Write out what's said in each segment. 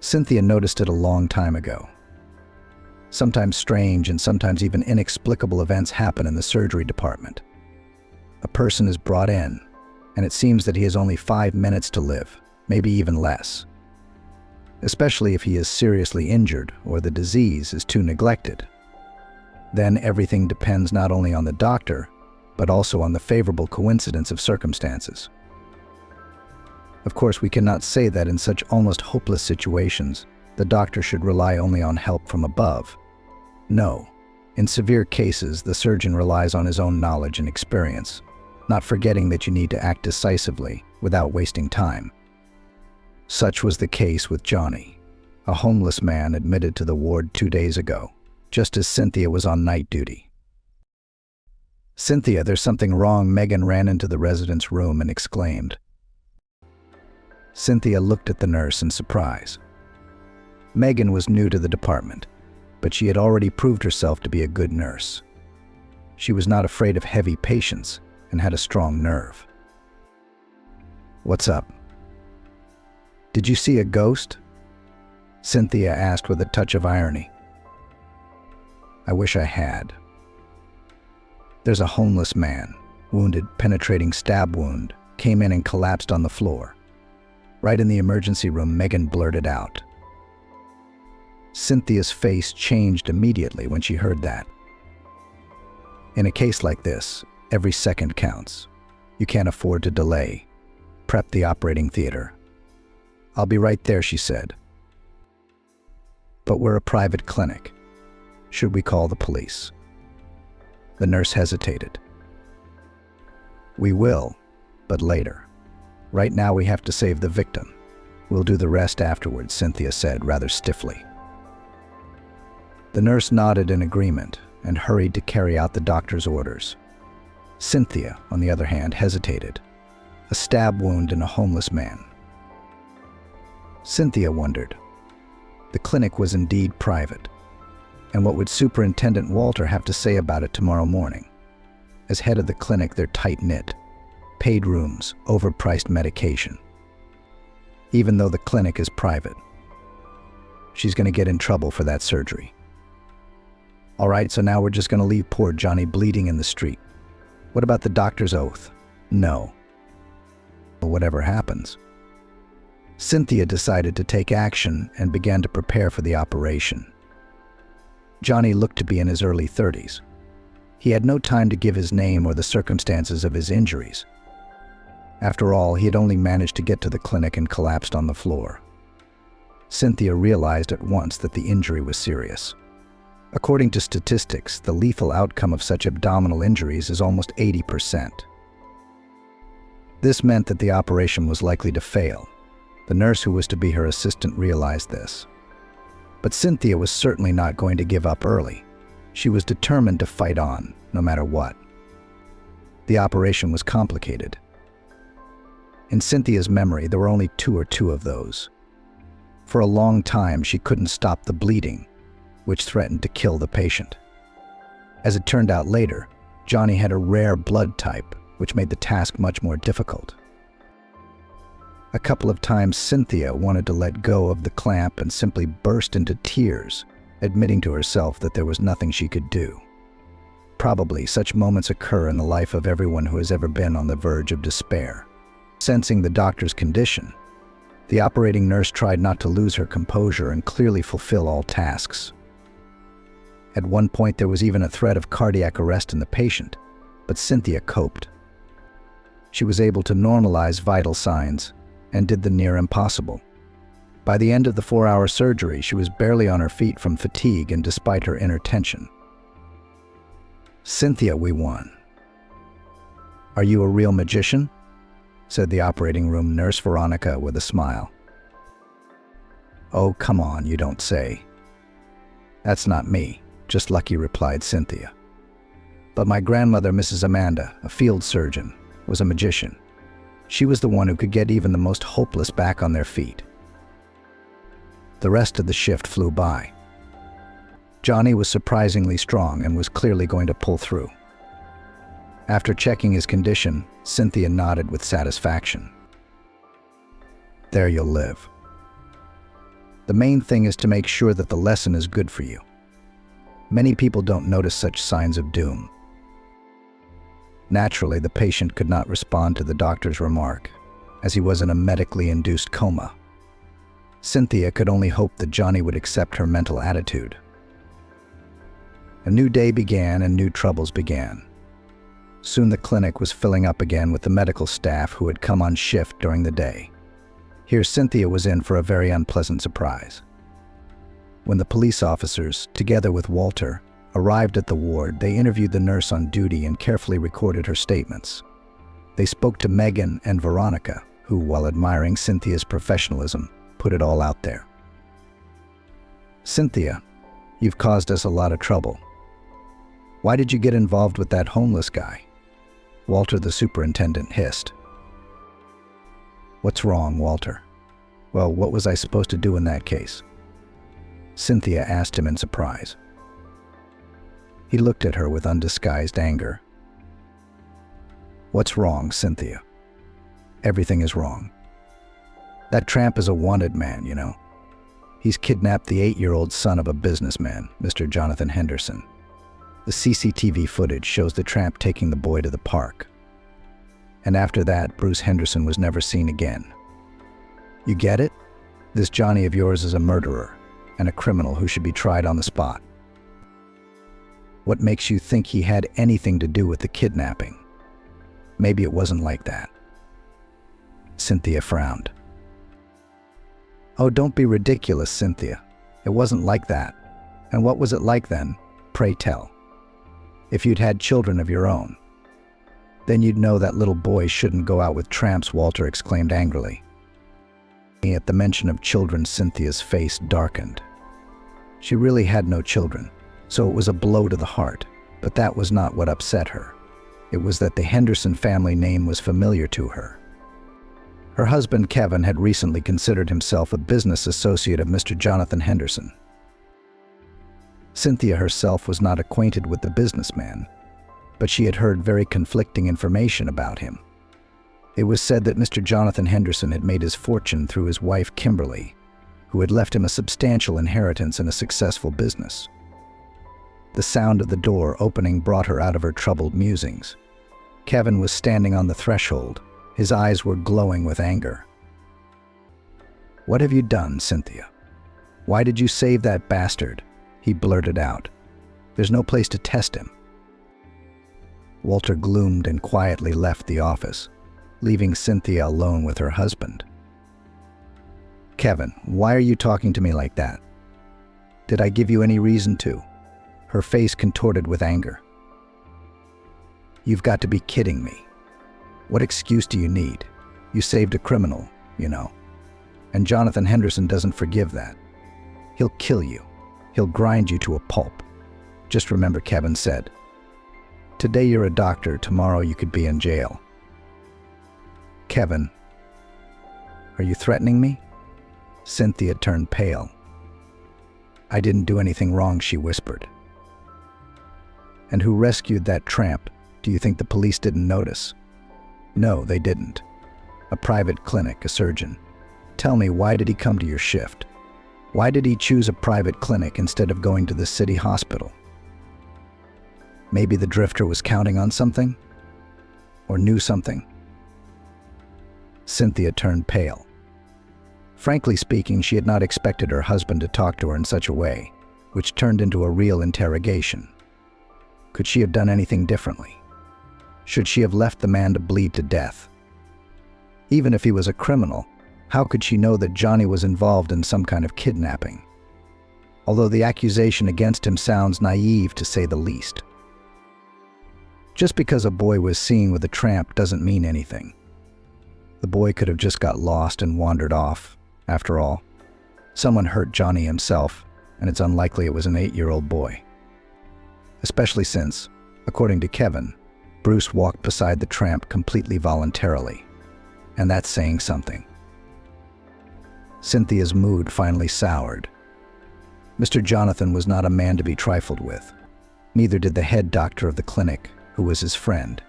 Cynthia noticed it a long time ago. Sometimes strange and sometimes even inexplicable events happen in the surgery department. A person is brought in, and it seems that he has only 5 minutes to live, maybe even less. Especially if he is seriously injured or the disease is too neglected. Then everything depends not only on the doctor, but also on the favorable coincidence of circumstances. Of course, we cannot say that in such almost hopeless situations, the doctor should rely only on help from above. No, in severe cases, the surgeon relies on his own knowledge and experience, not forgetting that you need to act decisively without wasting time. Such was the case with Johnny, a homeless man admitted to the ward 2 days ago, just as Cynthia was on night duty. "Cynthia, there's something wrong," Megan ran into the resident's room and exclaimed. Cynthia looked at the nurse in surprise. Megan was new to the department, but she had already proved herself to be a good nurse. She was not afraid of heavy patients and had a strong nerve. "What's up?" "Did you see a ghost?" Cynthia asked with a touch of irony. "I wish I had. There's a homeless man, wounded, penetrating stab wound, came in and collapsed on the floor. Right in the emergency room," Megan blurted out. Cynthia's face changed immediately when she heard that. In a case like this, every second counts. You can't afford to delay. Prep the operating theater. "I'll be right there," she said. "But we're a private clinic. Should we call the police?" The nurse hesitated. "We will, but later. Right now we have to save the victim. We'll do the rest afterwards," Cynthia said rather stiffly. The nurse nodded in agreement and hurried to carry out the doctor's orders. Cynthia, on the other hand, hesitated. A stab wound in a homeless man. Cynthia wondered. The clinic was indeed private. And what would Superintendent Walter have to say about it tomorrow morning? As head of the clinic, they're tight-knit. Paid rooms, overpriced medication. Even though the clinic is private. She's going to get in trouble for that surgery. "All right, so now we're just going to leave poor Johnny bleeding in the street. What about the doctor's oath?" "No." "Well, whatever happens." Cynthia decided to take action and began to prepare for the operation. Johnny looked to be in his early 30s. He had no time to give his name or the circumstances of his injuries. After all, he had only managed to get to the clinic and collapsed on the floor. Cynthia realized at once that the injury was serious. According to statistics, the lethal outcome of such abdominal injuries is almost 80%. This meant that the operation was likely to fail. The nurse who was to be her assistant realized this. But Cynthia was certainly not going to give up early. She was determined to fight on, no matter what. The operation was complicated. In Cynthia's memory, there were only 2 or 2 of those. For a long time, she couldn't stop the bleeding, which threatened to kill the patient. As it turned out later, Johnny had a rare blood type, which made the task much more difficult. A couple of times, Cynthia wanted to let go of the clamp and simply burst into tears, admitting to herself that there was nothing she could do. Probably such moments occur in the life of everyone who has ever been on the verge of despair. Sensing the doctor's condition, the operating nurse tried not to lose her composure and clearly fulfill all tasks. At one point, there was even a threat of cardiac arrest in the patient, but Cynthia coped. She was able to normalize vital signs and did the near impossible. By the end of the 4-hour surgery, she was barely on her feet from fatigue and despite her inner tension. "Cynthia, we won." "Are you a real magician?" said the operating room nurse Veronica with a smile. "Oh, come on, you don't say." "That's not me, just lucky," replied Cynthia. "But my grandmother, Mrs. Amanda, a field surgeon, was a magician. She was the one who could get even the most hopeless back on their feet." The rest of the shift flew by. Johnny was surprisingly strong and was clearly going to pull through. After checking his condition, Cynthia nodded with satisfaction. "There you'll live." The main thing is to make sure that the lesson is good for you. Many people don't notice such signs of doom. Naturally, the patient could not respond to the doctor's remark, as he was in a medically induced coma. Cynthia could only hope that Johnny would accept her mental attitude. A new day began and new troubles began. Soon the clinic was filling up again with the medical staff who had come on shift during the day. Here Cynthia was in for a very unpleasant surprise. When the police officers, together with Walter, arrived at the ward, they interviewed the nurse on duty and carefully recorded her statements. They spoke to Megan and Veronica, who, while admiring Cynthia's professionalism, put it all out there. "Cynthia, you've caused us a lot of trouble. Why did you get involved with that homeless guy?" Walter, the superintendent, hissed. "What's wrong, Walter?" "Well, what was I supposed to do in that case?" Cynthia asked him in surprise. He looked at her with undisguised anger. "What's wrong, Cynthia?" "Everything is wrong. That tramp is a wanted man, you know. He's kidnapped the 8-year-old son of a businessman, Mr. Jonathan Henderson. The CCTV footage shows the tramp taking the boy to the park. And after that, Bruce Henderson was never seen again. You get it? This Johnny of yours is a murderer and a criminal who should be tried on the spot. What makes you think he had anything to do with the kidnapping? Maybe it wasn't like that." Cynthia frowned. "Oh, don't be ridiculous, Cynthia. It wasn't like that. And what was it like then? Pray tell. If you'd had children of your own, then you'd know that little boys shouldn't go out with tramps," Walter exclaimed angrily. At the mention of children, Cynthia's face darkened. She really had no children, so it was a blow to the heart, but that was not what upset her. It was that the Henderson family name was familiar to her. Her husband, Kevin, had recently considered himself a business associate of Mr. Jonathan Henderson. Cynthia herself was not acquainted with the businessman, but she had heard very conflicting information about him. It was said that Mr. Jonathan Henderson had made his fortune through his wife, Kimberly, who had left him a substantial inheritance and a successful business. The sound of the door opening brought her out of her troubled musings. Kevin was standing on the threshold. His eyes were glowing with anger. "What have you done, Cynthia? Why did you save that bastard?" he blurted out. "There's no place to test him." Walter gloomed and quietly left the office, leaving Cynthia alone with her husband. "Kevin, why are you talking to me like that? Did I give you any reason to?" Her face contorted with anger. "You've got to be kidding me. What excuse do you need? You saved a criminal, you know. And Jonathan Henderson doesn't forgive that. He'll kill you. He'll grind you to a pulp. Just remember," Kevin said. "Today you're a doctor, tomorrow you could be in jail." "Kevin, are you threatening me?" Cynthia turned pale. "I didn't do anything wrong," she whispered. "And who rescued that tramp? Do you think the police didn't notice?" "No, they didn't. A private clinic, a surgeon. Tell me, why did he come to your shift? Why did he choose a private clinic instead of going to the city hospital? Maybe the drifter was counting on something? Or knew something?" Cynthia turned pale. Frankly speaking, she had not expected her husband to talk to her in such a way, which turned into a real interrogation. Could she have done anything differently? Should she have left the man to bleed to death? Even if he was a criminal, how could she know that Johnny was involved in some kind of kidnapping? Although the accusation against him sounds naive to say the least. Just because a boy was seen with a tramp doesn't mean anything. The boy could have just got lost and wandered off. After all, someone hurt Johnny himself, and it's unlikely it was an 8-year-old boy. Especially since, according to Kevin, Bruce walked beside the tramp completely voluntarily. And that's saying something. Cynthia's mood finally soured. Mr. Jonathan was not a man to be trifled with. Neither did the head doctor of the clinic, who was his friend.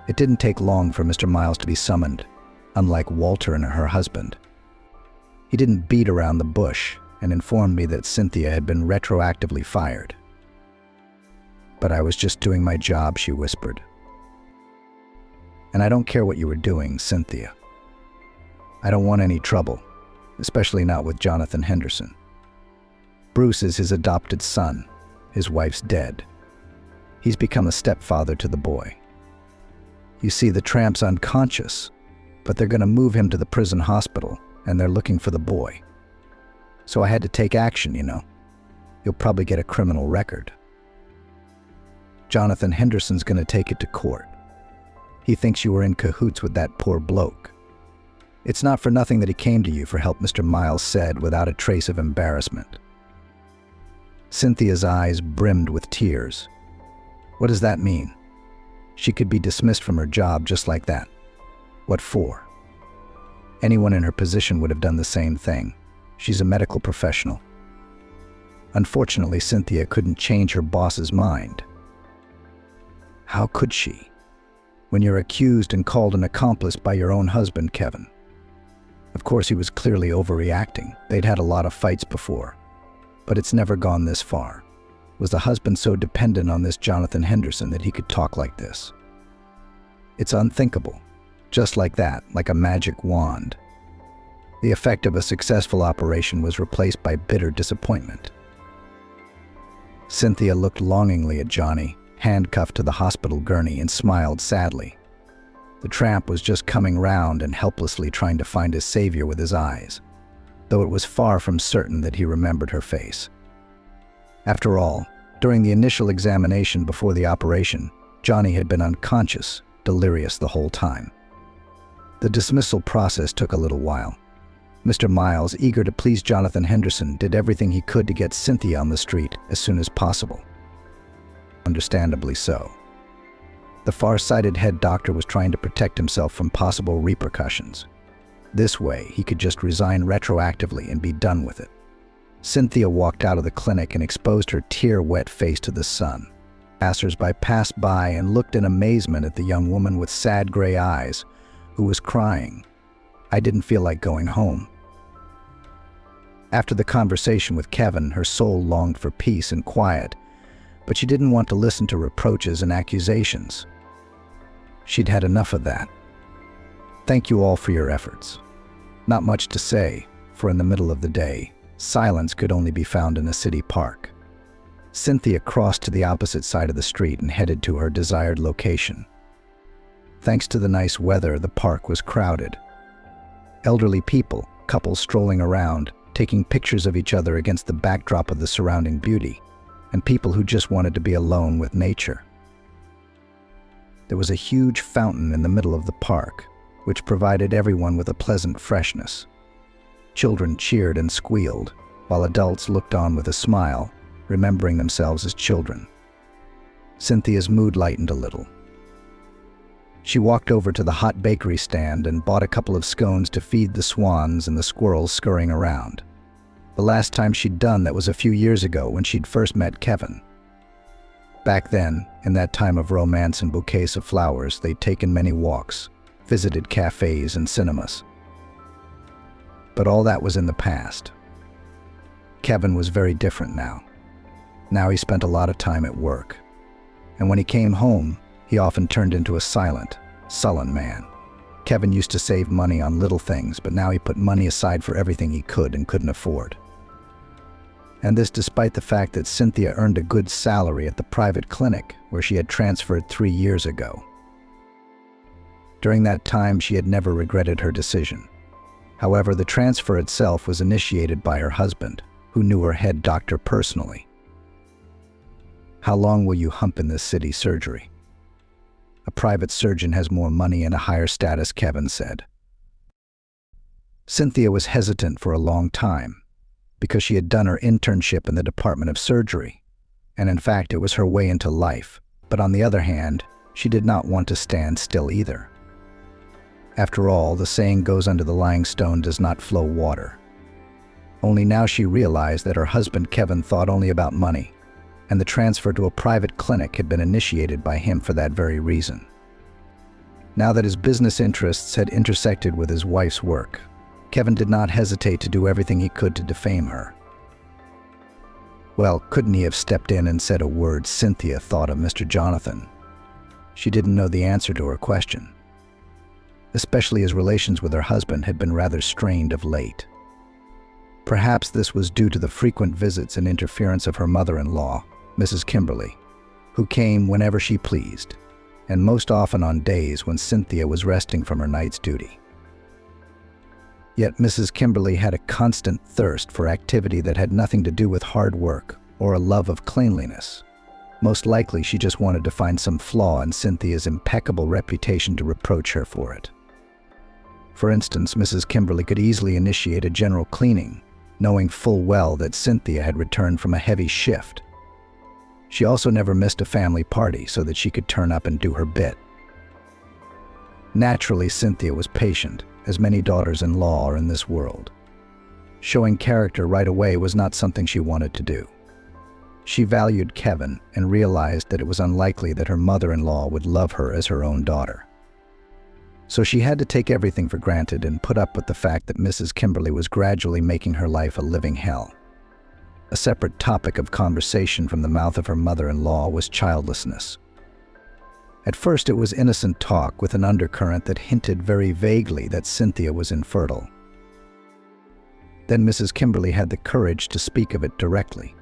It didn't take long for Mr. Miles to be summoned, unlike Walter and her husband. He didn't beat around the bush, and informed me that Cynthia had been retroactively fired. "But I was just doing my job," she whispered. "And I don't care what you were doing, Cynthia. I don't want any trouble, especially not with Jonathan Henderson. Bruce is his adopted son. His wife's dead. He's become a stepfather to the boy. You see, the tramp's unconscious, but they're going to move him to the prison hospital, and they're looking for the boy. So I had to take action, you know. You'll probably get a criminal record. Jonathan Henderson's going to take it to court. He thinks you were in cahoots with that poor bloke. It's not for nothing that he came to you for help," Mr. Miles said without a trace of embarrassment. Cynthia's eyes brimmed with tears. What does that mean? She could be dismissed from her job just like that. What for? Anyone in her position would have done the same thing. She's a medical professional. Unfortunately, Cynthia couldn't change her boss's mind. How could she? When you're accused and called an accomplice by your own husband, Kevin. Of course, he was clearly overreacting. They'd had a lot of fights before. But it's never gone this far. Was the husband so dependent on this Jonathan Henderson that he could talk like this? It's unthinkable. Just like that, like a magic wand. The effect of a successful operation was replaced by bitter disappointment. Cynthia looked longingly at Johnny, handcuffed to the hospital gurney, and smiled sadly. The tramp was just coming round and helplessly trying to find his savior with his eyes, though it was far from certain that he remembered her face. After all, during the initial examination before the operation, Johnny had been unconscious, delirious the whole time. The dismissal process took a little while. Mr. Miles, eager to please Jonathan Henderson, did everything he could to get Cynthia on the street as soon as possible. Understandably so. The far-sighted head doctor was trying to protect himself from possible repercussions. This way, he could just resign retroactively and be done with it. Cynthia walked out of the clinic and exposed her tear-wet face to the sun. Passers-by passed by and looked in amazement at the young woman with sad gray eyes, who was crying. I didn't feel like going home. After the conversation with Kevin, her soul longed for peace and quiet, but she didn't want to listen to reproaches and accusations. She'd had enough of that. Thank you all for your efforts. Not much to say, for in the middle of the day, silence could only be found in a city park. Cynthia crossed to the opposite side of the street and headed to her desired location. Thanks to the nice weather, the park was crowded. Elderly people, couples strolling around, taking pictures of each other against the backdrop of the surrounding beauty, and people who just wanted to be alone with nature. There was a huge fountain in the middle of the park, which provided everyone with a pleasant freshness. Children cheered and squealed, while adults looked on with a smile, remembering themselves as children. Cynthia's mood lightened a little. She walked over to the hot bakery stand and bought a couple of scones to feed the swans and the squirrels scurrying around. The last time she'd done that was a few years ago when she'd first met Kevin. Back then, in that time of romance and bouquets of flowers, they'd taken many walks, visited cafes and cinemas. But all that was in the past. Kevin was very different now. Now he spent a lot of time at work. And when he came home, he often turned into a silent, sullen man. Kevin used to save money on little things, but now he put money aside for everything he could and couldn't afford. And this despite the fact that Cynthia earned a good salary at the private clinic where she had transferred 3 years ago. During that time, she had never regretted her decision. However, the transfer itself was initiated by her husband, who knew her head doctor personally. How long will you hump in this city surgery? A private surgeon has more money and a higher status, Kevin said. Cynthia was hesitant for a long time, because she had done her internship in the Department of Surgery, and in fact it was her way into life. But on the other hand, she did not want to stand still either. After all, the saying goes, under the lying stone does not flow water. Only now she realized that her husband Kevin thought only about money, and the transfer to a private clinic had been initiated by him for that very reason. Now that his business interests had intersected with his wife's work, Kevin did not hesitate to do everything he could to defame her. Well, couldn't he have stepped in and said a word? Cynthia thought of Mr. Jonathan. She didn't know the answer to her question, especially as relations with her husband had been rather strained of late. Perhaps this was due to the frequent visits and interference of her mother-in-law, Mrs. Kimberly, who came whenever she pleased, and most often on days when Cynthia was resting from her night's duty. Yet Mrs. Kimberly had a constant thirst for activity that had nothing to do with hard work or a love of cleanliness. Most likely she just wanted to find some flaw in Cynthia's impeccable reputation to reproach her for it. For instance, Mrs. Kimberly could easily initiate a general cleaning, knowing full well that Cynthia had returned from a heavy shift. She also never missed a family party so that she could turn up and do her bit. Naturally, Cynthia was patient, as many daughters-in-law are in this world. Showing character right away was not something she wanted to do. She valued Kevin and realized that it was unlikely that her mother-in-law would love her as her own daughter. So she had to take everything for granted and put up with the fact that Mrs. Kimberly was gradually making her life a living hell. A separate topic of conversation from the mouth of her mother-in-law was childlessness. At first it was innocent talk with an undercurrent that hinted very vaguely that Cynthia was infertile. Then Mrs. Kimberly had the courage to speak of it directly.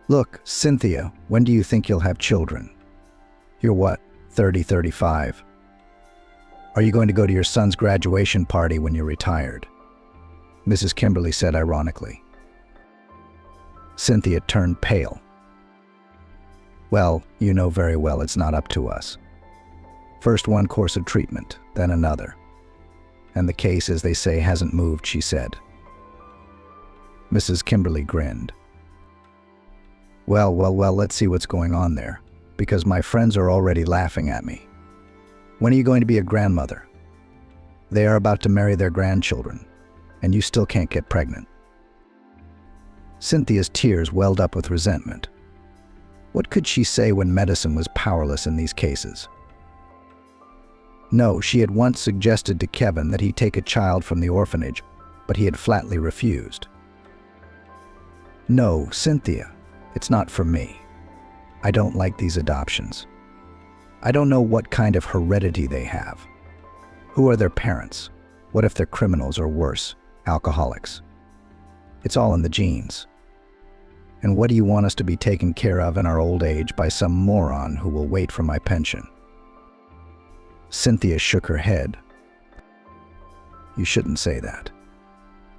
"Look, Cynthia, when do you think you'll have children? You're what, 30, 35? Are you going to go to your son's graduation party when you're retired?" Mrs. Kimberly said ironically. Cynthia turned pale. "Well, you know very well it's not up to us. First one course of treatment, then another. And the case, as they say, hasn't moved," she said. Mrs. Kimberly grinned. Well, let's see what's going on there, because my friends are already laughing at me. When are you going to be a grandmother? They are about to marry their grandchildren, and you still can't get pregnant." Cynthia's tears welled up with resentment. What could she say when medicine was powerless in these cases? No, she had once suggested to Kevin that he take a child from the orphanage, but he had flatly refused. "No, Cynthia, it's not for me. I don't like these adoptions. I don't know what kind of heredity they have. Who are their parents? What if they're criminals or worse, alcoholics? It's all in the genes. And what do you want us to be taken care of in our old age by some moron who will wait for my pension?" Cynthia shook her head. "You shouldn't say that.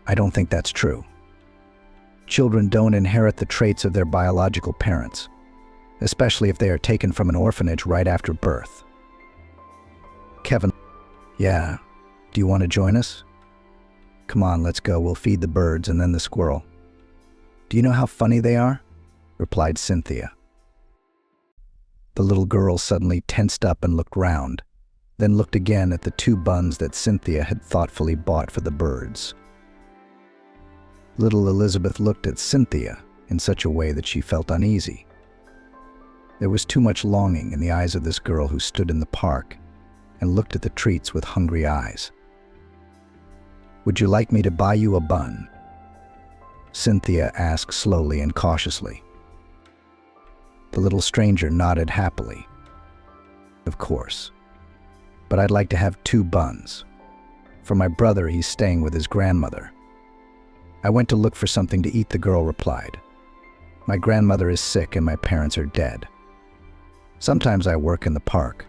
I don't think that's true. Children don't inherit the traits of their biological parents, especially if they are taken from an orphanage right after birth." Kevin, "Yeah, do you want to join us? Come on, let's go. We'll feed the birds and then the squirrel." "Do you know how funny they are?" replied Cynthia. The little girl suddenly tensed up and looked round, then looked again at the 2 buns that Cynthia had thoughtfully bought for the birds. Little Elizabeth looked at Cynthia in such a way that she felt uneasy. There was too much longing in the eyes of this girl who stood in the park and looked at the treats with hungry eyes. "Would you like me to buy you a bun?" Cynthia asked slowly and cautiously. The little stranger nodded happily. "Of course. But I'd like to have 2 buns. For my brother, he's staying with his grandmother." "I went to look for something to eat," the girl replied. "My grandmother is sick and my parents are dead. Sometimes I work in the park,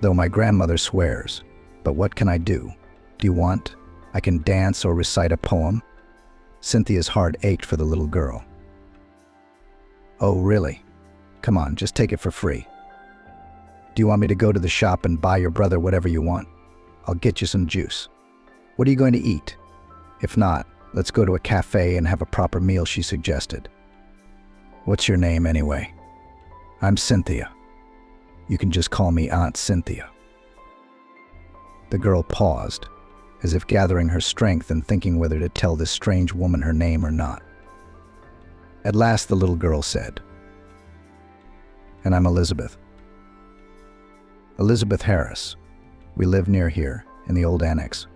though my grandmother swears. But what can I do? Do you want? I can dance or recite a poem." Cynthia's heart ached for the little girl. "Oh, really? Come on, just take it for free. Do you want me to go to the shop and buy your brother whatever you want? I'll get you some juice. What are you going to eat? If not, let's go to a cafe and have a proper meal," she suggested. "What's your name anyway?" "I'm Cynthia. You can just call me Aunt Cynthia." The girl paused, as if gathering her strength and thinking whether to tell this strange woman her name or not. At last the little girl said, "And I'm Elizabeth. Elizabeth Harris. We live near here, in the old annex."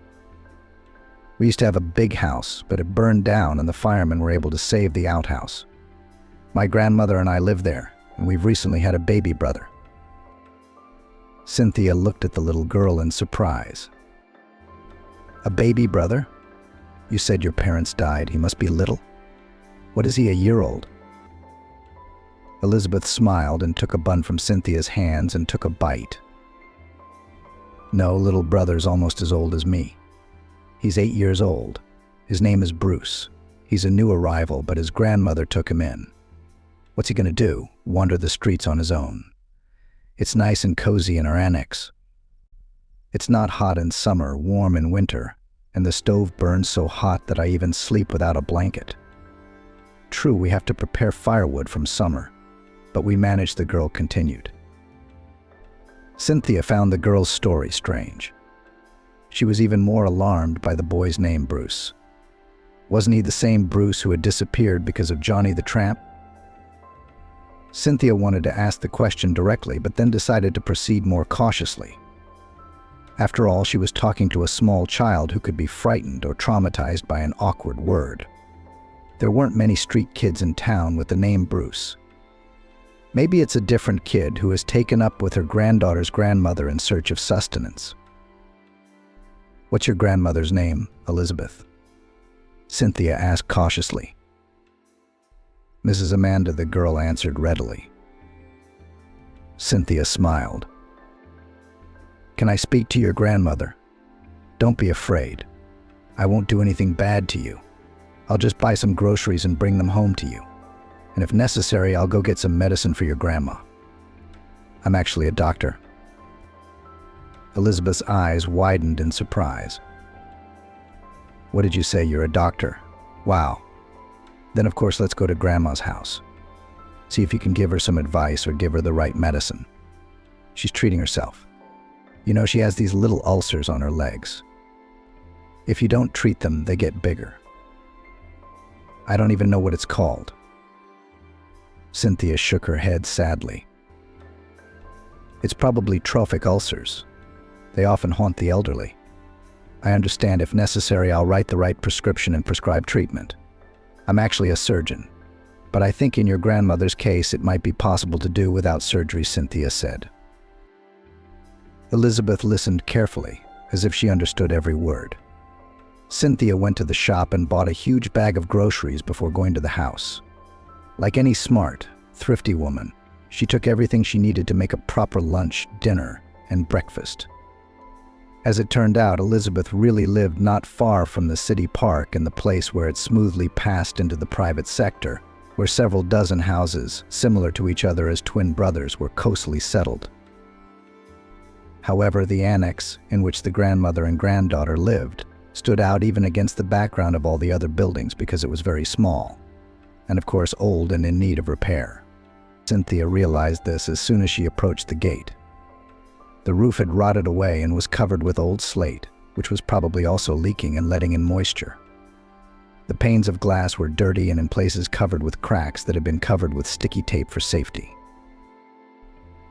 We used to have a big house, but it burned down and the firemen were able to save the outhouse. My grandmother and I live there, and we've recently had a baby brother." Cynthia looked at the little girl in surprise. "A baby brother? You said your parents died. He must be little. What is he, a year old?" Elizabeth smiled and took a bun from Cynthia's hands and took a bite. "No, little brother's almost as old as me. He's 8 years old. His name is Bruce. He's a new arrival, but his grandmother took him in. What's he gonna do? Wander the streets on his own? It's nice and cozy in our annex. It's not hot in summer, warm in winter, and the stove burns so hot that I even sleep without a blanket. True, we have to prepare firewood from summer, but we manage," the girl continued. Cynthia found the girl's story strange. She was even more alarmed by the boy's name, Bruce. Wasn't he the same Bruce who had disappeared because of Johnny the Tramp? Cynthia wanted to ask the question directly, but then decided to proceed more cautiously. After all, she was talking to a small child who could be frightened or traumatized by an awkward word. There weren't many street kids in town with the name Bruce. Maybe it's a different kid who has taken up with her granddaughter's grandmother in search of sustenance. "What's your grandmother's name, Elizabeth?" Cynthia asked cautiously. "Mrs. Amanda," the girl answered readily. Cynthia smiled. "Can I speak to your grandmother? Don't be afraid. I won't do anything bad to you. I'll just buy some groceries and bring them home to you. And if necessary, I'll go get some medicine for your grandma. I'm actually a doctor." Elizabeth's eyes widened in surprise. "What did you say? You're a doctor? Wow. Then of course let's go to Grandma's house. See if you can give her some advice or give her the right medicine. She's treating herself. You know, she has these little ulcers on her legs. If you don't treat them, they get bigger. I don't even know what it's called." Cynthia shook her head sadly. "It's probably trophic ulcers. They often haunt the elderly. I understand. If necessary, I'll write the right prescription and prescribe treatment. I'm actually a surgeon, but I think in your grandmother's case it might be possible to do without surgery," Cynthia said. Elizabeth listened carefully, as if she understood every word. Cynthia went to the shop and bought a huge bag of groceries before going to the house. Like any smart, thrifty woman, she took everything she needed to make a proper lunch, dinner, and breakfast. As it turned out, Elizabeth really lived not far from the city park and the place where it smoothly passed into the private sector, where several dozen houses, similar to each other as twin brothers, were cosily settled. However, the annex, in which the grandmother and granddaughter lived, stood out even against the background of all the other buildings because it was very small, and of course old and in need of repair. Cynthia realized this as soon as she approached the gate. The roof had rotted away and was covered with old slate, which was probably also leaking and letting in moisture. The panes of glass were dirty and in places covered with cracks that had been covered with sticky tape for safety.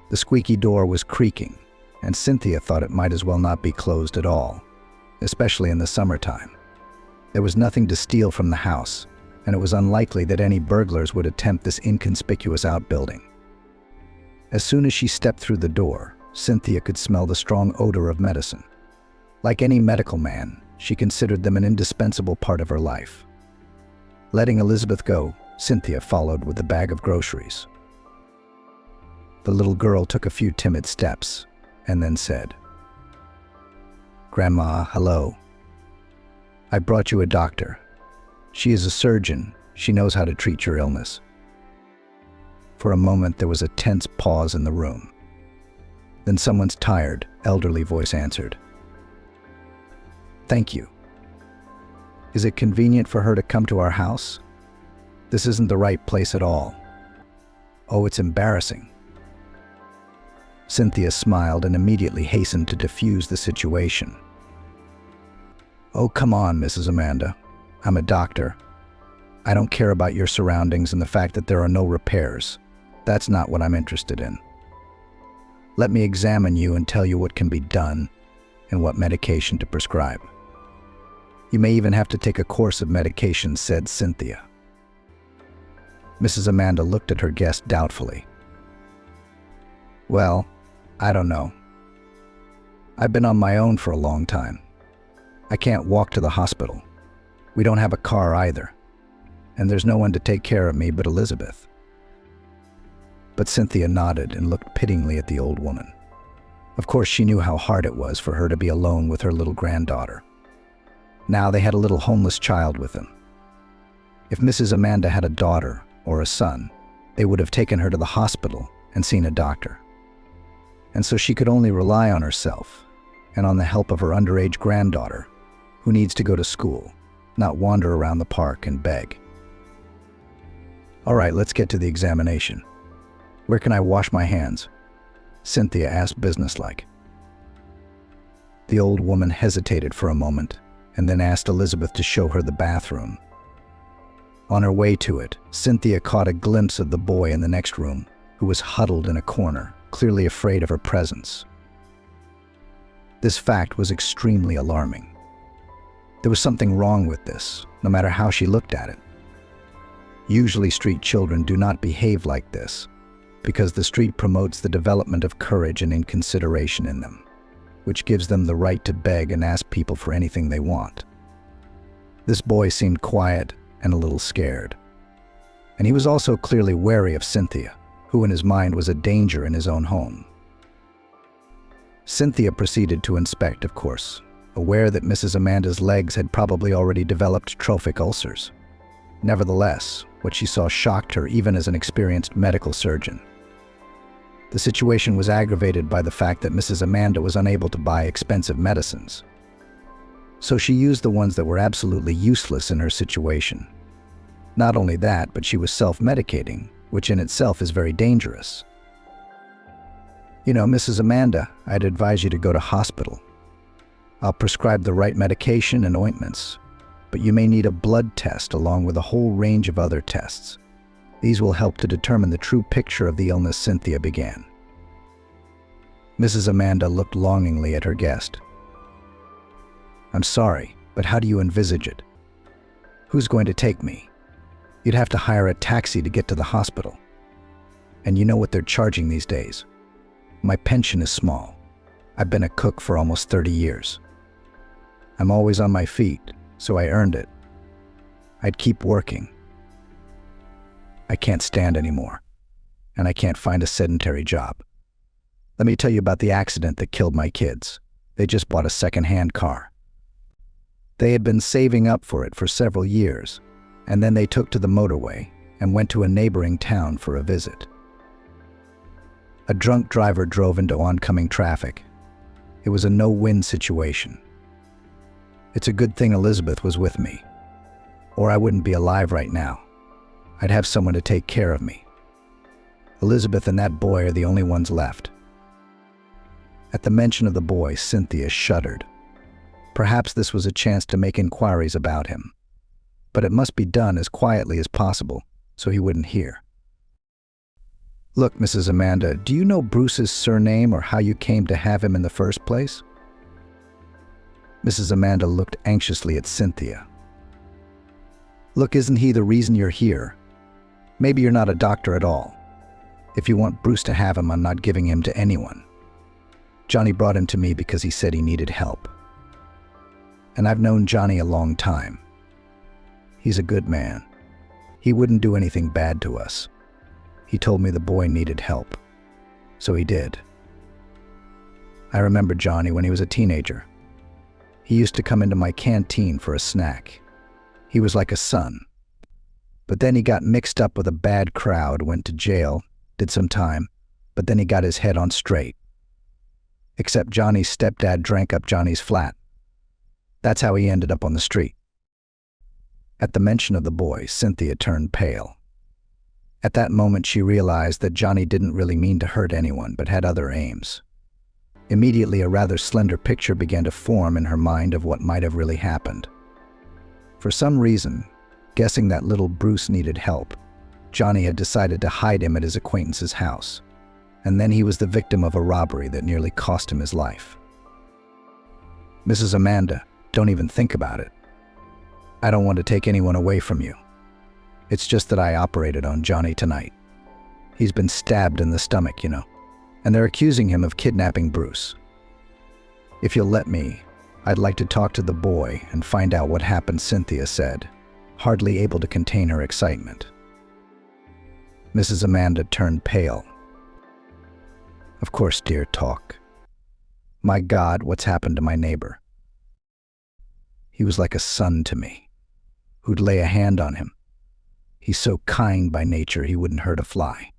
The squeaky door was creaking, and Cynthia thought it might as well not be closed at all, especially in the summertime. There was nothing to steal from the house, and it was unlikely that any burglars would attempt this inconspicuous outbuilding. As soon as she stepped through the door, Cynthia could smell the strong odor of medicine. Like any medical man, she considered them an indispensable part of her life. Letting Elizabeth go, Cynthia followed with the bag of groceries. The little girl took a few timid steps and then said, "Grandma, hello. I brought you a doctor. She is a surgeon. She knows how to treat your illness." For a moment, there was a tense pause in the room. Then someone's tired, elderly voice answered, "Thank you. Is it convenient for her to come to our house? This isn't the right place at all. Oh, it's embarrassing." Cynthia smiled and immediately hastened to defuse the situation. "Oh, come on, Mrs. Amanda. I'm a doctor. I don't care about your surroundings and the fact that there are no repairs. That's not what I'm interested in. Let me examine you and tell you what can be done and what medication to prescribe." You may even have to take a course of medication," said Cynthia. Mrs. Amanda looked at her guest doubtfully. "Well, I don't know. I've been on my own for a long time. I can't walk to the hospital. We don't have a car either. And there's no one to take care of me but Elizabeth." But Cynthia nodded and looked pityingly at the old woman. Of course, she knew how hard it was for her to be alone with her little granddaughter. Now they had a little homeless child with them. If Mrs. Amanda had a daughter or a son, they would have taken her to the hospital and seen a doctor. And so she could only rely on herself and on the help of her underage granddaughter, who needs to go to school, not wander around the park and beg. "All right, let's get to the examination. Where can I wash my hands?" Cynthia asked businesslike. The old woman hesitated for a moment and then asked Elizabeth to show her the bathroom. On her way to it, Cynthia caught a glimpse of the boy in the next room, who was huddled in a corner, clearly afraid of her presence. This fact was extremely alarming. There was something wrong with this, no matter how she looked at it. Usually street children do not behave like this, because the street promotes the development of courage and inconsideration in them, which gives them the right to beg and ask people for anything they want. This boy seemed quiet and a little scared. And he was also clearly wary of Cynthia, who in his mind was a danger in his own home. Cynthia proceeded to inspect, of course, aware that Mrs. Amanda's legs had probably already developed trophic ulcers. Nevertheless, what she saw shocked her even as an experienced medical surgeon. The situation was aggravated by the fact that Mrs. Amanda was unable to buy expensive medicines. So she used the ones that were absolutely useless in her situation. Not only that, but she was self-medicating, which in itself is very dangerous. "You know, Mrs. Amanda, I'd advise you to go to hospital. I'll prescribe the right medication and ointments, but you may need a blood test along with a whole range of other tests. These will help to determine the true picture of the illness," Cynthia began. Mrs. Amanda looked longingly at her guest. "I'm sorry, but how do you envisage it? Who's going to take me? You'd have to hire a taxi to get to the hospital. And you know what they're charging these days. My pension is small. I've been a cook for almost 30 years. I'm always on my feet, so I earned it. I'd keep working. I can't stand anymore, and I can't find a sedentary job. Let me tell you about the accident that killed my kids. They just bought a second-hand car. They had been saving up for it for several years, and then they took to the motorway and went to a neighboring town for a visit. A drunk driver drove into oncoming traffic. It was a no-win situation. It's a good thing Elizabeth was with me, or I wouldn't be alive right now. I'd have someone to take care of me. Elizabeth and that boy are the only ones left." At the mention of the boy, Cynthia shuddered. Perhaps this was a chance to make inquiries about him, but it must be done as quietly as possible so he wouldn't hear. "Look, Mrs. Amanda, do you know Bruce's surname or how you came to have him in the first place?" Mrs. Amanda looked anxiously at Cynthia. "Look, isn't he the reason you're here? Maybe you're not a doctor at all. If you want Bruce to have him, I'm not giving him to anyone. Johnny brought him to me because he said he needed help. And I've known Johnny a long time. He's a good man. He wouldn't do anything bad to us. He told me the boy needed help. So he did. I remember Johnny when he was a teenager. He used to come into my canteen for a snack. He was like a son. But then he got mixed up with a bad crowd, went to jail, did some time, but then he got his head on straight. Except Johnny's stepdad drank up Johnny's flat. That's how he ended up on the street." At the mention of the boy, Cynthia turned pale. At that moment, she realized that Johnny didn't really mean to hurt anyone, but had other aims. Immediately, a rather slender picture began to form in her mind of what might have really happened. For some reason, guessing that little Bruce needed help, Johnny had decided to hide him at his acquaintance's house, and then he was the victim of a robbery that nearly cost him his life. "Mrs. Amanda, don't even think about it. I don't want to take anyone away from you. It's just that I operated on Johnny tonight. He's been stabbed in the stomach, and they're accusing him of kidnapping Bruce. If you'll let me, I'd like to talk to the boy and find out what happened," Cynthia said, hardly able to contain her excitement. Mrs. Amanda turned pale. "Of course, dear, talk. My God, what's happened to my neighbor? He was like a son to me. Who'd lay a hand on him? He's so kind by nature he wouldn't hurt a fly.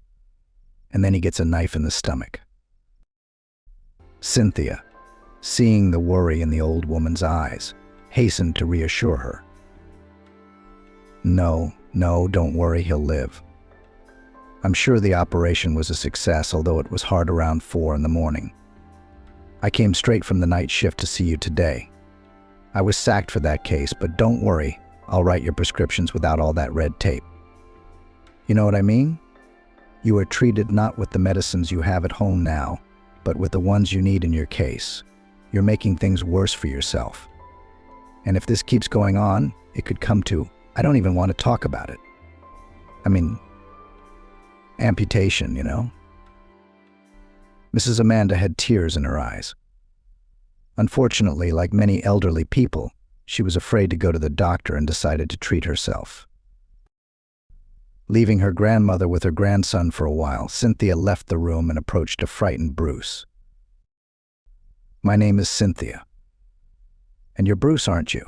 And then he gets a knife in the stomach." Cynthia, seeing the worry in the old woman's eyes, hastened to reassure her. No, don't worry, he'll live. I'm sure the operation was a success, although it was hard around 4 in the morning. I came straight from the night shift to see you today. I was sacked for that case, but don't worry, I'll write your prescriptions without all that red tape. You know what I mean? You are treated not with the medicines you have at home now, but with the ones you need in your case. You're making things worse for yourself. And if this keeps going on, it could come to, I don't even want to talk about it. I mean, amputation, Mrs. Amanda had tears in her eyes. Unfortunately, like many elderly people, she was afraid to go to the doctor and decided to treat herself. Leaving her grandmother with her grandson for a while, Cynthia left the room and approached a frightened Bruce. "My name is Cynthia. And you're Bruce, aren't you?"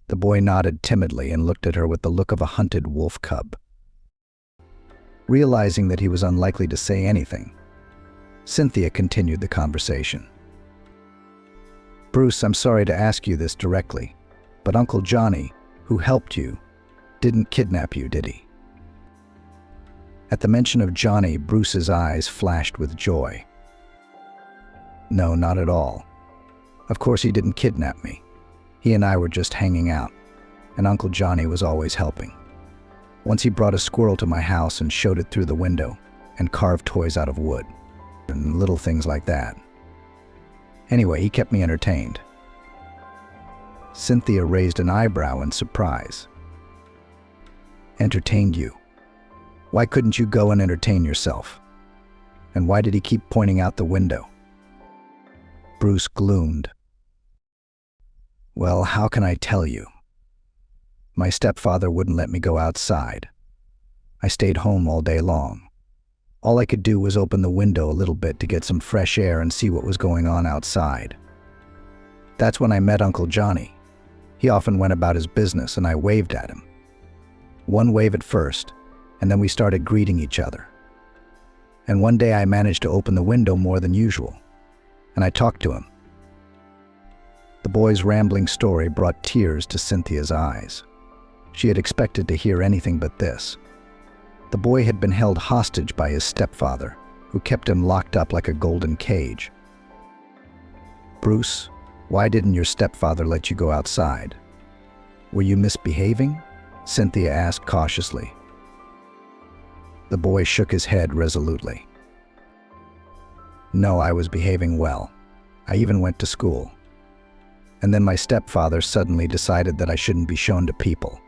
The boy nodded timidly and looked at her with the look of a hunted wolf cub. Realizing that he was unlikely to say anything, Cynthia continued the conversation. "Bruce, I'm sorry to ask you this directly, but Uncle Johnny, who helped you, didn't kidnap you, did he?" At the mention of Johnny, Bruce's eyes flashed with joy. "No, not at all. Of course he didn't kidnap me. He and I were just hanging out, and Uncle Johnny was always helping. Once he brought a squirrel to my house and showed it through the window, and carved toys out of wood, and little things like that. Anyway, he kept me entertained." Cynthia raised an eyebrow in surprise. "Entertained you? Why couldn't you go and entertain yourself? And why did he keep pointing out the window?" Bruce gloomed. "Well, how can I tell you? My stepfather wouldn't let me go outside. I stayed home all day long. All I could do was open the window a little bit to get some fresh air and see what was going on outside. That's when I met Uncle Johnny. He often went about his business and I waved at him. One wave at first, and then we started greeting each other. And one day I managed to open the window more than usual, and I talked to him." The boy's rambling story brought tears to Cynthia's eyes. She had expected to hear anything but this. The boy had been held hostage by his stepfather, who kept him locked up like a golden cage. "Bruce, why didn't your stepfather let you go outside? Were you misbehaving?" Cynthia asked cautiously. The boy shook his head resolutely. "No, I was behaving well. I even went to school. And then my stepfather suddenly decided that I shouldn't be shown to people,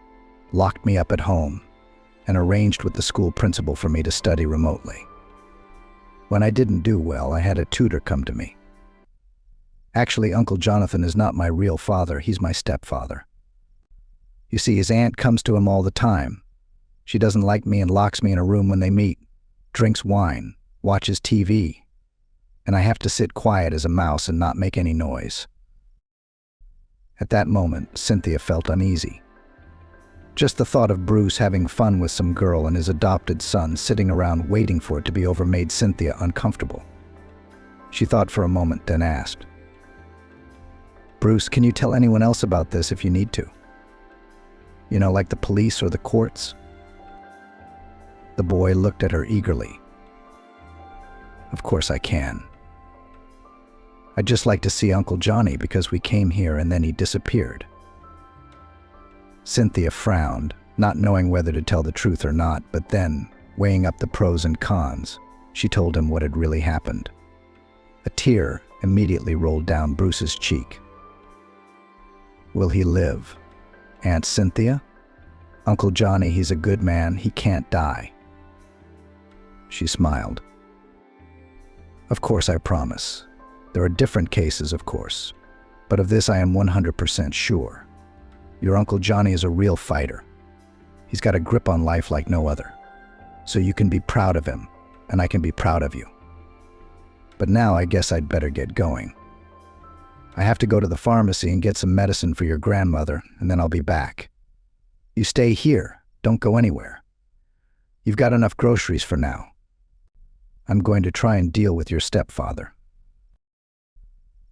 locked me up at home, and arranged with the school principal for me to study remotely. When I didn't do well, I had a tutor come to me. Actually, Uncle Jonathan is not my real father, he's my stepfather. You see, his aunt comes to him all the time. She doesn't like me and locks me in a room when they meet, drinks wine, watches TV, and I have to sit quiet as a mouse and not make any noise." At that moment, Cynthia felt uneasy. Just the thought of Bruce having fun with some girl and his adopted son sitting around waiting for it to be over made Cynthia uncomfortable. She thought for a moment, then asked, "Bruce, can you tell anyone else about this if you need to? Like the police or the courts?" The boy looked at her eagerly. "Of course I can. I'd just like to see Uncle Johnny because we came here and then he disappeared." Cynthia frowned, not knowing whether to tell the truth or not, but then, weighing up the pros and cons, she told him what had really happened. A tear immediately rolled down Bruce's cheek. "Will he live?" Aunt Cynthia? Uncle Johnny, he's a good man. He can't die. She smiled. Of course, I promise. There are different cases, of course. But of this I am 100% sure. Your Uncle Johnny is a real fighter. He's got a grip on life like no other. So you can be proud of him, and I can be proud of you. But now I guess I'd better get going. I have to go to the pharmacy and get some medicine for your grandmother, and then I'll be back. You stay here. Don't go anywhere. You've got enough groceries for now. I'm going to try and deal with your stepfather.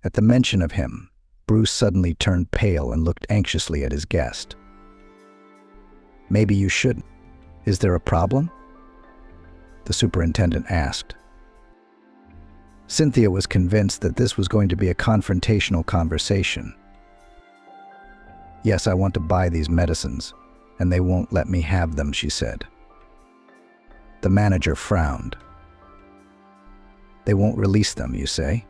At the mention of him, Bruce suddenly turned pale and looked anxiously at his guest. Maybe you shouldn't. Is there a problem? The superintendent asked. Cynthia was convinced that this was going to be a confrontational conversation. Yes, I want to buy these medicines, and they won't let me have them, she said. The manager frowned. They won't release them, you say?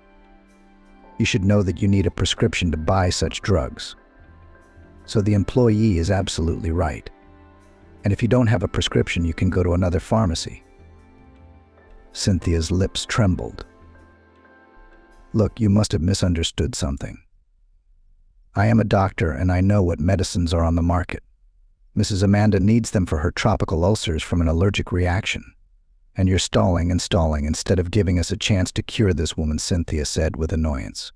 You should know that you need a prescription to buy such drugs. So the employee is absolutely right. And if you don't have a prescription, you can go to another pharmacy. Cynthia's lips trembled. Look, you must have misunderstood something. I am a doctor and I know what medicines are on the market. Mrs. Amanda needs them for her tropical ulcers from an allergic reaction. And you're stalling and stalling instead of giving us a chance to cure this woman, Cynthia said with annoyance.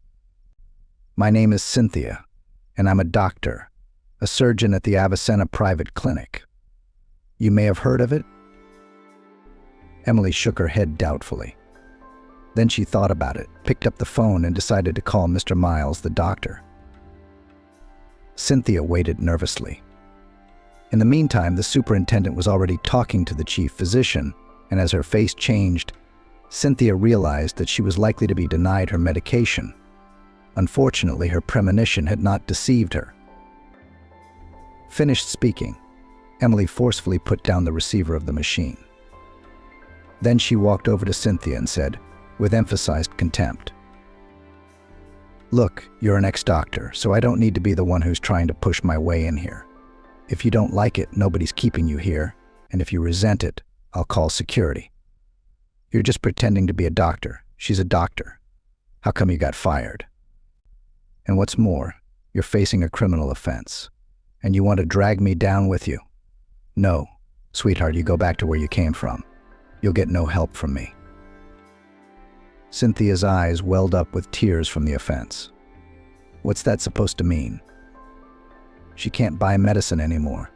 My name is Cynthia, and I'm a doctor, a surgeon at the Avicenna Private Clinic. You may have heard of it? Emily shook her head doubtfully. Then she thought about it, picked up the phone, and decided to call Mr. Miles, the doctor. Cynthia waited nervously. In the meantime, the superintendent was already talking to the chief physician, and as her face changed, Cynthia realized that she was likely to be denied her medication. Unfortunately, her premonition had not deceived her. Finished speaking, Emily forcefully put down the receiver of the machine. Then she walked over to Cynthia and said, with emphasized contempt, Look, you're an ex-doctor, so I don't need to be the one who's trying to push my way in here. If you don't like it, nobody's keeping you here, and if you resent it, I'll call security. You're just pretending to be a doctor. She's a doctor. How come you got fired? And what's more, you're facing a criminal offense. And you want to drag me down with you? No, sweetheart, you go back to where you came from. You'll get no help from me. Cynthia's eyes welled up with tears from the offense. What's that supposed to mean? She can't buy medicine anymore.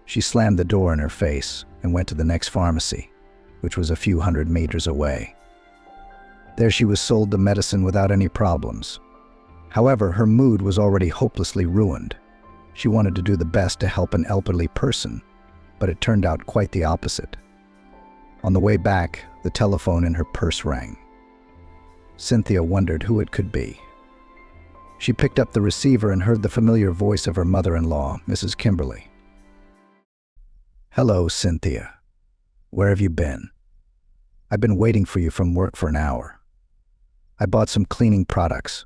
She slammed the door in her face and went to the next pharmacy, which was a few hundred meters away. There she was sold the medicine without any problems. However, her mood was already hopelessly ruined. She wanted to do the best to help an elderly person, but it turned out quite the opposite. On the way back, the telephone in her purse rang. Cynthia wondered who it could be. She picked up the receiver and heard the familiar voice of her mother-in-law, Mrs. Kimberly. Hello, Cynthia. Where have you been? I've been waiting for you from work for an hour. I bought some cleaning products.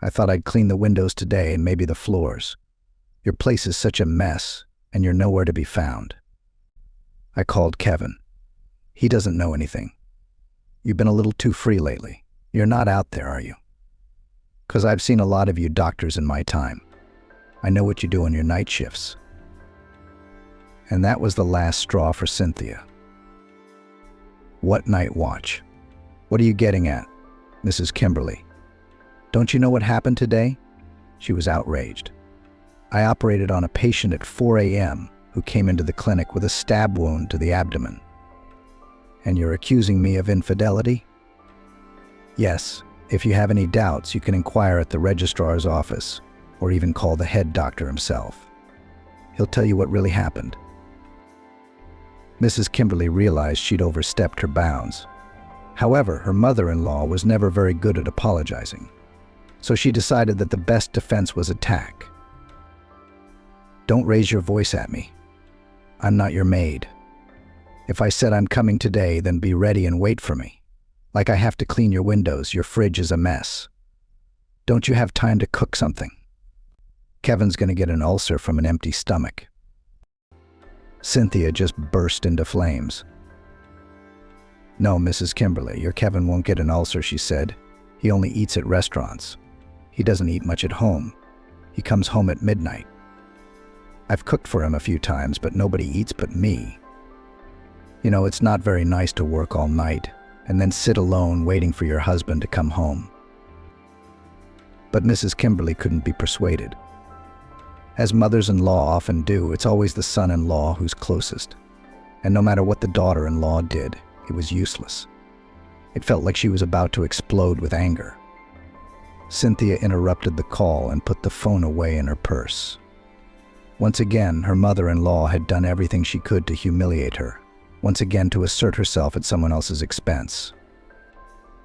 I thought I'd clean the windows today and maybe the floors. Your place is such a mess, and you're nowhere to be found. I called Kevin. He doesn't know anything. You've been a little too free lately. You're not out there, are you? 'Cause I've seen a lot of you doctors in my time. I know what you do on your night shifts. And that was the last straw for Cynthia. What night watch? What are you getting at, Mrs. Kimberly? Don't you know what happened today? She was outraged. I operated on a patient at 4 a.m. who came into the clinic with a stab wound to the abdomen. And you're accusing me of infidelity? Yes, if you have any doubts, you can inquire at the registrar's office, or even call the head doctor himself. He'll tell you what really happened. Mrs. Kimberly realized she'd overstepped her bounds. However, her mother-in-law was never very good at apologizing, so she decided that the best defense was attack. Don't raise your voice at me. I'm not your maid. If I said I'm coming today, then be ready and wait for me. Like I have to clean your windows, your fridge is a mess. Don't you have time to cook something? Kevin's going to get an ulcer from an empty stomach. Cynthia just burst into flames. No, Mrs. Kimberly, your Kevin won't get an ulcer, she said. He only eats at restaurants. He doesn't eat much at home. He comes home at midnight. I've cooked for him a few times, but nobody eats but me. You know, it's not very nice to work all night and then sit alone waiting for your husband to come home. But Mrs. Kimberly couldn't be persuaded. As mothers-in-law often do, it's always the son-in-law who's closest. And no matter what the daughter-in-law did, it was useless. It felt like she was about to explode with anger. Cynthia interrupted the call and put the phone away in her purse. Once again, her mother-in-law had done everything she could to humiliate her, once again to assert herself at someone else's expense.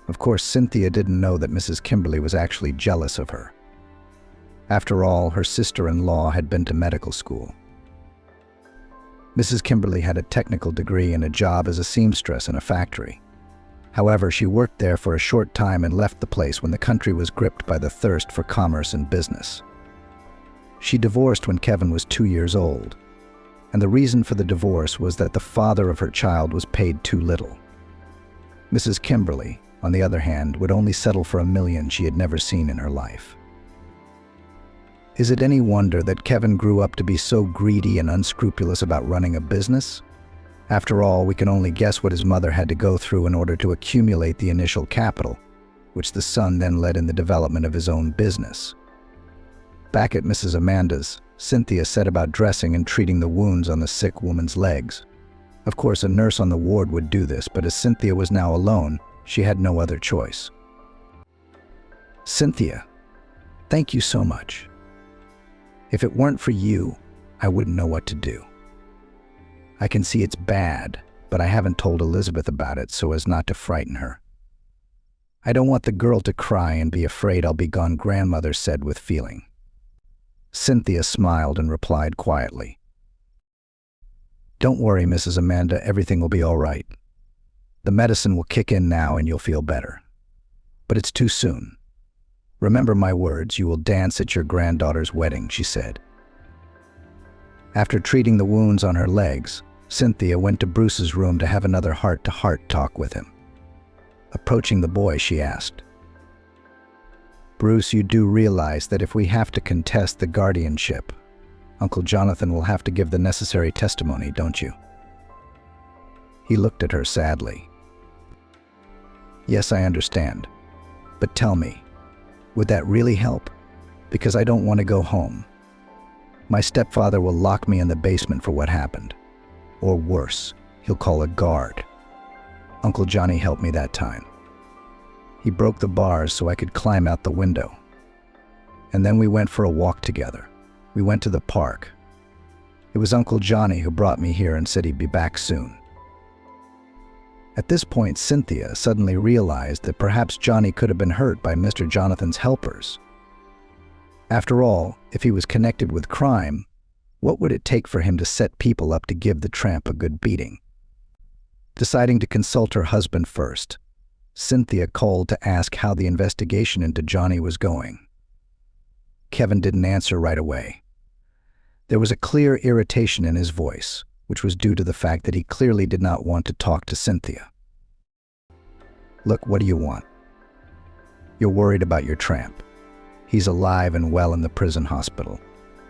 Of course, Cynthia didn't know that Mrs. Kimberly was actually jealous of her. After all, her sister-in-law had been to medical school. Mrs. Kimberly had a technical degree and a job as a seamstress in a factory. However, she worked there for a short time and left the place when the country was gripped by the thirst for commerce and business. She divorced when Kevin was 2 years old, and the reason for the divorce was that the father of her child was paid too little. Mrs. Kimberly, on the other hand, would only settle for $1 million she had never seen in her life. Is it any wonder that Kevin grew up to be so greedy and unscrupulous about running a business? After all, we can only guess what his mother had to go through in order to accumulate the initial capital, which the son then led in the development of his own business. Back at Mrs. Amanda's, Cynthia set about dressing and treating the wounds on the sick woman's legs. Of course, a nurse on the ward would do this, but as Cynthia was now alone, she had no other choice. Cynthia, thank you so much. If it weren't for you, I wouldn't know what to do. I can see it's bad, but I haven't told Elizabeth about it so as not to frighten her. I don't want the girl to cry and be afraid I'll be gone, grandmother said with feeling. Cynthia smiled and replied quietly. Don't worry, Mrs. Amanda, everything will be all right. The medicine will kick in now and you'll feel better. But it's too soon. Remember my words, you will dance at your granddaughter's wedding, she said. After treating the wounds on her legs, Cynthia went to Bruce's room to have another heart-to-heart talk with him. Approaching the boy, she asked, Bruce, you do realize that if we have to contest the guardianship, Uncle Jonathan will have to give the necessary testimony, don't you? He looked at her sadly. Yes, I understand. But tell me, would that really help? Because I don't want to go home. My stepfather will lock me in the basement for what happened. Or worse, he'll call a guard. Uncle Johnny helped me that time. He broke the bars so I could climb out the window. And then we went for a walk together. We went to the park. It was Uncle Johnny who brought me here and said he'd be back soon. At this point, Cynthia suddenly realized that perhaps Johnny could have been hurt by Mr. Jonathan's helpers. After all, if he was connected with crime, what would it take for him to set people up to give the tramp a good beating? Deciding to consult her husband first, Cynthia called to ask how the investigation into Johnny was going. Kevin didn't answer right away. There was a clear irritation in his voice, which was due to the fact that he clearly did not want to talk to Cynthia. Look, what do you want? You're worried about your tramp. He's alive and well in the prison hospital.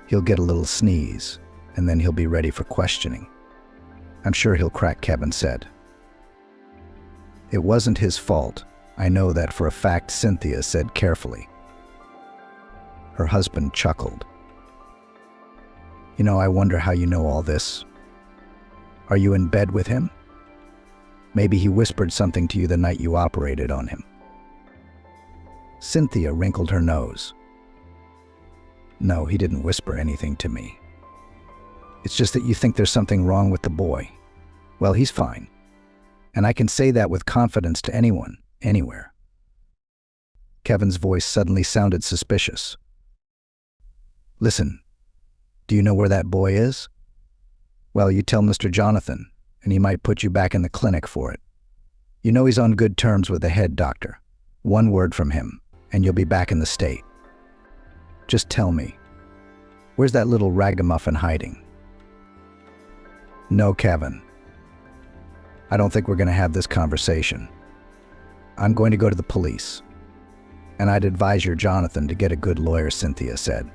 He'll get a little sneeze, and then he'll be ready for questioning. I'm sure he'll crack, Kevin said. It wasn't his fault. I know that for a fact, Cynthia said carefully. Her husband chuckled. You know, I wonder how you know all this. Are you in bed with him? Maybe he whispered something to you the night you operated on him. Cynthia wrinkled her nose. No, he didn't whisper anything to me. It's just that you think there's something wrong with the boy. Well, he's fine. And I can say that with confidence to anyone, anywhere. Kevin's voice suddenly sounded suspicious. Listen, do you know where that boy is? Well, you tell Mr. Jonathan, and he might put you back in the clinic for it. You know he's on good terms with the head doctor. One word from him, and you'll be back in the state. Just tell me, Where's that little ragamuffin hiding? No, Kevin. I don't think we're going to have this conversation. I'm going to go to the police. And I'd advise your Jonathan to get a good lawyer, Cynthia said.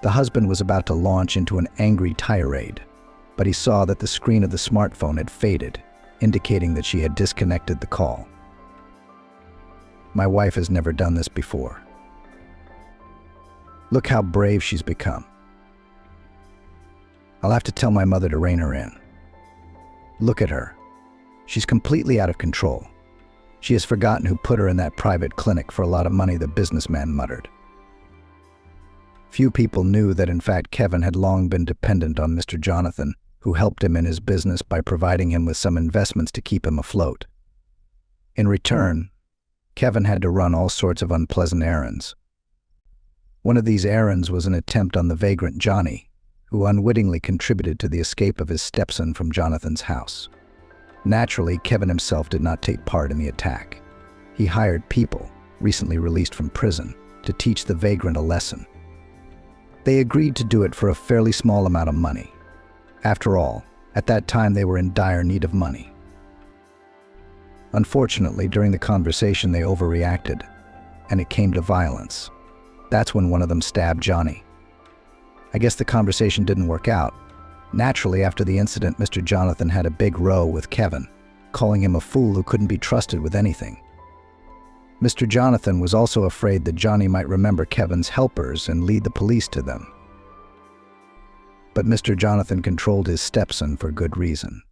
The husband was about to launch into an angry tirade, but he saw that the screen of the smartphone had faded, indicating that she had disconnected the call. My wife has never done this before. Look how brave she's become. I'll have to tell my mother to rein her in. Look at her. She's completely out of control. She has forgotten who put her in that private clinic for a lot of money, the businessman muttered. Few people knew that in fact Kevin had long been dependent on Mr. Jonathan, who helped him in his business by providing him with some investments to keep him afloat. In return, Kevin had to run all sorts of unpleasant errands. One of these errands was an attempt on the vagrant Johnny, who unwittingly contributed to the escape of his stepson from Jonathan's house. Naturally, Kevin himself did not take part in the attack. He hired people, recently released from prison, to teach the vagrant a lesson. They agreed to do it for a fairly small amount of money. After all, at that time they were in dire need of money. Unfortunately, during the conversation they overreacted, and it came to violence. That's when one of them stabbed Johnny. I guess the conversation didn't work out. Naturally, after the incident, Mr. Jonathan had a big row with Kevin, calling him a fool who couldn't be trusted with anything. Mr. Jonathan was also afraid that Johnny might remember Kevin's helpers and lead the police to them. But Mr. Jonathan controlled his stepson for good reason.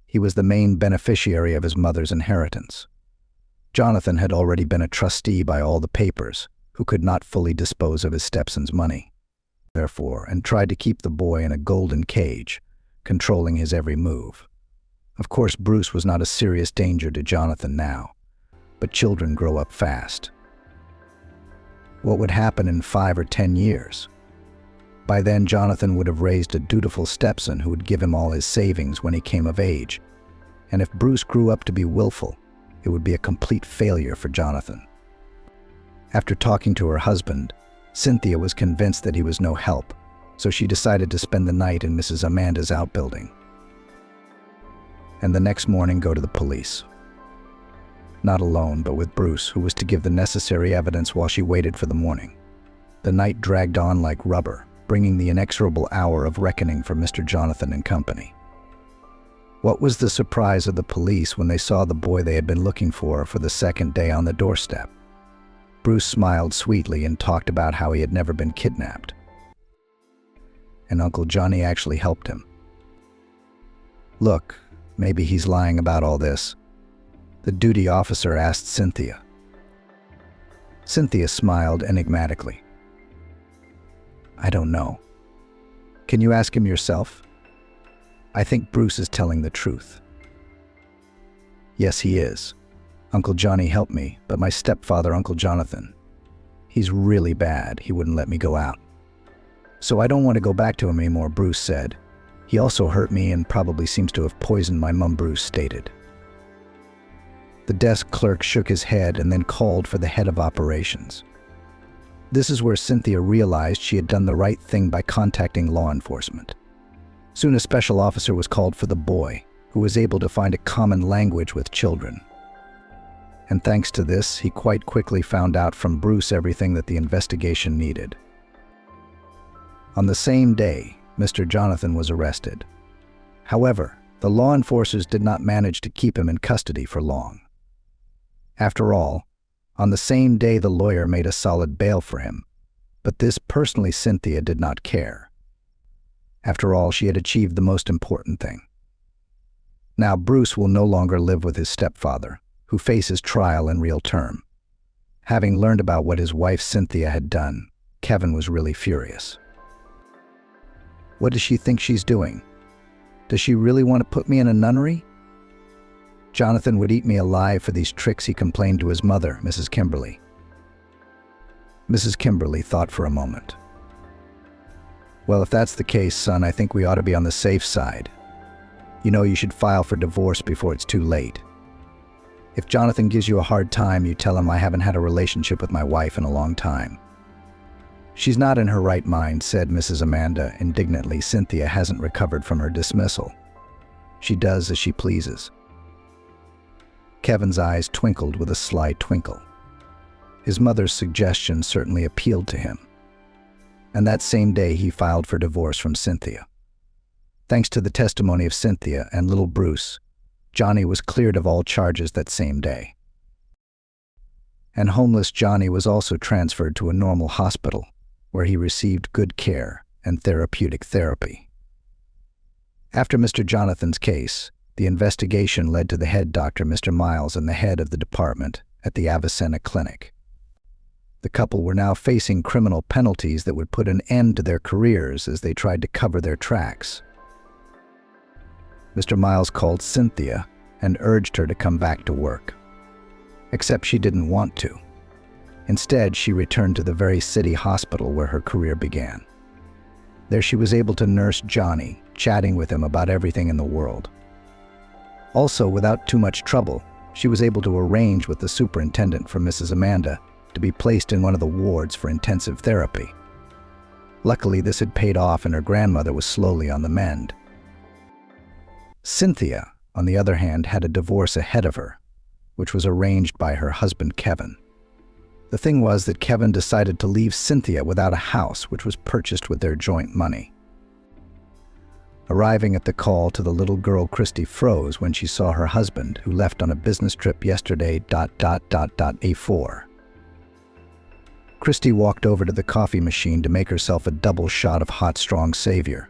He was the main beneficiary of his mother's inheritance. Jonathan had already been a trustee by all the papers, who could not fully dispose of his stepson's money, therefore, and tried to keep the boy in a golden cage, controlling his every move. Of course, Bruce was not a serious danger to Jonathan now, but children grow up fast. What would happen in 5 or 10 years? By then, Jonathan would have raised a dutiful stepson who would give him all his savings when he came of age. And if Bruce grew up to be willful, it would be a complete failure for Jonathan. After talking to her husband, Cynthia was convinced that he was no help, so she decided to spend the night in Mrs. Amanda's outbuilding. And the next morning go to the police. Not alone, but with Bruce, who was to give the necessary evidence while she waited for the morning. The night dragged on like rubber, bringing the inexorable hour of reckoning for Mr. Jonathan and company. What was the surprise of the police when they saw the boy they had been looking for the second day on the doorstep? Bruce smiled sweetly and talked about how he had never been kidnapped. And Uncle Johnny actually helped him. Look, maybe he's lying about all this, the duty officer asked Cynthia. Cynthia smiled enigmatically. I don't know. Can you ask him yourself? I think Bruce is telling the truth. Yes, he is. Uncle Johnny helped me, but my stepfather, Uncle Jonathan, he's really bad. He wouldn't let me go out. So I don't want to go back to him anymore, Bruce said. He also hurt me and probably seems to have poisoned my mum, Bruce stated. The desk clerk shook his head and then called for the head of operations. This is where Cynthia realized she had done the right thing by contacting law enforcement. Soon a special officer was called for the boy, who was able to find a common language with children. And thanks to this, he quite quickly found out from Bruce everything that the investigation needed. On the same day, Mr. Jonathan was arrested. However, the law enforcers did not manage to keep him in custody for long. After all, on the same day the lawyer made a solid bail for him, but this personally Cynthia did not care. After all, she had achieved the most important thing. Now Bruce will no longer live with his stepfather, who faces trial in real term. Having learned about what his wife Cynthia had done, Kevin was really furious. What does she think she's doing? Does she really want to put me in a nunnery? Jonathan would eat me alive for these tricks, he complained to his mother, Mrs. Kimberly. Mrs. Kimberly thought for a moment. Well, if that's the case, son, I think we ought to be on the safe side. You know, you should file for divorce before it's too late. If Jonathan gives you a hard time, you tell him I haven't had a relationship with my wife in a long time. "She's not in her right mind," said Mrs. Amanda indignantly. "Cynthia hasn't recovered from her dismissal. She does as she pleases." Kevin's eyes twinkled with a sly twinkle. His mother's suggestion certainly appealed to him. And that same day he filed for divorce from Cynthia. Thanks to the testimony of Cynthia and little Bruce, Johnny was cleared of all charges that same day. And homeless Johnny was also transferred to a normal hospital, where he received good care and therapeutic therapy. After Mr. Jonathan's case, the investigation led to the head doctor, Mr. Miles, and the head of the department at the Avicenna Clinic. The couple were now facing criminal penalties that would put an end to their careers as they tried to cover their tracks. Mr. Miles called Cynthia and urged her to come back to work. Except she didn't want to. Instead, she returned to the very city hospital where her career began. There she was able to nurse Johnny, chatting with him about everything in the world. Also, without too much trouble, she was able to arrange with the superintendent for Mrs. Amanda to be placed in one of the wards for intensive therapy. Luckily, this had paid off and her grandmother was slowly on the mend. Cynthia, on the other hand, had a divorce ahead of her, which was arranged by her husband Kevin. The thing was that Kevin decided to leave Cynthia without a house, which was purchased with their joint money. Arriving at the call to the little girl, Christy froze when she saw her husband, who left on a business trip yesterday. A4. Christy walked over to the coffee machine to make herself a double shot of hot, strong savior.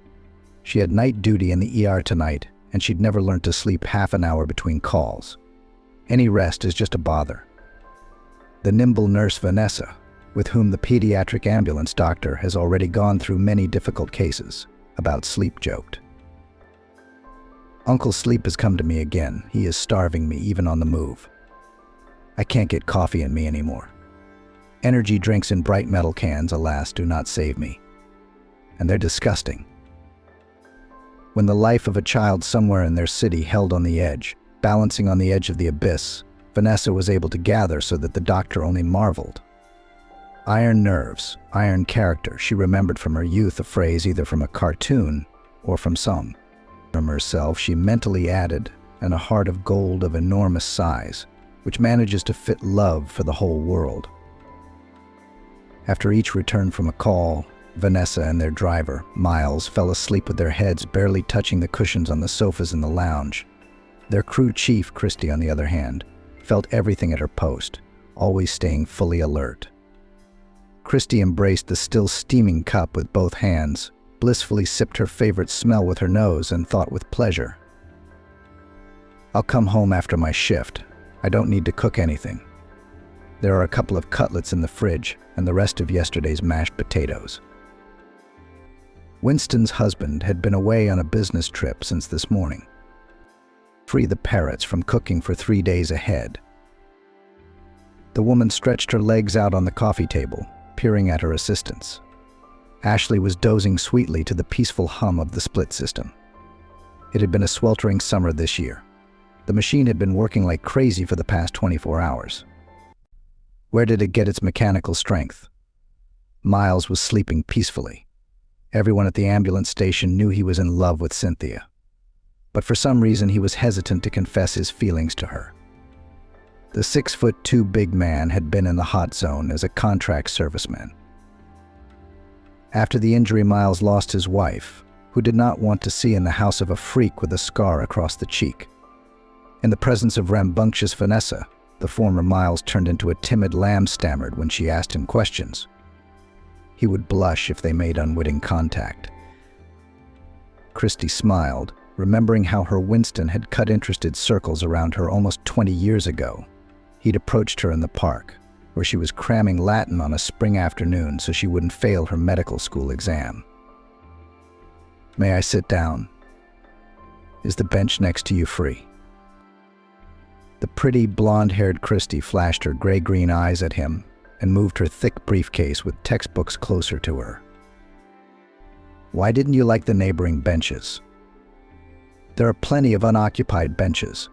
She had night duty in the ER tonight, and she'd never learned to sleep half an hour between calls. Any rest is just a bother. The nimble nurse Vanessa, with whom the pediatric ambulance doctor has already gone through many difficult cases, about sleep joked. "Uncle Sleep has come to me again. He is starving me even on the move. I can't get coffee in me anymore. Energy drinks in bright metal cans, alas, do not save me. And they're disgusting." When the life of a child somewhere in their city held on the edge, balancing on the edge of the abyss, Vanessa was able to gather so that the doctor only marveled. Iron nerves, iron character, she remembered from her youth, a phrase either from a cartoon or from some. From herself, she mentally added, and a heart of gold of enormous size, which manages to fit love for the whole world. After each return from a call, Vanessa and their driver, Miles, fell asleep with their heads barely touching the cushions on the sofas in the lounge. Their crew chief, Christy, on the other hand, felt everything at her post, always staying fully alert. Christy embraced the still steaming cup with both hands, blissfully sipped her favorite smell with her nose, and thought with pleasure, "I'll come home after my shift. I don't need to cook anything. There are a couple of cutlets in the fridge and the rest of yesterday's mashed potatoes." Winston's husband had been away on a business trip since this morning. Free the parrots from cooking for 3 days ahead. The woman stretched her legs out on the coffee table, peering at her assistants. Ashley was dozing sweetly to the peaceful hum of the split system. It had been a sweltering summer this year. The machine had been working like crazy for the past 24 hours. Where did it get its mechanical strength? Miles was sleeping peacefully. Everyone at the ambulance station knew he was in love with Cynthia. But for some reason he was hesitant to confess his feelings to her. The 6'2" big man had been in the hot zone as a contract serviceman. After the injury, Miles lost his wife, who did not want to see in the house of a freak with a scar across the cheek. In the presence of rambunctious Vanessa, the former Miles turned into a timid lamb, stammered when she asked him questions. He would blush if they made unwitting contact. Christy smiled, remembering how her Winston had cut interested circles around her almost 20 years ago. He'd approached her in the park, where she was cramming Latin on a spring afternoon so she wouldn't fail her medical school exam. "May I sit down? Is the bench next to you free?" The pretty, blonde-haired Christy flashed her gray-green eyes at him and moved her thick briefcase with textbooks closer to her. "Why didn't you like the neighboring benches? There are plenty of unoccupied benches.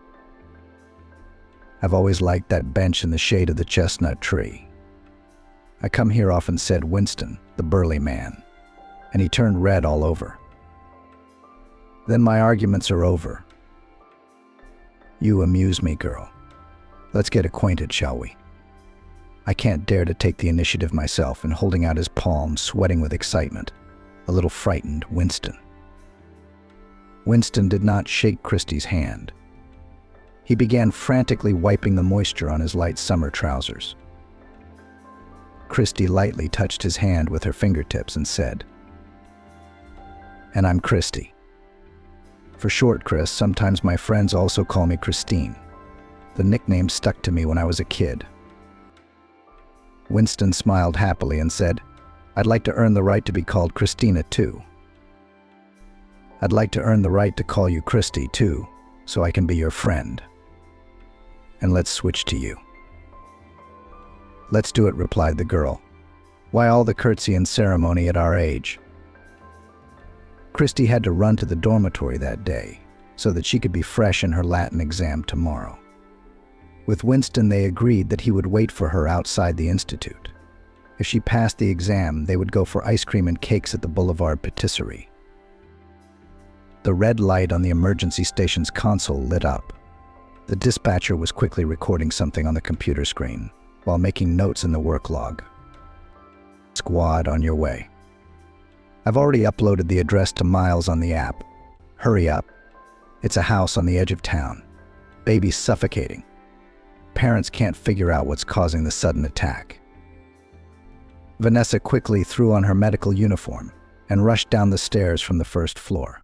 I've always liked that bench in the shade of the chestnut tree." "I come here often," said Winston, the burly man, and he turned red all over. "Then my arguments are over. You amuse me, girl. Let's get acquainted, shall we?" I can't dare to take the initiative myself, and holding out his palm, sweating with excitement, a little frightened, Winston. Winston did not shake Christie's hand. He began frantically wiping the moisture on his light summer trousers. Christie lightly touched his hand with her fingertips and said, "And I'm Christie. For short, Chris. Sometimes my friends also call me Christine. The nickname stuck to me when I was a kid." Winston smiled happily and said, "I'd like to earn the right to be called Christina, too." "I'd like to earn the right to call you Christie, too, so I can be your friend. And let's switch to you." "Let's do it," replied the girl. "Why all the curtsy and ceremony at our age?" Christie had to run to the dormitory that day so that she could be fresh in her Latin exam tomorrow. With Winston, they agreed that he would wait for her outside the institute. If she passed the exam, they would go for ice cream and cakes at the Boulevard Patisserie. The red light on the emergency station's console lit up. The dispatcher was quickly recording something on the computer screen while making notes in the work log. "Squad, on your way. I've already uploaded the address to Miles on the app. Hurry up. It's a house on the edge of town. Baby's suffocating. Parents can't figure out what's causing the sudden attack." Vanessa quickly threw on her medical uniform and rushed down the stairs from the first floor.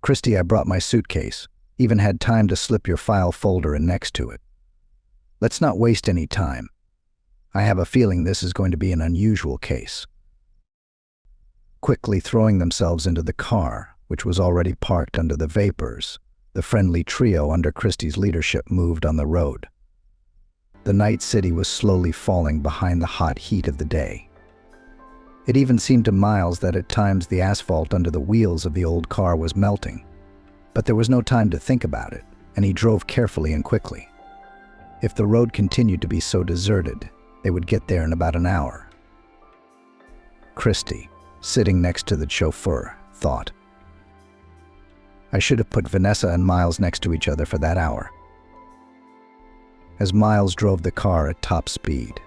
"Christie, I brought my suitcase. Even had time to slip your file folder in next to it. Let's not waste any time. I have a feeling this is going to be an unusual case." Quickly throwing themselves into the car, which was already parked under the vapors, the friendly trio under Christie's leadership moved on the road. The night city was slowly falling behind the hot heat of the day. It even seemed to Miles that at times the asphalt under the wheels of the old car was melting. But there was no time to think about it, and he drove carefully and quickly. If the road continued to be so deserted, they would get there in about an hour. Christie, sitting next to the chauffeur, thought, "I should have put Vanessa and Miles next to each other for that hour." As Miles drove the car at top speed,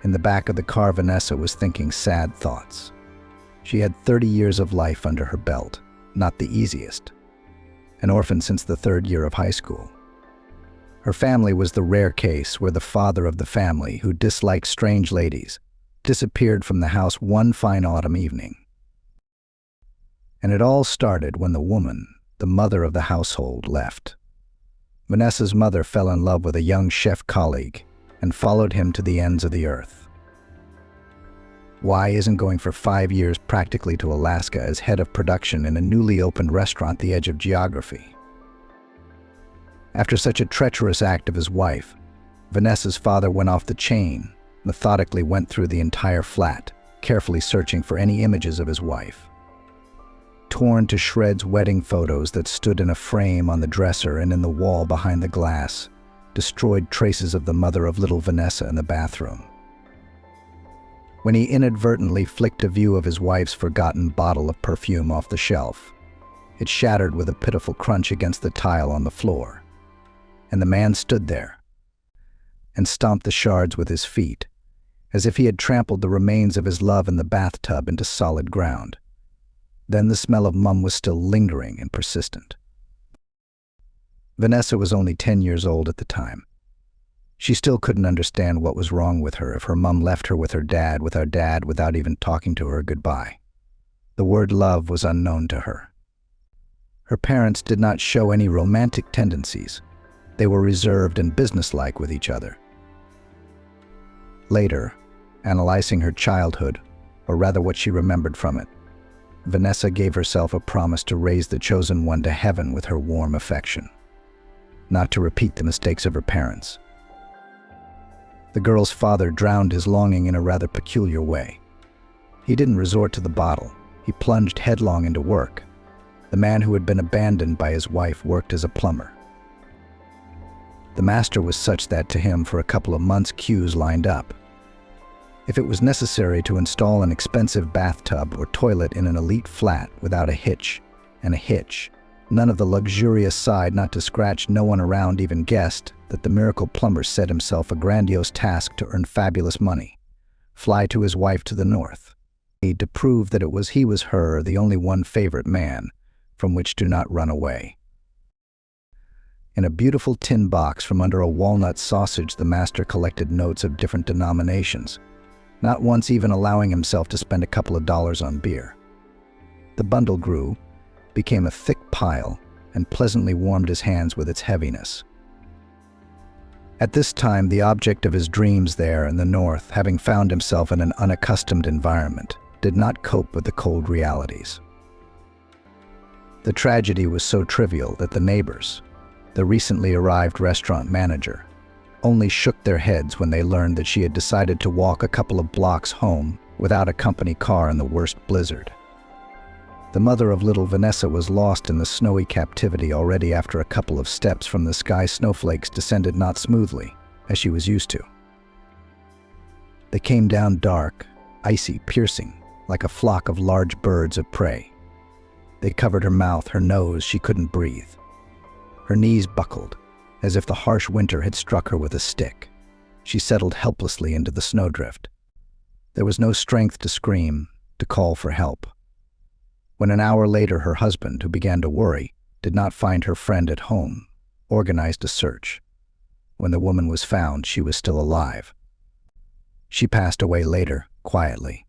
in the back of the car Vanessa was thinking sad thoughts. She had 30 years of life under her belt, not the easiest. An orphan since the 3rd year of high school. Her family was the rare case where the father of the family, who disliked strange ladies, disappeared from the house one fine autumn evening. And it all started when the woman, the mother of the household, left. Vanessa's mother fell in love with a young chef colleague and followed him to the ends of the earth. Y isn't going for 5 years practically to Alaska as head of production in a newly opened restaurant the edge of geography. After such a treacherous act of his wife, Vanessa's father went off the chain, methodically went through the entire flat, carefully searching for any images of his wife. Torn to shreds wedding photos that stood in a frame on the dresser and in the wall behind the glass, destroyed traces of the mother of little Vanessa in the bathroom. When he inadvertently flicked a view of his wife's forgotten bottle of perfume off the shelf, it shattered with a pitiful crunch against the tile on the floor. And the man stood there and stomped the shards with his feet, as if he had trampled the remains of his love in the bathtub into solid ground. Then the smell of mum was still lingering and persistent. Vanessa was only 10 years old at the time. She still couldn't understand what was wrong with her if her mum left her with her dad without even talking to her goodbye. The word love was unknown to her. Her parents did not show any romantic tendencies. They were reserved and businesslike with each other. Later, analyzing her childhood, or rather what she remembered from it, Vanessa gave herself a promise to raise the chosen one to heaven with her warm affection, not to repeat the mistakes of her parents. The girl's father drowned his longing in a rather peculiar way. He didn't resort to the bottle. He plunged headlong into work. The man who had been abandoned by his wife worked as a plumber. The master was such that to him for a couple of months queues lined up. If it was necessary to install an expensive bathtub or toilet in an elite flat without a hitch, none of the luxurious side, not to scratch no one around even guessed that the miracle plumber set himself a grandiose task to earn fabulous money, fly to his wife to the north, to prove that he was her the only one favorite man from which to not run away. In a beautiful tin box from under a walnut sausage, the master collected notes of different denominations, not once even allowing himself to spend a couple of dollars on beer. The bundle grew, became a thick pile, and pleasantly warmed his hands with its heaviness. At this time, the object of his dreams there in the north, having found himself in an unaccustomed environment, did not cope with the cold realities. The tragedy was so trivial that the neighbors, the recently arrived restaurant manager, only shook their heads when they learned that she had decided to walk a couple of blocks home without a company car in the worst blizzard. The mother of little Vanessa was lost in the snowy captivity already after a couple of steps from the sky. Snowflakes descended not smoothly, as she was used to. They came down dark, icy, piercing, like a flock of large birds of prey. They covered her mouth, her nose. She couldn't breathe. Her knees buckled, as if the harsh winter had struck her with a stick. She settled helplessly into the snowdrift. There was no strength to scream, to call for help. When an hour later her husband, who began to worry, did not find her friend at home, organized a search. When the woman was found, she was still alive. She passed away later, quietly.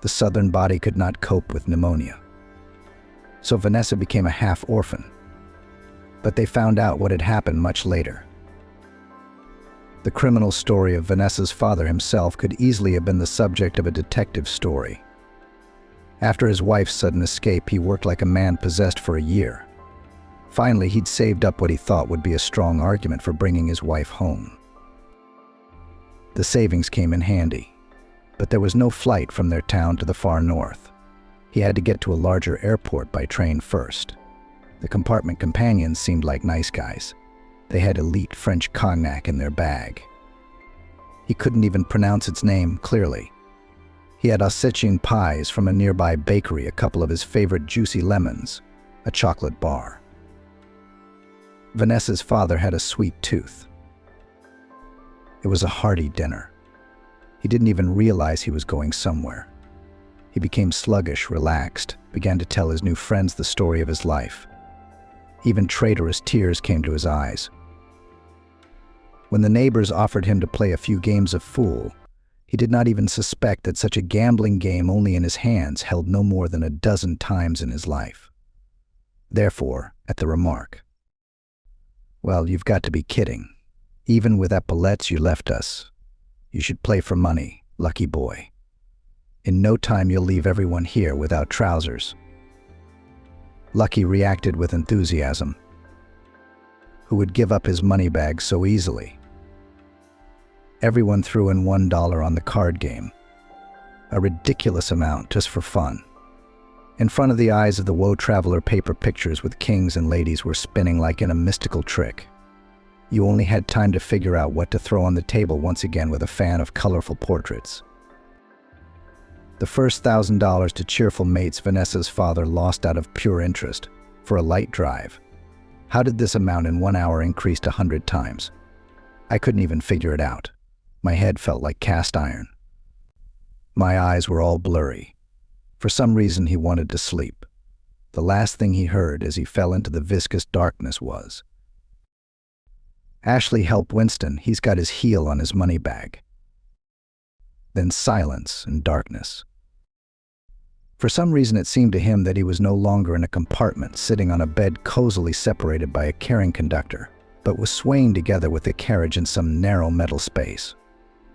The southern body could not cope with pneumonia. So Vanessa became a half-orphan. But they found out what had happened much later. The criminal story of Vanessa's father himself could easily have been the subject of a detective story. After his wife's sudden escape, he worked like a man possessed for a year. Finally, he'd saved up what he thought would be a strong argument for bringing his wife home. The savings came in handy, but there was no flight from their town to the far north. He had to get to a larger airport by train first. The compartment companions seemed like nice guys. They had elite French cognac in their bag. He couldn't even pronounce its name clearly. He had Ossetian pies from a nearby bakery, a couple of his favorite juicy lemons, a chocolate bar. Vanessa's father had a sweet tooth. It was a hearty dinner. He didn't even realize he was going somewhere. He became sluggish, relaxed, began to tell his new friends the story of his life. Even traitorous tears came to his eyes. When the neighbors offered him to play a few games of fool, he did not even suspect that such a gambling game only in his hands held no more than a dozen times in his life. Therefore, at the remark, "Well, you've got to be kidding. Even with epaulettes you left us. You should play for money, lucky boy. In no time you'll leave everyone here without trousers." Lucky reacted with enthusiasm. Who would give up his money bag so easily? Everyone threw in $1 on the card game. A ridiculous amount just for fun. In front of the eyes of the woe traveler, paper pictures with kings and ladies were spinning like in a mystical trick. You only had time to figure out what to throw on the table once again with a fan of colorful portraits. The first $1,000 to cheerful mates Vanessa's father lost out of pure interest for a light drive. How did this amount in 1 hour increase 100 times? I couldn't even figure it out. My head felt like cast iron. My eyes were all blurry. For some reason he wanted to sleep. The last thing he heard as he fell into the viscous darkness was, "Ashley, help Winston, he's got his heel on his money bag." Then silence and darkness. For some reason it seemed to him that he was no longer in a compartment sitting on a bed cozily separated by a caring conductor, but was swaying together with the carriage in some narrow metal space.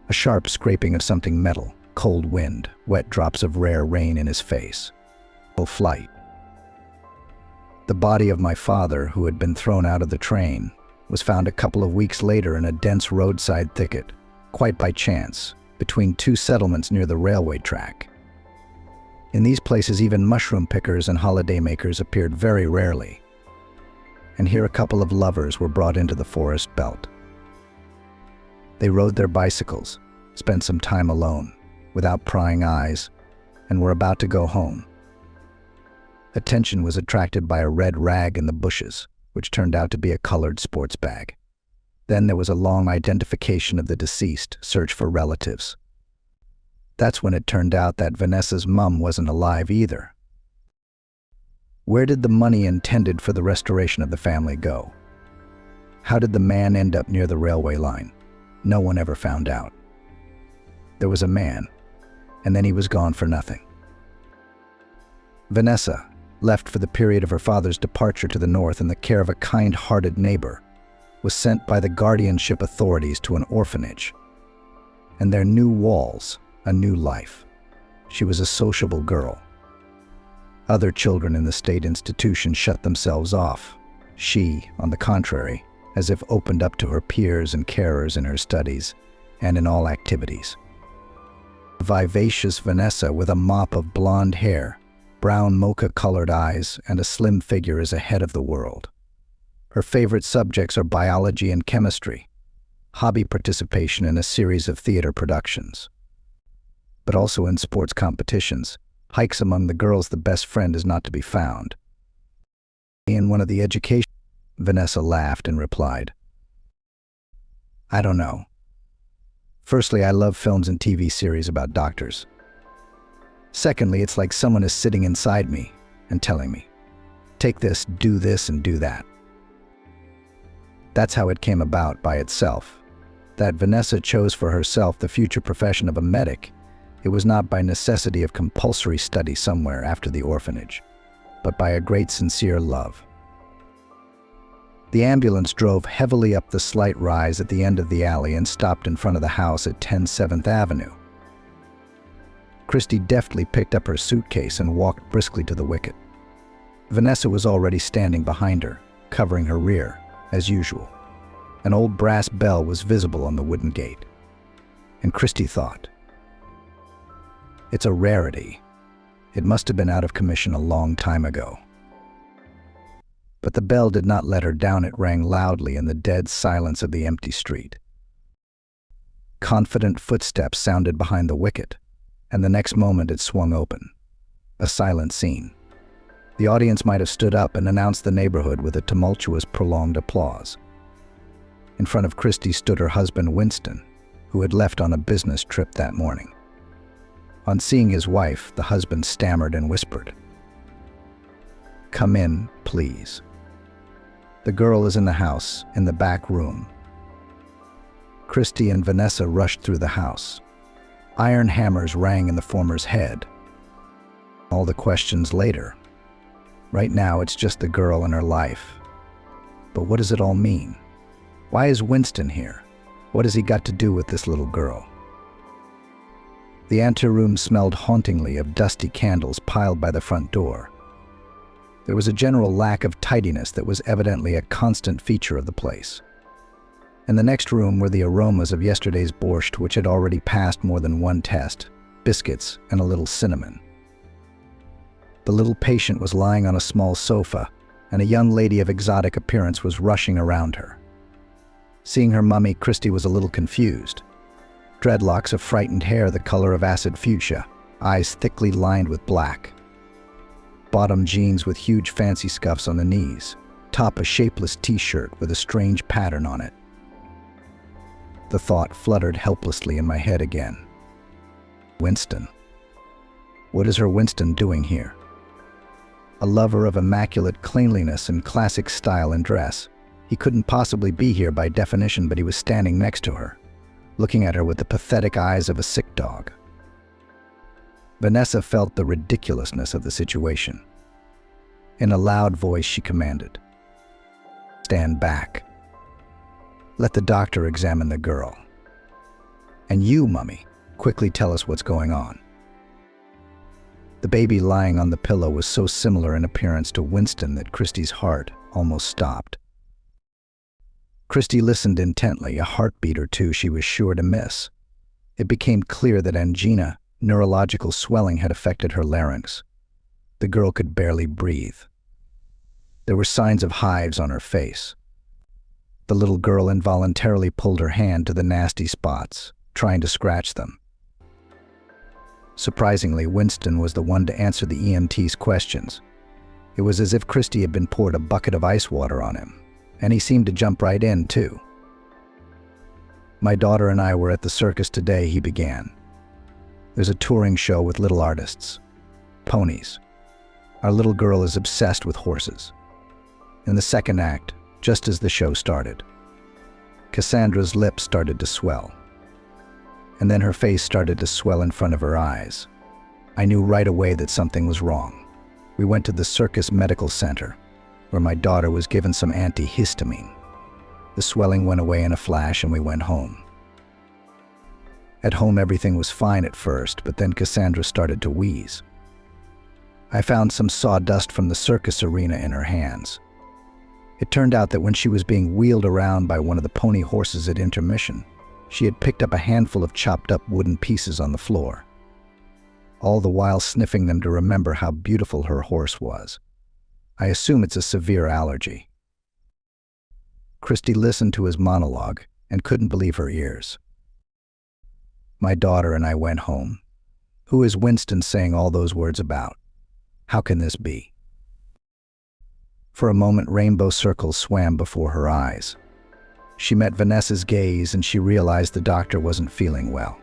A sharp scraping of something metal, cold wind, wet drops of rare rain in his face. Oh, flight. The body of my father, who had been thrown out of the train, was found a couple of weeks later in a dense roadside thicket, quite by chance, between two settlements near the railway track. In these places even mushroom pickers and holidaymakers appeared very rarely. And here a couple of lovers were brought into the forest belt. They rode their bicycles, spent some time alone, without prying eyes, and were about to go home. Attention was attracted by a red rag in the bushes, which turned out to be a colored sports bag. Then there was a long identification of the deceased, search for relatives. That's when it turned out that Vanessa's mum wasn't alive either. Where did the money intended for the restoration of the family go? How did the man end up near the railway line? No one ever found out. There was a man, and then he was gone for nothing. Vanessa, left for the period of her father's departure to the north in the care of a kind-hearted neighbor, was sent by the guardianship authorities to an orphanage. And their new walls, a new life. She was a sociable girl. Other children in the state institution shut themselves off. She, on the contrary, as if opened up to her peers and carers in her studies and in all activities. Vivacious Vanessa, with a mop of blonde hair, brown mocha-colored eyes, and a slim figure, is ahead of the world. Her favorite subjects are biology and chemistry, hobby participation in a series of theater productions. But also in sports competitions, hikes among the girls, the best friend is not to be found. In one of the education, Vanessa laughed and replied, "I don't know. Firstly, I love films and TV series about doctors. Secondly, it's like someone is sitting inside me and telling me, take this, and do that." That's how it came about by itself. That Vanessa chose for herself the future profession of a medic. It was not by necessity of compulsory study somewhere after the orphanage, but by a great sincere love. The ambulance drove heavily up the slight rise at the end of the alley and stopped in front of the house at 10 7th Avenue. Christy deftly picked up her suitcase and walked briskly to the wicket. Vanessa was already standing behind her, covering her rear, as usual. An old brass bell was visible on the wooden gate. And Christy thought, it's a rarity. It must have been out of commission a long time ago. But the bell did not let her down. It rang loudly in the dead silence of the empty street. Confident footsteps sounded behind the wicket, and the next moment it swung open. A silent scene. The audience might have stood up and announced the neighborhood with a tumultuous, prolonged applause. In front of Christy stood her husband, Winston, who had left on a business trip that morning. On seeing his wife, the husband stammered and whispered, "Come in, please. The girl is in the house, in the back room." Christy and Vanessa rushed through the house. Iron hammers rang in the former's head. All the questions later. Right now, it's just the girl and her life. But what does it all mean? Why is Winston here? What has he got to do with this little girl? The anteroom smelled hauntingly of dusty candles piled by the front door. There was a general lack of tidiness that was evidently a constant feature of the place. In the next room were the aromas of yesterday's borscht, which had already passed more than one test, biscuits, and a little cinnamon. The little patient was lying on a small sofa, and a young lady of exotic appearance was rushing around her. Seeing her mummy, Christy was a little confused. Dreadlocks of frightened hair the color of acid fuchsia, eyes thickly lined with black. Bottom jeans with huge fancy scuffs on the knees, top a shapeless t-shirt with a strange pattern on it. The thought fluttered helplessly in my head again. Winston. What is her Winston doing here? A lover of immaculate cleanliness and classic style and dress, he couldn't possibly be here by definition, but he was standing next to her, looking at her with the pathetic eyes of a sick dog. Vanessa felt the ridiculousness of the situation. In a loud voice, she commanded, "Stand back. Let the doctor examine the girl. And you, Mummy, quickly tell us what's going on." The baby lying on the pillow was so similar in appearance to Winston that Christy's heart almost stopped. Christy listened intently, a heartbeat or two she was sure to miss. It became clear that angina, neurological swelling, had affected her larynx. The girl could barely breathe. There were signs of hives on her face. The little girl involuntarily pulled her hand to the nasty spots, trying to scratch them. Surprisingly, Winston was the one to answer the EMT's questions. It was as if Christy had been poured a bucket of ice water on him, and he seemed to jump right in, too. "My daughter and I were at the circus today," he began. "There's a touring show with little artists. Ponies. Our little girl is obsessed with horses." In the second act, just as the show started, Cassandra's lips started to swell. And then her face started to swell in front of her eyes. I knew right away that something was wrong. We went to the Circus Medical Center, where my daughter was given some antihistamine. The swelling went away in a flash and we went home. At home, everything was fine at first, but then Cassandra started to wheeze. I found some sawdust from the circus arena in her hands. It turned out that when she was being wheeled around by one of the pony horses at intermission, she had picked up a handful of chopped up wooden pieces on the floor, all the while sniffing them to remember how beautiful her horse was. I assume it's a severe allergy. Christy listened to his monologue and couldn't believe her ears. "My daughter and I went home. Who is Winston saying all those words about? How can this be?" For a moment, rainbow circles swam before her eyes. She met Vanessa's gaze and she realized the doctor wasn't feeling well.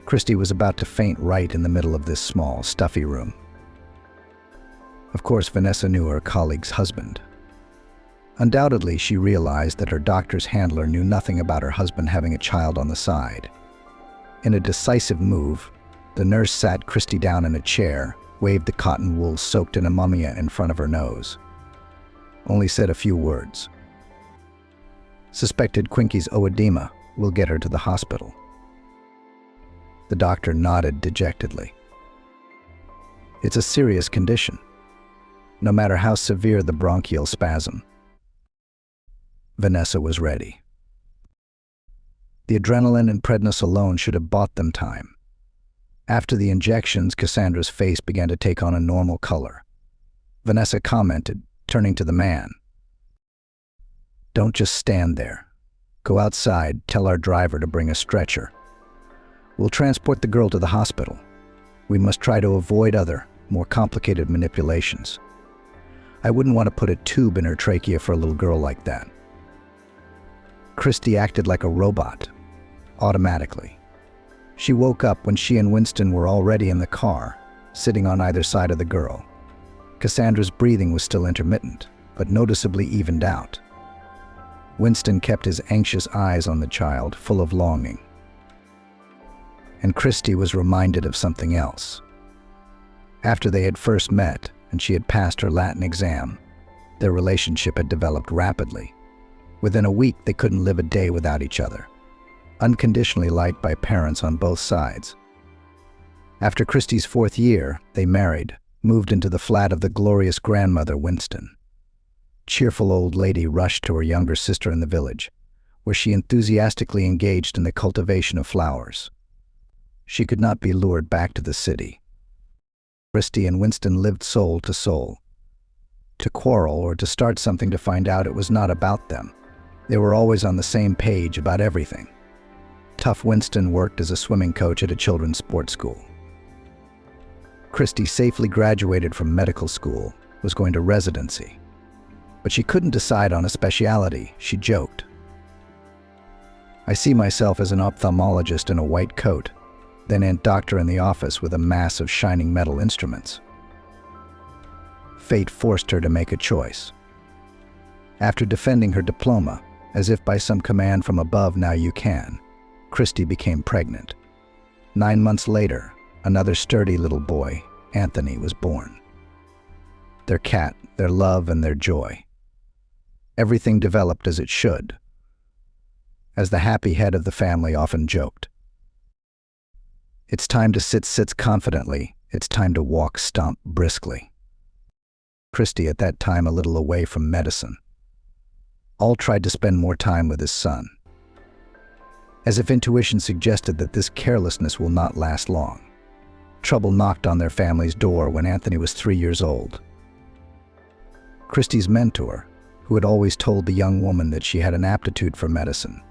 Christy was about to faint right in the middle of this small, stuffy room. Of course, Vanessa knew her colleague's husband. Undoubtedly, she realized that her doctor's handler knew nothing about her husband having a child on the side. In a decisive move, the nurse sat Christy down in a chair, waved the cotton wool soaked in ammonia in front of her nose. Only said a few words. "Suspected Quinky's oedema. We'll get her to the hospital." The doctor nodded dejectedly. "It's a serious condition, no matter how severe the bronchial spasm." Vanessa was ready. The adrenaline and prednisolone should have bought them time. After the injections, Cassandra's face began to take on a normal color. Vanessa commented, turning to the man, "Don't just stand there. Go outside, tell our driver to bring a stretcher. We'll transport the girl to the hospital. We must try to avoid other, more complicated manipulations. I wouldn't want to put a tube in her trachea for a little girl like that." Christy acted like a robot, automatically. She woke up when she and Winston were already in the car, sitting on either side of the girl. Cassandra's breathing was still intermittent, but noticeably evened out. Winston kept his anxious eyes on the child, full of longing. And Christy was reminded of something else. After they had first met and she had passed her Latin exam, their relationship had developed rapidly. Within a week, they couldn't live a day without each other, unconditionally liked by parents on both sides. After Christy's 4th year, they married, moved into the flat of the glorious grandmother Winston. Cheerful old lady rushed to her younger sister in the village, where she enthusiastically engaged in the cultivation of flowers. She could not be lured back to the city. Christy and Winston lived soul to soul. To quarrel or to start something to find out it was not about them. They were always on the same page about everything. Tough Winston worked as a swimming coach at a children's sports school. Christy safely graduated from medical school, was going to residency. But she couldn't decide on a specialty, she joked. "I see myself as an ophthalmologist in a white coat, then Aunt Doctor in the office with a mass of shining metal instruments." Fate forced her to make a choice. After defending her diploma, as if by some command from above, "Now you can," Christy became pregnant. 9 months later, another sturdy little boy, Anthony, was born. Their cat, their love, and their joy. Everything developed as it should. As the happy head of the family often joked, "It's time to sit sits confidently, it's time to walk stomp briskly." Christy, at that time a little away from medicine, all tried to spend more time with his son. As if intuition suggested that this carelessness will not last long, trouble knocked on their family's door when Anthony was 3 years old. Christy's mentor, who had always told the young woman that she had an aptitude for medicine,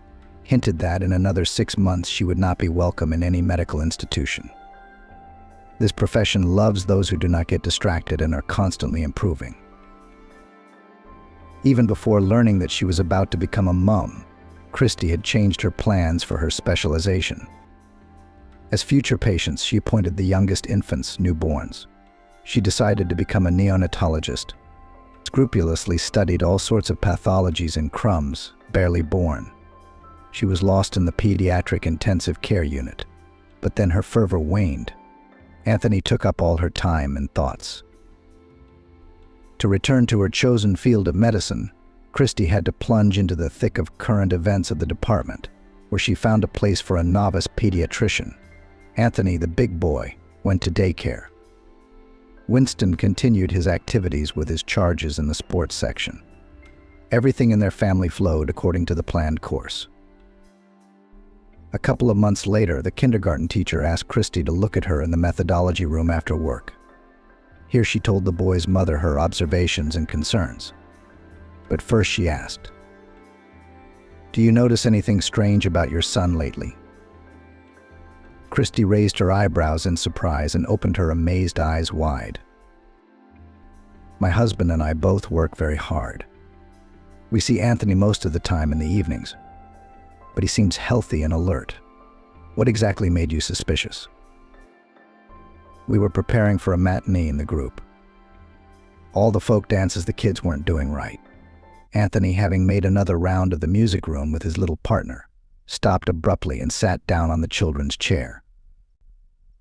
hinted that in another 6 months she would not be welcome in any medical institution. This profession loves those who do not get distracted and are constantly improving. Even before learning that she was about to become a mom, Christy had changed her plans for her specialization. As future patients, she appointed the youngest infants, newborns. She decided to become a neonatologist, scrupulously studied all sorts of pathologies in crumbs, barely born. She was lost in the pediatric intensive care unit, but then her fervor waned. Anthony took up all her time and thoughts. To return to her chosen field of medicine, Christy had to plunge into the thick of current events of the department, where she found a place for a novice pediatrician. Anthony, the big boy, went to daycare. Winston continued his activities with his charges in the sports section. Everything in their family flowed according to the planned course. A couple of months later, the kindergarten teacher asked Christy to look at her in the methodology room after work. Here she told the boy's mother her observations and concerns. But first she asked, "Do you notice anything strange about your son lately?" Christy raised her eyebrows in surprise and opened her amazed eyes wide. "My husband and I both work very hard. We see Anthony most of the time in the evenings, but he seems healthy and alert. What exactly made you suspicious?" "We were preparing for a matinee in the group. All the folk dances the kids weren't doing right. Anthony, having made another round of the music room with his little partner, stopped abruptly and sat down on the children's chair.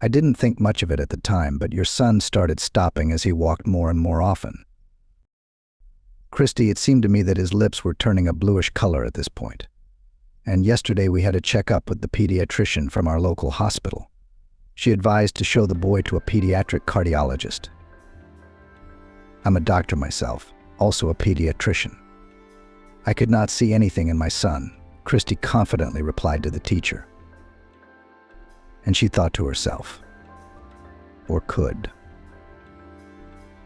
I didn't think much of it at the time, but your son started stopping as he walked more and more often. Christy, it seemed to me that his lips were turning a bluish color at this point. And yesterday we had a checkup with the pediatrician from our local hospital. She advised to show the boy to a pediatric cardiologist. I'm a doctor myself, also a pediatrician. I could not see anything in my son," Christy confidently replied to the teacher. And she thought to herself, or could.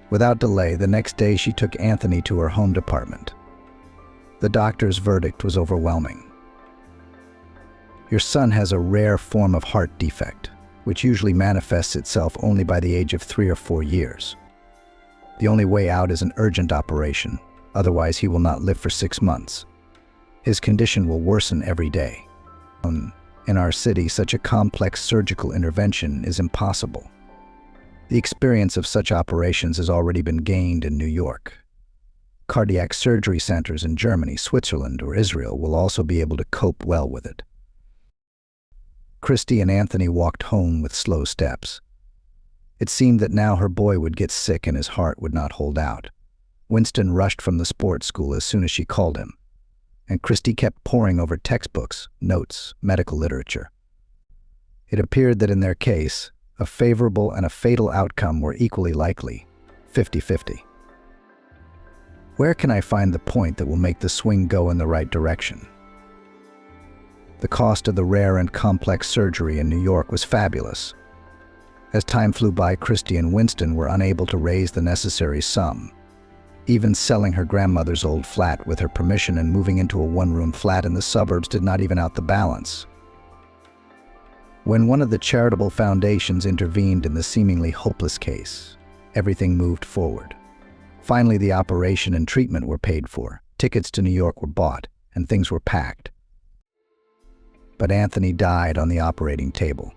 Without delay, the next day she took Anthony to her home department. The doctor's verdict was overwhelming. "Your son has a rare form of heart defect, which usually manifests itself only by the age of 3 or 4 years. The only way out is an urgent operation, otherwise he will not live for 6 months. His condition will worsen every day. In our city, such a complex surgical intervention is impossible. The experience of such operations has already been gained in New York. Cardiac surgery centers in Germany, Switzerland, or Israel will also be able to cope well with it." Christy and Anthony walked home with slow steps. It seemed that now her boy would get sick and his heart would not hold out. Winston rushed from the sports school as soon as she called him, and Christy kept poring over textbooks, notes, medical literature. It appeared that in their case, a favorable and a fatal outcome were equally likely, 50-50. Where can I find the point that will make the swing go in the right direction? The cost of the rare and complex surgery in New York was fabulous. As time flew by, Christy and Winston were unable to raise the necessary sum. Even selling her grandmother's old flat with her permission and moving into a one-room flat in the suburbs did not even out the balance. When one of the charitable foundations intervened in the seemingly hopeless case, everything moved forward. Finally, the operation and treatment were paid for, tickets to New York were bought, and things were packed. But Anthony died on the operating table.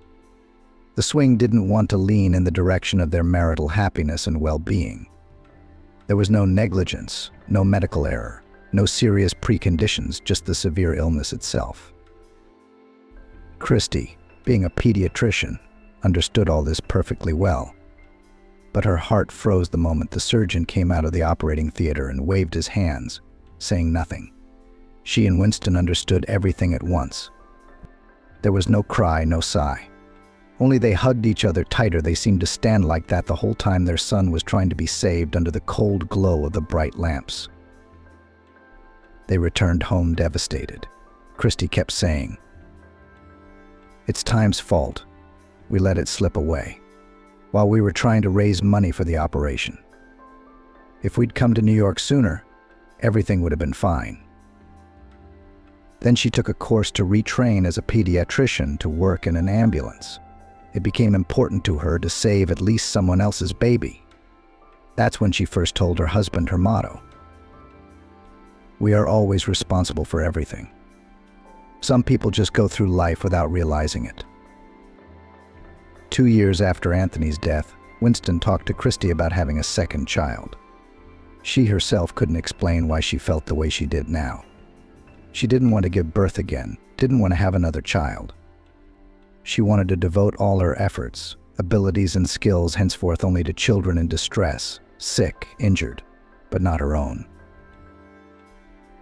The swing didn't want to lean in the direction of their marital happiness and well-being. There was no negligence, no medical error, no serious preconditions, just the severe illness itself. Christy, being a pediatrician, understood all this perfectly well. But her heart froze the moment the surgeon came out of the operating theater and waved his hands, saying nothing. She and Winston understood everything at once. There was no cry, no sigh. Only they hugged each other tighter. They seemed to stand like that the whole time their son was trying to be saved under the cold glow of the bright lamps. They returned home devastated. Christy kept saying, "It's time's fault. We let it slip away, while we were trying to raise money for the operation. If we'd come to New York sooner, everything would have been fine." Then she took a course to retrain as a pediatrician to work in an ambulance. It became important to her to save at least someone else's baby. That's when she first told her husband her motto: "We are always responsible for everything." Some people just go through life without realizing it. 2 years after Anthony's death, Winston talked to Christy about having a second child. She herself couldn't explain why she felt the way she did now. She didn't want to give birth again, didn't want to have another child. She wanted to devote all her efforts, abilities and skills henceforth only to children in distress, sick, injured, but not her own.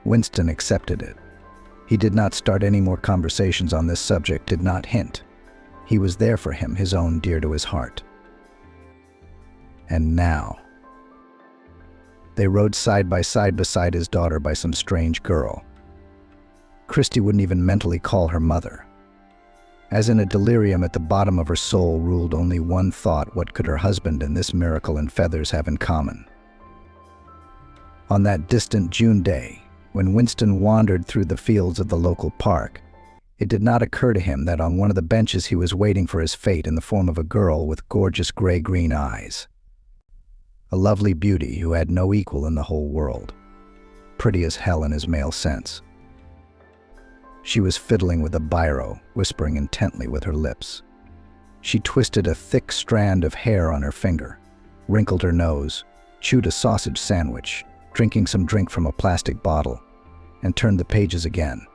Winston accepted it. He did not start any more conversations on this subject, did not hint. He was there for him, his own dear to his heart. And now, they rode side by side beside his daughter by some strange girl. Christy wouldn't even mentally call her mother. As in a delirium at the bottom of her soul ruled only one thought: what could her husband and this miracle in feathers have in common? On that distant June day, when Winston wandered through the fields of the local park, it did not occur to him that on one of the benches he was waiting for his fate in the form of a girl with gorgeous gray-green eyes. A lovely beauty who had no equal in the whole world. Pretty as hell in his male sense. She was fiddling with a biro, whispering intently with her lips. She twisted a thick strand of hair on her finger, wrinkled her nose, chewed a sausage sandwich, drinking some drink from a plastic bottle, and turned the pages again.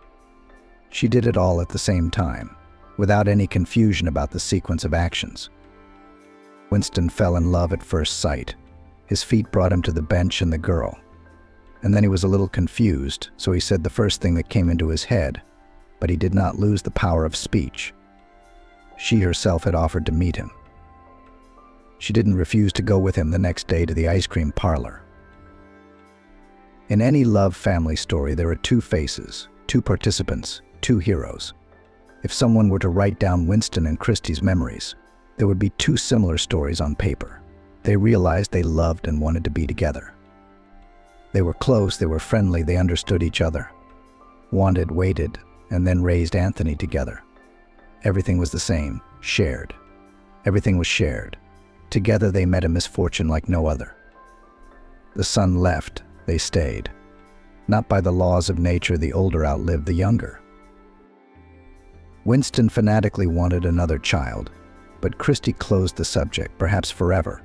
She did it all at the same time, without any confusion about the sequence of actions. Winston fell in love at first sight. His feet brought him to the bench and the girl. And then he was a little confused, so he said the first thing that came into his head, but he did not lose the power of speech. She herself had offered to meet him. She didn't refuse to go with him the next day to the ice cream parlor. In any love family story, there are two faces, two participants, two heroes. If someone were to write down Winston and Christy's memories, there would be two similar stories on paper. They realized they loved and wanted to be together. They were close, they were friendly, they understood each other. Wanted, waited, and then raised Anthony together. Everything was the same, shared. Everything was shared. Together they met a misfortune like no other. The son left, they stayed. Not by the laws of nature, the older outlived the younger. Winston fanatically wanted another child, but Christy closed the subject, perhaps forever.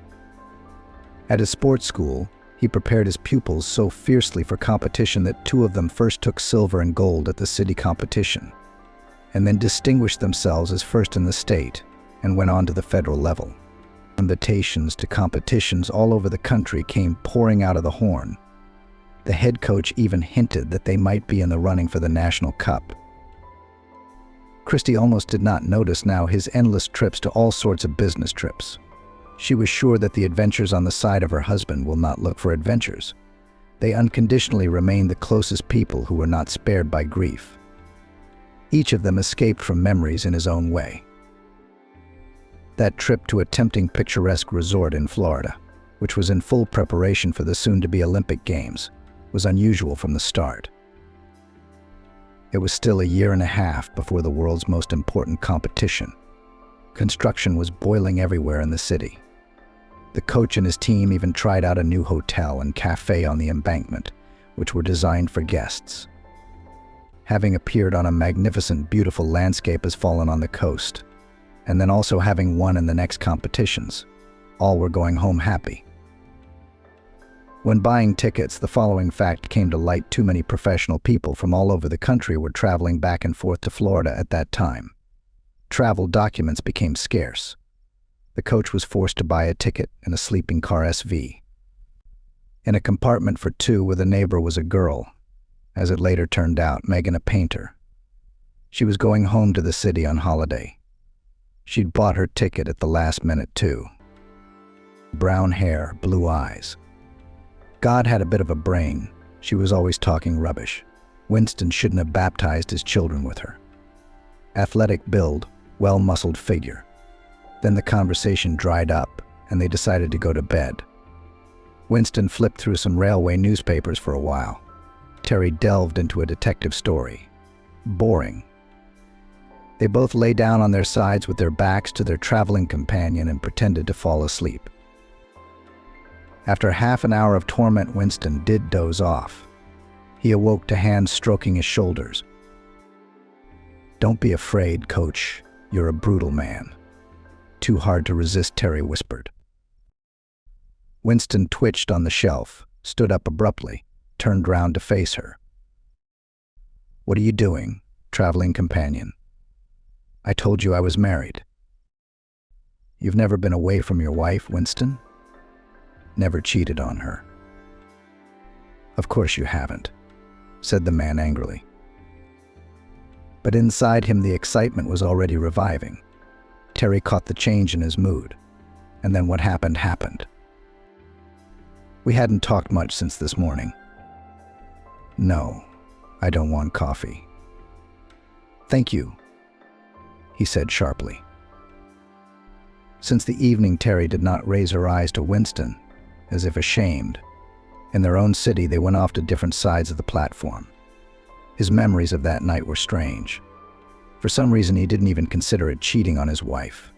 At his sports school, he prepared his pupils so fiercely for competition that two of them first took silver and gold at the city competition, and then distinguished themselves as first in the state, and went on to the federal level. Invitations to competitions all over the country came pouring out of the horn. The head coach even hinted that they might be in the running for the national cup. Christy almost did not notice now his endless trips to all sorts of business trips. She was sure that the adventures on the side of her husband will not look for adventures. They unconditionally remained the closest people who were not spared by grief. Each of them escaped from memories in his own way. That trip to a tempting picturesque resort in Florida, which was in full preparation for the soon-to-be Olympic Games, was unusual from the start. It was still a year and a half before the world's most important competition. Construction was boiling everywhere in the city. The coach and his team even tried out a new hotel and cafe on the embankment, which were designed for guests. Having appeared on a magnificent, beautiful landscape has fallen on the coast, and then also having won in the next competitions, all were going home happy. When buying tickets, the following fact came to light: too many professional people from all over the country were traveling back and forth to Florida at that time. Travel documents became scarce. The coach was forced to buy a ticket in a sleeping car SV. In a compartment for two with a neighbor was a girl, as it later turned out, Megan, a painter. She was going home to the city on holiday. She'd bought her ticket at the last minute too. Brown hair, blue eyes. God had a bit of a brain. She was always talking rubbish. Winston shouldn't have baptized his children with her. Athletic build, well-muscled figure. Then the conversation dried up, and they decided to go to bed. Winston flipped through some railway newspapers for a while. Terry delved into a detective story. boring. They both lay down on their sides with their backs to their traveling companion and pretended to fall asleep. After half an hour of torment, Winston did doze off. He awoke to hands stroking his shoulders. "Don't be afraid, Coach. You're a brutal man." "Too hard to resist," Terry whispered. Winston twitched on the shelf, stood up abruptly, turned round to face her. "What are you doing, traveling companion?" "I told you I was married." "You've never been away from your wife, Winston?" "Never cheated on her." "Of course you haven't," said the man angrily. But inside him the excitement was already reviving. Terry caught the change in his mood, and then what happened happened. "We hadn't talked much since this morning." "No, I don't want coffee." "Thank you," he said sharply. Since the evening, Terry did not raise her eyes to Winston, as if ashamed. In their own city, they went off to different sides of the platform. His memories of that night were strange. For some reason, he didn't even consider it cheating on his wife.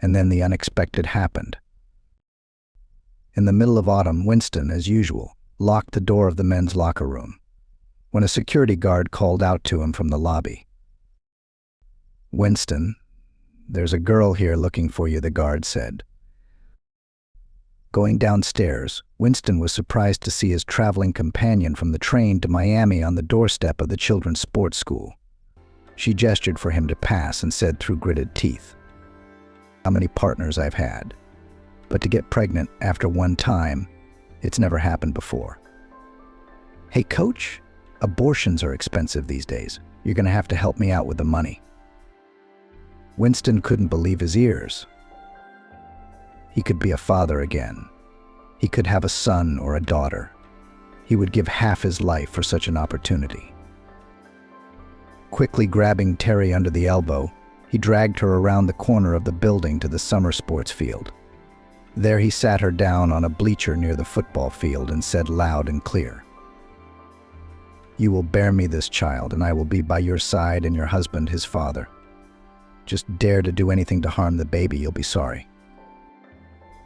And then the unexpected happened. In the middle of autumn, Winston, as usual, locked the door of the men's locker room, when a security guard called out to him from the lobby. "Winston, there's a girl here looking for you," the guard said. Going downstairs, Winston was surprised to see his traveling companion from the train to Miami on the doorstep of the children's sports school. She gestured for him to pass and said through gritted teeth, "How many partners I've had. But to get pregnant after one time, it's never happened before." "Hey, Coach, abortions are expensive these days. You're going to have to help me out with the money." Winston couldn't believe his ears. He could be a father again. He could have a son or a daughter. He would give half his life for such an opportunity. Quickly grabbing Terry under the elbow, he dragged her around the corner of the building to the summer sports field. There he sat her down on a bleacher near the football field and said loud and clear, "You will bear me this child, and I will be by your side and your husband his father. Just dare to do anything to harm the baby, you'll be sorry."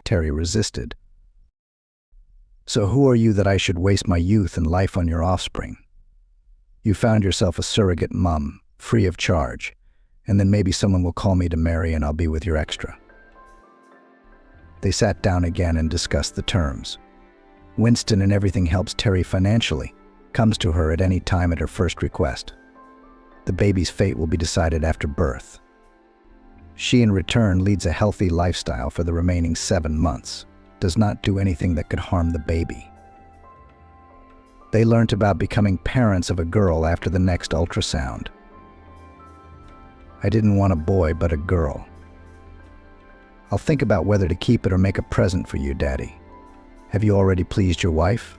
Terry resisted. "So who are you that I should waste my youth and life on your offspring? You found yourself a surrogate mum, free of charge, and then maybe someone will call me to marry and I'll be with your extra." They sat down again and discussed the terms. Winston in everything helps Terry financially, comes to her at any time at her first request. The baby's fate will be decided after birth. She, in return, leads a healthy lifestyle for the remaining 7 months, does not do anything that could harm the baby. They learnt about becoming parents of a girl after the next ultrasound. "I didn't want a boy, but a girl. I'll think about whether to keep it or make a present for you, Daddy. Have you already pleased your wife?"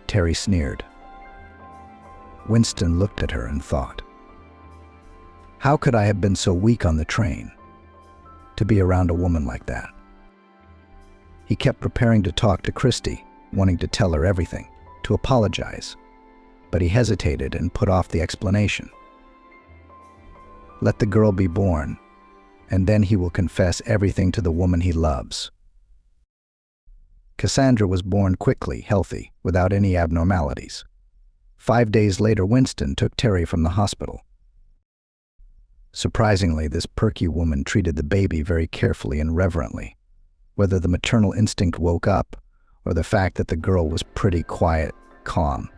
Terry sneered. Winston looked at her and thought, "How could I have been so weak on the train to be around a woman like that?" He kept preparing to talk to Christy, wanting to tell her everything, to apologize, but he hesitated and put off the explanation. Let the girl be born, and then he will confess everything to the woman he loves. Cassandra was born quickly, healthy, without any abnormalities. 5 days later, Winston took Terry from the hospital. Surprisingly, this perky woman treated the baby very carefully and reverently, whether the maternal instinct woke up or the fact that the girl was pretty quiet, calm.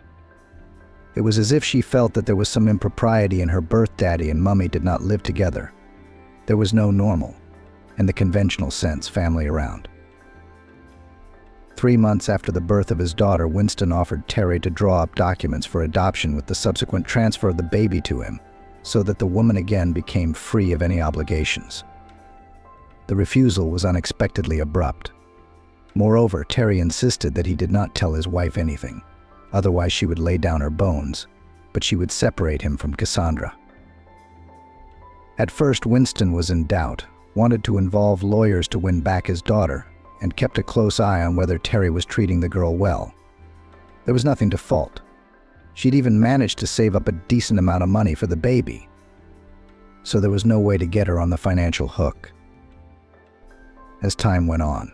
It was as if she felt that there was some impropriety in her birth. Daddy and Mummy did not live together. There was no normal, in the conventional sense, family around. 3 months after the birth of his daughter, Winston offered Terry to draw up documents for adoption with the subsequent transfer of the baby to him, so that the woman again became free of any obligations. The refusal was unexpectedly abrupt. Moreover, Terry insisted that he did not tell his wife anything, otherwise she would lay down her bones, but she would separate him from Cassandra. At first, Winston was in doubt, wanted to involve lawyers to win back his daughter, and kept a close eye on whether Terry was treating the girl well. There was nothing to fault. She'd even managed to save up a decent amount of money for the baby, so there was no way to get her on the financial hook. As time went on,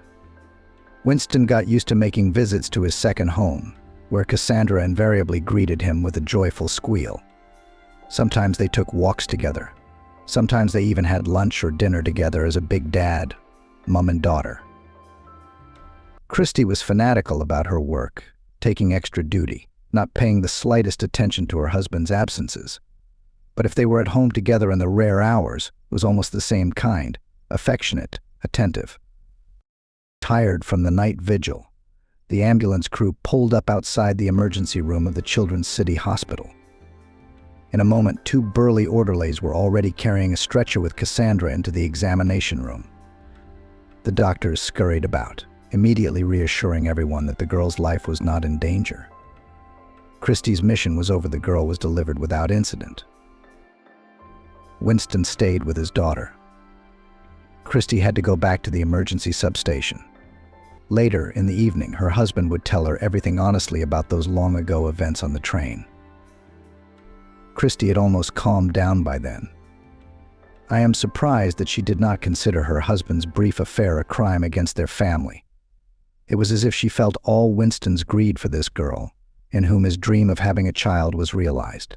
Winston got used to making visits to his second home, where Cassandra invariably greeted him with a joyful squeal. Sometimes they took walks together. Sometimes they even had lunch or dinner together as a big dad, mom and daughter. Christy was fanatical about her work, taking extra duty, not paying the slightest attention to her husband's absences. But if they were at home together in the rare hours, it was almost the same kind, affectionate, attentive. Tired from the night vigil, the ambulance crew pulled up outside the emergency room of the Children's City Hospital. In a moment, 2 burly orderlies were already carrying a stretcher with Cassandra into the examination room. The doctors scurried about, immediately reassuring everyone that the girl's life was not in danger. Christy's mission was over. The girl was delivered without incident. Winston stayed with his daughter. Christy had to go back to the emergency substation. Later in the evening, her husband would tell her everything honestly about those long-ago events on the train. Christy had almost calmed down by then. I am surprised that she did not consider her husband's brief affair a crime against their family. It was as if she felt all Winston's greed for this girl, in whom his dream of having a child was realized.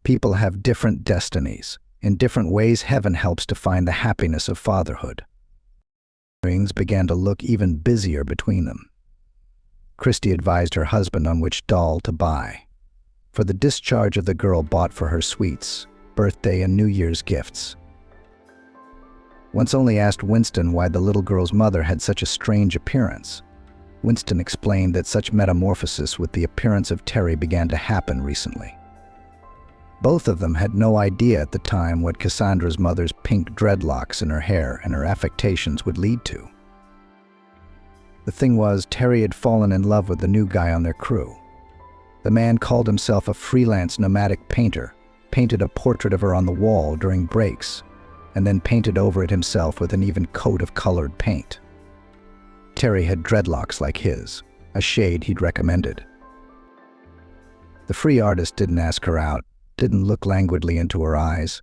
People have different destinies. In different ways, heaven helps to find the happiness of fatherhood. Things began to look even busier between them. Christy advised her husband on which doll to buy for the discharge of the girl bought for her sweets, birthday, and New Year's gifts. Once only asked Winston why the little girl's mother had such a strange appearance. Winston explained that such metamorphosis with the appearance of Terry began to happen recently. Both of them had no idea at the time what Cassandra's mother's pink dreadlocks in her hair and her affectations would lead to. The thing was, Terry had fallen in love with the new guy on their crew. The man called himself a freelance nomadic painter, painted a portrait of her on the wall during breaks, and then painted over it himself with an even coat of colored paint. Terry had dreadlocks like his, a shade he'd recommended. The free artist didn't ask her out, didn't look languidly into her eyes,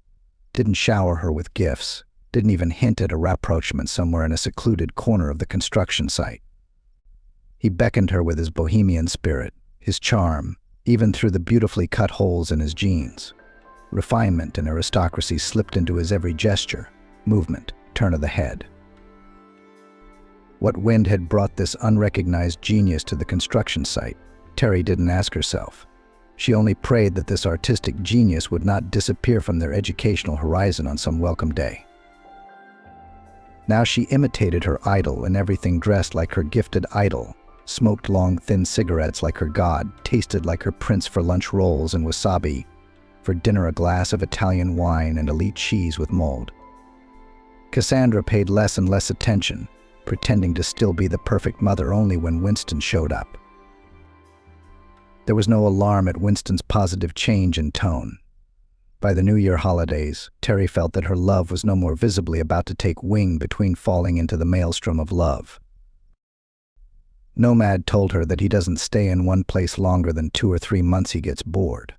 didn't shower her with gifts, didn't even hint at a rapprochement somewhere in a secluded corner of the construction site. He beckoned her with his bohemian spirit, his charm, even through the beautifully cut holes in his jeans. Refinement and aristocracy slipped into his every gesture, movement, turn of the head. What wind had brought this unrecognized genius to the construction site? Terry didn't ask herself. She only prayed that this artistic genius would not disappear from their educational horizon on some welcome day. Now she imitated her idol in everything, dressed like her gifted idol, smoked long, thin cigarettes like her god, tasted like her prince for lunch rolls and wasabi, for dinner a glass of Italian wine and elite cheese with mold. Cassandra paid less and less attention, pretending to still be the perfect mother only when Winston showed up. There was no alarm at Winston's positive change in tone. By the New Year holidays, Terry felt that her love was no more visibly about to take wing between falling into the maelstrom of love. Nomad told her that he doesn't stay in one place longer than 2 or 3 months. He gets bored.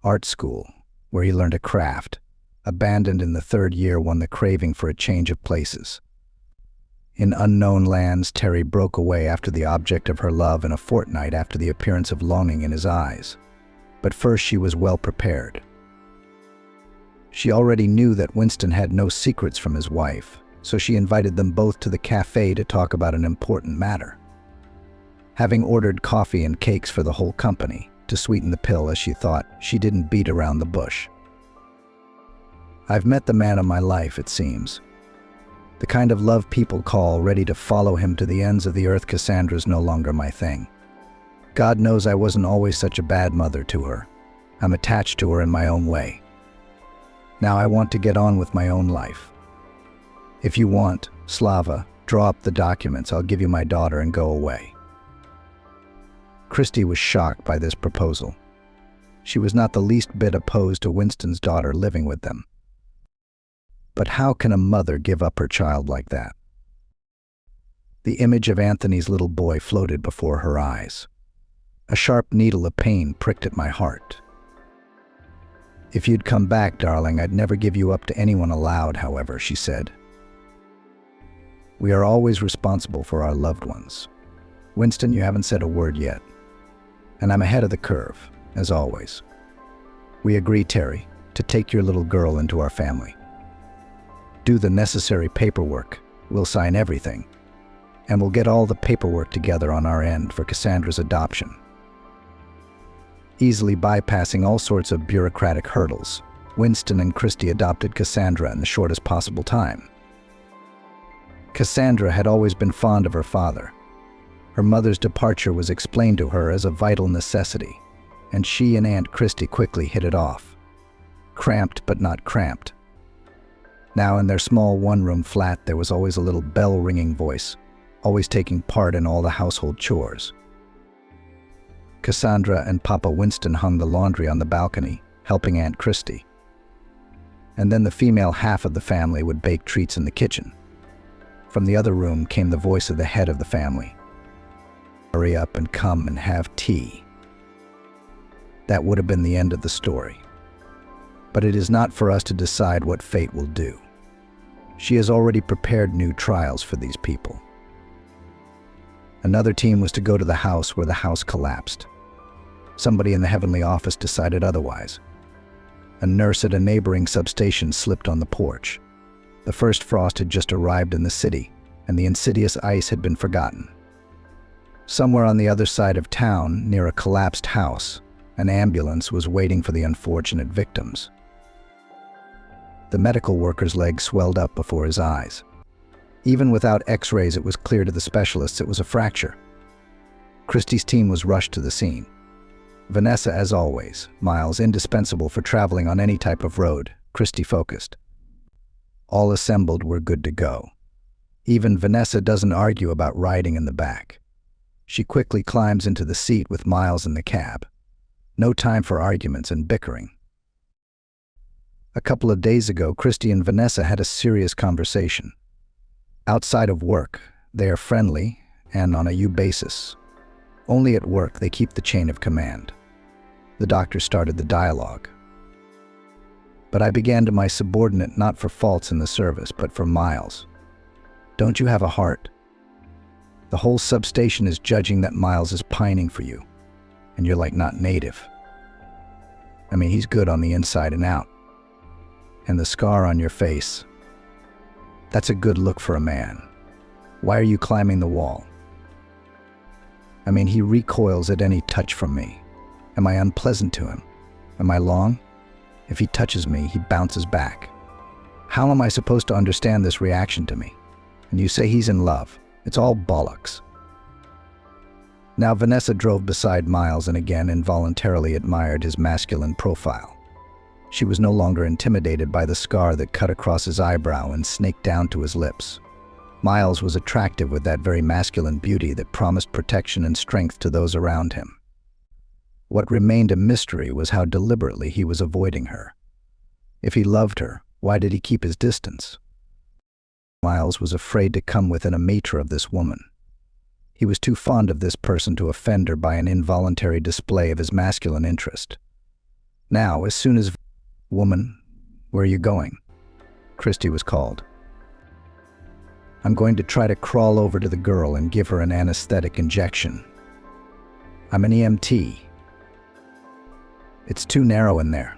Art school, where he learned a craft, abandoned in the 3rd year, won the craving for a change of places. In unknown lands, Terry broke away after the object of her love and a fortnight after the appearance of longing in his eyes. But first she was well prepared. She already knew that Winston had no secrets from his wife, so she invited them both to the cafe to talk about an important matter. Having ordered coffee and cakes for the whole company, to sweeten the pill, as she thought, she didn't beat around the bush. I've met the man of my life, it seems. The kind of love people call ready to follow him to the ends of the earth. Cassandra's no longer my thing. God knows I wasn't always such a bad mother to her. I'm attached to her in my own way. Now I want to get on with my own life. If you want, Slava, draw up the documents. I'll give you my daughter and go away. Christy was shocked by this proposal. She was not the least bit opposed to Winston's daughter living with them. But how can a mother give up her child like that? The image of Anthony's little boy floated before her eyes. A sharp needle of pain pricked at my heart. "If you'd come back, darling, I'd never give you up to anyone aloud, however," she said. "We are always responsible for our loved ones. Winston, you haven't said a word yet. And I'm ahead of the curve, as always. We agree, Terry, to take your little girl into our family. Do the necessary paperwork. We'll sign everything. And we'll get all the paperwork together on our end for Cassandra's adoption." Easily bypassing all sorts of bureaucratic hurdles, Winston and Christy adopted Cassandra in the shortest possible time. Cassandra had always been fond of her father. Her mother's departure was explained to her as a vital necessity, and she and Aunt Christy quickly hit it off. Cramped but not cramped. Now in their small one-room flat there was always a little bell-ringing voice, always taking part in all the household chores. Cassandra and Papa Winston hung the laundry on the balcony, helping Aunt Christy. And then the female half of the family would bake treats in the kitchen. From the other room came the voice of the head of the family. "Hurry up and come and have tea." That would have been the end of the story. But it is not for us to decide what fate will do. She has already prepared new trials for these people. Another team was to go to the house where the house collapsed. Somebody in the heavenly office decided otherwise. A nurse at a neighboring substation slipped on the porch. The first frost had just arrived in the city, and the insidious ice had been forgotten. Somewhere on the other side of town, near a collapsed house, an ambulance was waiting for the unfortunate victims. The medical worker's leg swelled up before his eyes. Even without x-rays, it was clear to the specialists it was a fracture. Christie's team was rushed to the scene. Vanessa, as always, Miles, indispensable for traveling on any type of road, Christie focused. All assembled were good to go. Even Vanessa doesn't argue about riding in the back. She quickly climbs into the seat with Miles in the cab. No time for arguments and bickering. A couple of days ago, Christie and Vanessa had a serious conversation. Outside of work, they are friendly and on a you basis. Only at work they keep the chain of command. The doctor started the dialogue. But I began to my subordinate not for faults in the service, but for Miles. "Don't you have a heart? The whole substation is judging that Miles is pining for you, and you're like not native. I mean, he's good on the inside and out. And the scar on your face, that's a good look for a man. Why are you climbing the wall? I mean, he recoils at any touch from me. Am I unpleasant to him? Am I long? If he touches me, he bounces back. How am I supposed to understand this reaction to me? And you say he's in love. It's all bollocks." Now Vanessa drove beside Miles and again involuntarily admired his masculine profile. She was no longer intimidated by the scar that cut across his eyebrow and snaked down to his lips. Miles was attractive with that very masculine beauty that promised protection and strength to those around him. What remained a mystery was how deliberately he was avoiding her. If he loved her, why did he keep his distance? Miles was afraid to come within a meter of this woman. He was too fond of this person to offend her by an involuntary display of his masculine interest. Now, as soon as "Woman, where are you going?" Christie was called. "I'm going to try to crawl over to the girl and give her an anesthetic injection. I'm an EMT. It's too narrow in there.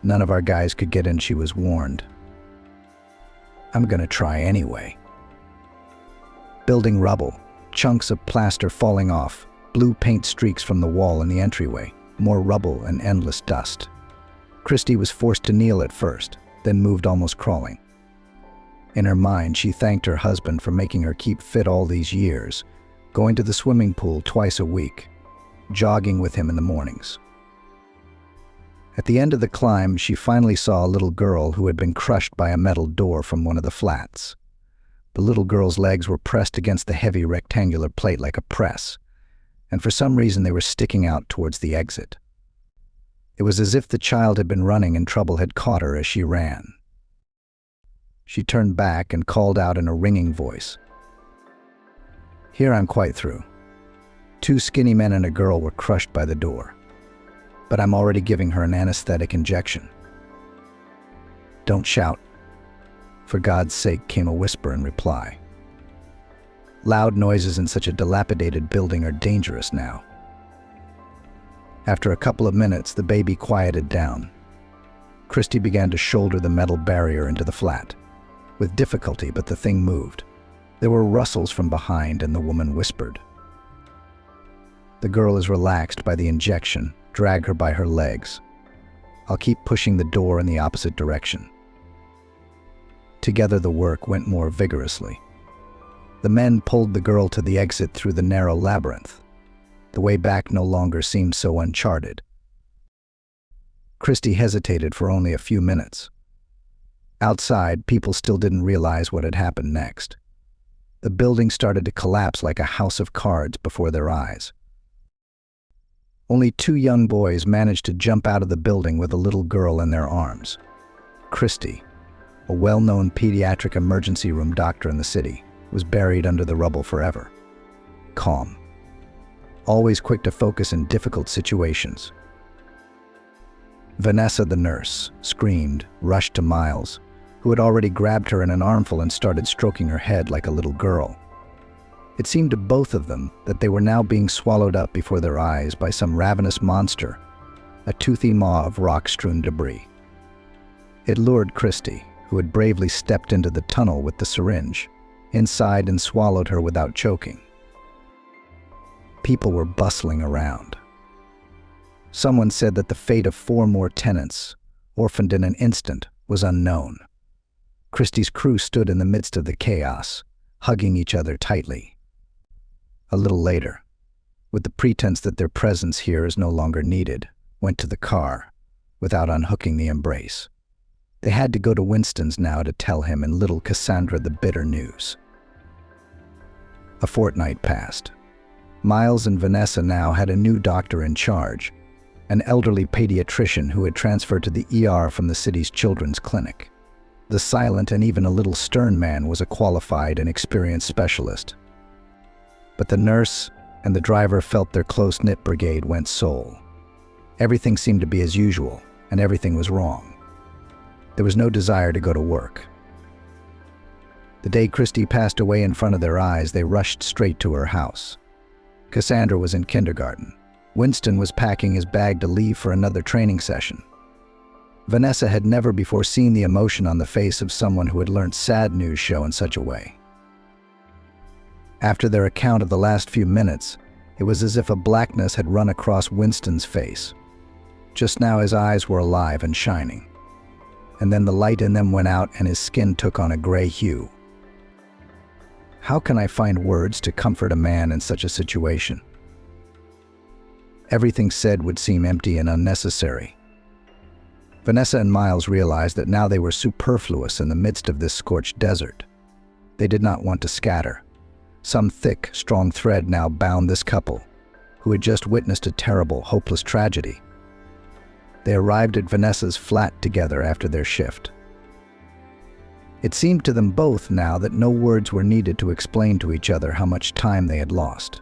None of our guys could get in, she was warned. I'm gonna try anyway." Building rubble, chunks of plaster falling off, blue paint streaks from the wall in the entryway, more rubble and endless dust. Christie was forced to kneel at first, then moved almost crawling. In her mind, she thanked her husband for making her keep fit all these years, going to the swimming pool twice a week, jogging with him in the mornings. At the end of the climb, she finally saw a little girl who had been crushed by a metal door from one of the flats. The little girl's legs were pressed against the heavy rectangular plate like a press, and for some reason they were sticking out towards the exit. It was as if the child had been running and trouble had caught her as she ran. She turned back and called out in a ringing voice, "Here, I'm quite through. Two skinny men and a girl were crushed by the door. But I'm already giving her an anesthetic injection. Don't shout. For God's sake, came a whisper in reply. Loud noises in such a dilapidated building are dangerous now. After a couple of minutes, the baby quieted down. Christy began to shoulder the metal barrier into the flat. With difficulty, but the thing moved. There were rustles from behind, and the woman whispered. The girl is relaxed by the injection. Drag her by her legs. I'll keep pushing the door in the opposite direction. Together the work went more vigorously. The men pulled the girl to the exit through the narrow labyrinth. The way back no longer seemed so uncharted. Christy hesitated for only a few minutes. Outside, people still didn't realize what had happened next. The building started to collapse like a house of cards before their eyes. Only two young boys managed to jump out of the building with a little girl in their arms. Christy, a well-known pediatric emergency room doctor in the city, was buried under the rubble forever. Calm. Always quick to focus in difficult situations. Vanessa, the nurse, screamed, rushed to Miles, who had already grabbed her in an armful and started stroking her head like a little girl. It seemed to both of them that they were now being swallowed up before their eyes by some ravenous monster, a toothy maw of rock-strewn debris. It lured Christy, who had bravely stepped into the tunnel with the syringe, inside and swallowed her without choking. People were bustling around. Someone said that the fate of 4 more tenants, orphaned in an instant, was unknown. Christy's crew stood in the midst of the chaos, hugging each other tightly. A little later, with the pretense that their presence here is no longer needed, went to the car, without unhooking the embrace. They had to go to Winston's now to tell him and little Cassandra the bitter news. A fortnight passed. Miles and Vanessa now had a new doctor in charge, an elderly pediatrician who had transferred to the ER from the city's children's clinic. The silent and even a little stern man was a qualified and experienced specialist. But the nurse and the driver felt their close-knit brigade went sole. Everything seemed to be as usual, and everything was wrong. There was no desire to go to work. The day Christy passed away in front of their eyes, they rushed straight to her house. Cassandra was in kindergarten. Winston was packing his bag to leave for another training session. Vanessa had never before seen the emotion on the face of someone who had learned sad news show in such a way. After their account of the last few minutes, it was as if a blackness had run across Winston's face. Just now his eyes were alive and shining. And then the light in them went out and his skin took on a gray hue. How can I find words to comfort a man in such a situation? Everything said would seem empty and unnecessary. Vanessa and Miles realized that now they were superfluous in the midst of this scorched desert. They did not want to scatter. Some thick, strong thread now bound this couple, who had just witnessed a terrible, hopeless tragedy. They arrived at Vanessa's flat together after their shift. It seemed to them both now that no words were needed to explain to each other how much time they had lost.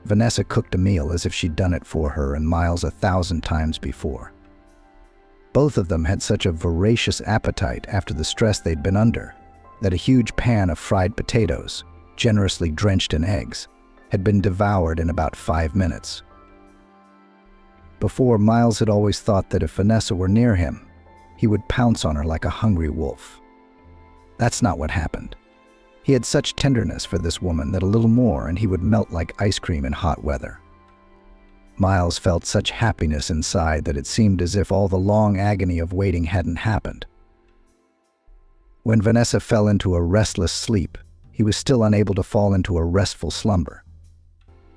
Vanessa cooked a meal as if she'd done it for her and Miles 1,000 times before. Both of them had such a voracious appetite after the stress they'd been under, that a huge pan of fried potatoes, generously drenched in eggs, had been devoured in about 5 minutes. Before, Miles had always thought that if Vanessa were near him, he would pounce on her like a hungry wolf. That's not what happened. He had such tenderness for this woman that a little more and he would melt like ice cream in hot weather. Miles felt such happiness inside that it seemed as if all the long agony of waiting hadn't happened. When Vanessa fell into a restless sleep, he was still unable to fall into a restful slumber.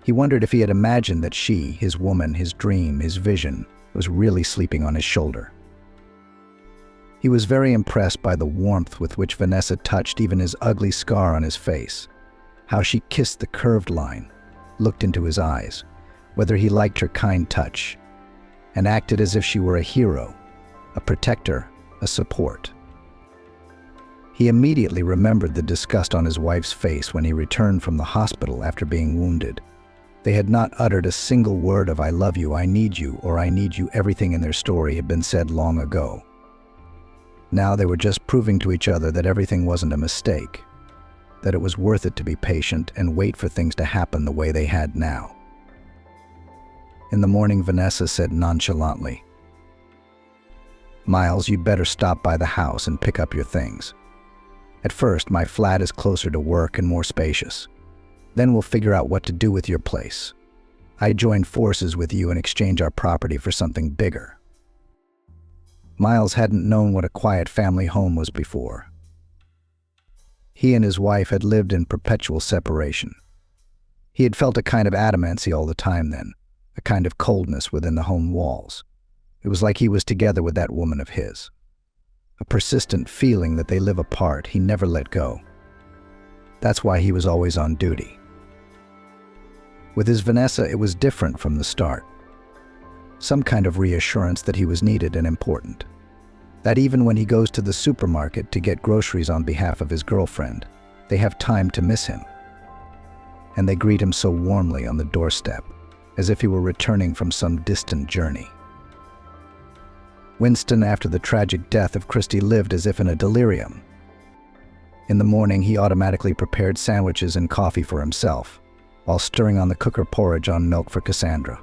He wondered if he had imagined that she, his woman, his dream, his vision, was really sleeping on his shoulder. He was very impressed by the warmth with which Vanessa touched even his ugly scar on his face, how she kissed the curved line, looked into his eyes, whether he liked her kind touch, and acted as if she were a hero, a protector, a support. He immediately remembered the disgust on his wife's face when he returned from the hospital after being wounded. They had not uttered a single word of "I love you," "I need you," or "I need you." Everything in their story had been said long ago. Now they were just proving to each other that everything wasn't a mistake, that it was worth it to be patient and wait for things to happen the way they had now. In the morning, Vanessa said nonchalantly, "Miles, you'd better stop by the house and pick up your things. At first, my flat is closer to work and more spacious. Then we'll figure out what to do with your place. I'd join forces with you and exchange our property for something bigger." Miles hadn't known what a quiet family home was before. He and his wife had lived in perpetual separation. He had felt a kind of adamancy all the time then, a kind of coldness within the home walls. It was like he was together with that woman of his. A persistent feeling that they live apart he never let go. That's why he was always on duty. With his Vanessa, it was different from the start. Some kind of reassurance that he was needed and important. That even when he goes to the supermarket to get groceries on behalf of his girlfriend, they have time to miss him. And they greet him so warmly on the doorstep, as if he were returning from some distant journey. Winston, after the tragic death of Christy, lived as if in a delirium. In the morning, he automatically prepared sandwiches and coffee for himself, while stirring on the cooker porridge on milk for Cassandra.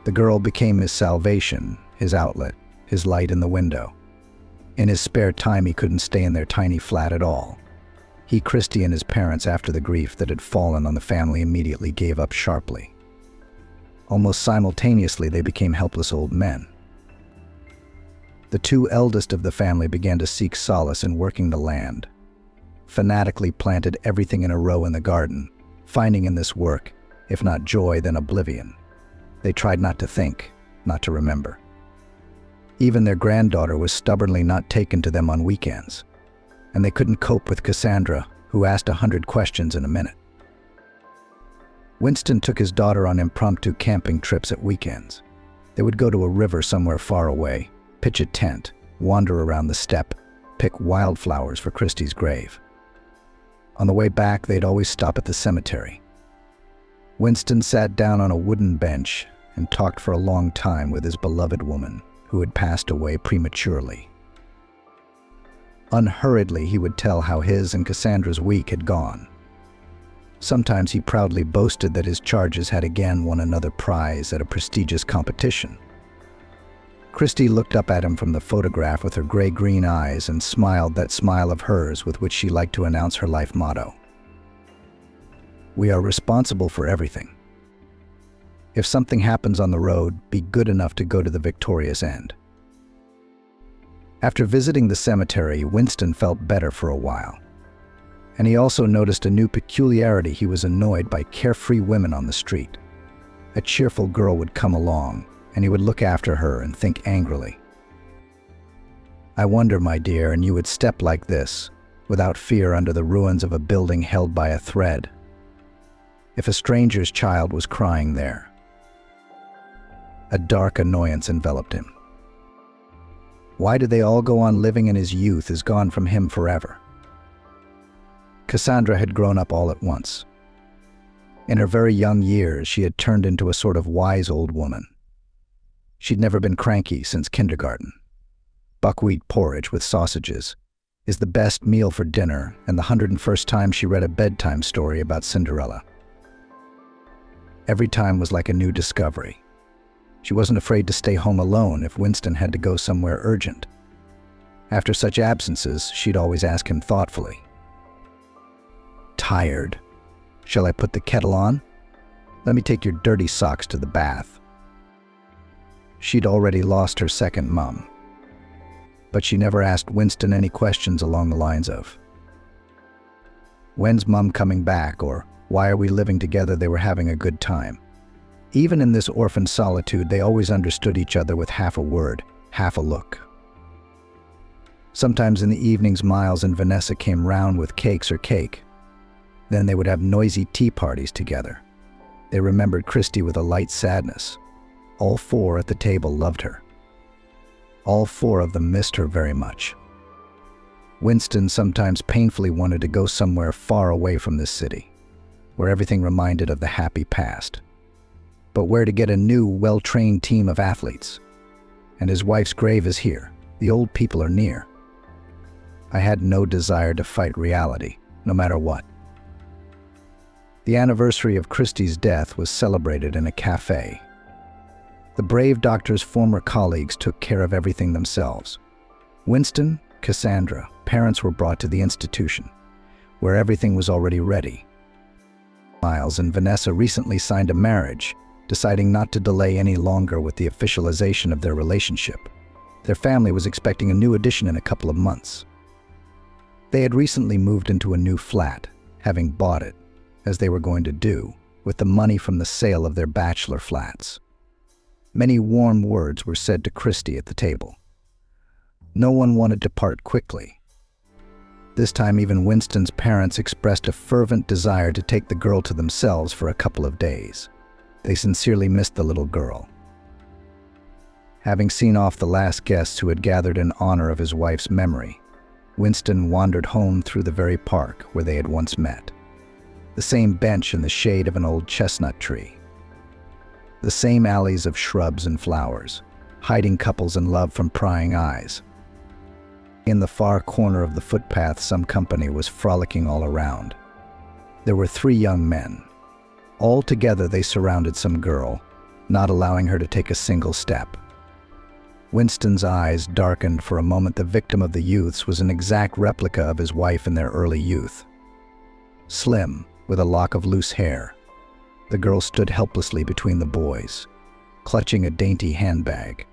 The girl became his salvation, his outlet, his light in the window. In his spare time, he couldn't stay in their tiny flat at all. He, Christy, and his parents, after the grief that had fallen on the family, immediately gave up sharply. Almost simultaneously, they became helpless old men. The two eldest of the family began to seek solace in working the land, fanatically planted everything in a row in the garden, finding in this work, if not joy, then oblivion. They tried not to think, not to remember. Even their granddaughter was stubbornly not taken to them on weekends, and they couldn't cope with Cassandra, who asked 100 questions in a minute. Winston took his daughter on impromptu camping trips at weekends. They would go to a river somewhere far away, pitch a tent, wander around the steppe, pick wildflowers for Christy's grave. On the way back, they'd always stop at the cemetery. Winston sat down on a wooden bench and talked for a long time with his beloved woman, who had passed away prematurely. Unhurriedly, he would tell how his and Cassandra's week had gone. Sometimes he proudly boasted that his charges had again won another prize at a prestigious competition. Christy looked up at him from the photograph with her gray-green eyes and smiled that smile of hers with which she liked to announce her life motto. "We are responsible for everything. If something happens on the road, be good enough to go to the victorious end." After visiting the cemetery, Winston felt better for a while. And he also noticed a new peculiarity. He was annoyed by carefree women on the street. A cheerful girl would come along, and he would look after her and think angrily, "I wonder, my dear, and you would step like this, without fear, under the ruins of a building held by a thread, if a stranger's child was crying there." A dark annoyance enveloped him. Why did they all go on living and his youth is gone from him forever? Cassandra had grown up all at once. In her very young years, she had turned into a sort of wise old woman. She'd never been cranky since kindergarten. Buckwheat porridge with sausages is the best meal for dinner, and the 101st time she read a bedtime story about Cinderella. Every time was like a new discovery. She wasn't afraid to stay home alone if Winston had to go somewhere urgent. After such absences, she'd always ask him thoughtfully, "Tired? Shall I put the kettle on? Let me take your dirty socks to the bath." She'd already lost her second mum, but she never asked Winston any questions along the lines of, "When's Mum coming back?" or "Why are we living together?" They were having a good time. Even in this orphaned solitude, they always understood each other with half a word, half a look. Sometimes in the evenings, Miles and Vanessa came round with cakes or cake. Then they would have noisy tea parties together. They remembered Christy with a light sadness. All four at the table loved her. All four of them missed her very much. Winston sometimes painfully wanted to go somewhere far away from this city. where everything reminded of the happy past. But where to get a new, well-trained team of athletes? And his wife's grave is here. The old people are near. I had no desire to fight reality, no matter what. The anniversary of Christie's death was celebrated in a cafe. The brave doctor's former colleagues took care of everything themselves. Winston, Cassandra, parents were brought to the institution, where everything was already ready. Miles and Vanessa recently signed a marriage, deciding not to delay any longer with the officialization of their relationship. Their family was expecting a new addition in a couple of months. They had recently moved into a new flat, having bought it, as they were going to do, with the money from the sale of their bachelor flats. Many warm words were said to Christie at the table. No one wanted to part quickly. This time even Winston's parents expressed a fervent desire to take the girl to themselves for a couple of days. They sincerely missed the little girl. Having seen off the last guests who had gathered in honor of his wife's memory, Winston wandered home through the very park where they had once met. The same bench in the shade of an old chestnut tree. The same alleys of shrubs and flowers, hiding couples in love from prying eyes. In the far corner of the footpath, some company was frolicking all around. There were 3 young men. All together they surrounded some girl, not allowing her to take a single step. Winston's eyes darkened for a moment. The victim of the youths was an exact replica of his wife in their early youth. Slim, with a lock of loose hair, the girl stood helplessly between the boys, clutching a dainty handbag.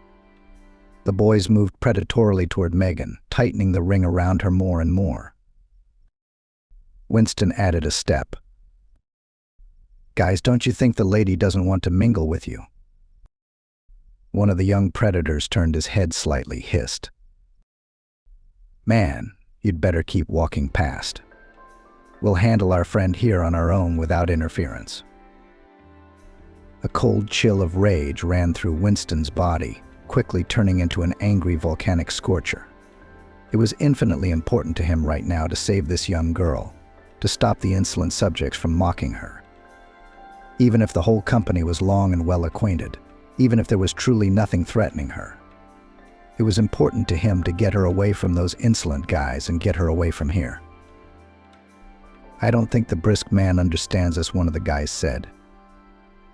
The boys moved predatorily toward Megan, tightening the ring around her more and more. Winston added a step. "Guys, don't you think the lady doesn't want to mingle with you?" One of the young predators turned his head slightly, hissed. "Man, you'd better keep walking past. We'll handle our friend here on our own without interference." A cold chill of rage ran through Winston's body, quickly turning into an angry volcanic scorcher. It was infinitely important to him right now to save this young girl, to stop the insolent subjects from mocking her. Even if the whole company was long and well acquainted, even if there was truly nothing threatening her, it was important to him to get her away from those insolent guys and get her away from here. "I don't think the brisk man understands us," one of the guys said.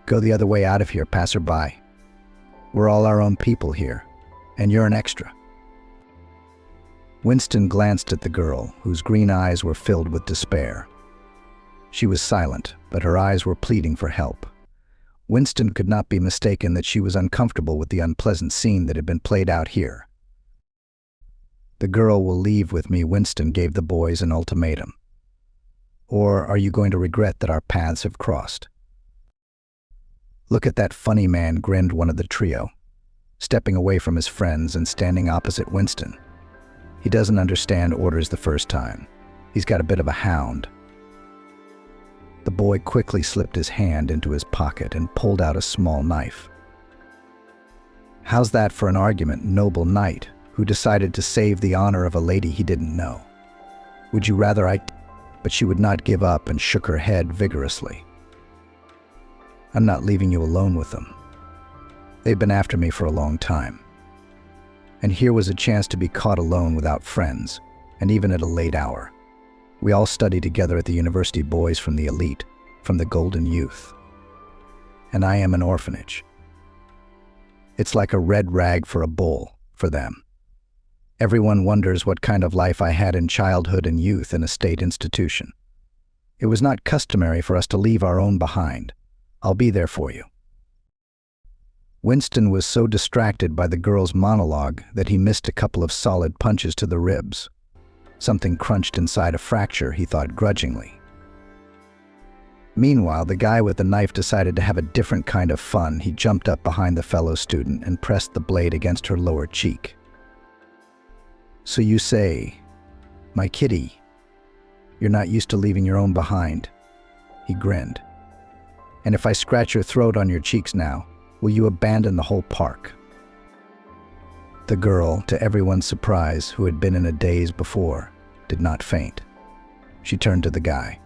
"Go the other way out of here, passerby. We're all our own people here, and you're an extra." Winston glanced at the girl, whose green eyes were filled with despair. She was silent, but her eyes were pleading for help. Winston could not be mistaken that she was uncomfortable with the unpleasant scene that had been played out here. "The girl will leave with me," Winston gave the boys an ultimatum. "Or are you going to regret that our paths have crossed?" "Look at that funny man," grinned one of the trio, stepping away from his friends and standing opposite Winston. "He doesn't understand orders the first time. He's got a bit of a hound." The boy quickly slipped his hand into his pocket and pulled out a small knife. "How's that for an argument, noble knight, who decided to save the honor of a lady he didn't know? Would you rather I—" But she would not give up and shook her head vigorously. "I'm not leaving you alone with them. They've been after me for a long time. And here was a chance to be caught alone without friends, and even at a late hour. We all studied together at the university, boys from the elite, from the golden youth. And I am an orphanage. It's like a red rag for a bull, for them. Everyone wonders what kind of life I had in childhood and youth in a state institution. It was not customary for us to leave our own behind. I'll be there for you." Winston was so distracted by the girl's monologue that he missed a couple of solid punches to the ribs. Something crunched inside a fracture, he thought grudgingly. Meanwhile, the guy with the knife decided to have a different kind of fun. He jumped up behind the fellow student and pressed the blade against her lower cheek. "So you say, my kitty, you're not used to leaving your own behind?" He grinned. "And if I scratch your throat on your cheeks now, will you abandon the whole park?" The girl, to everyone's surprise, who had been in a daze before, did not faint. She turned to the guy.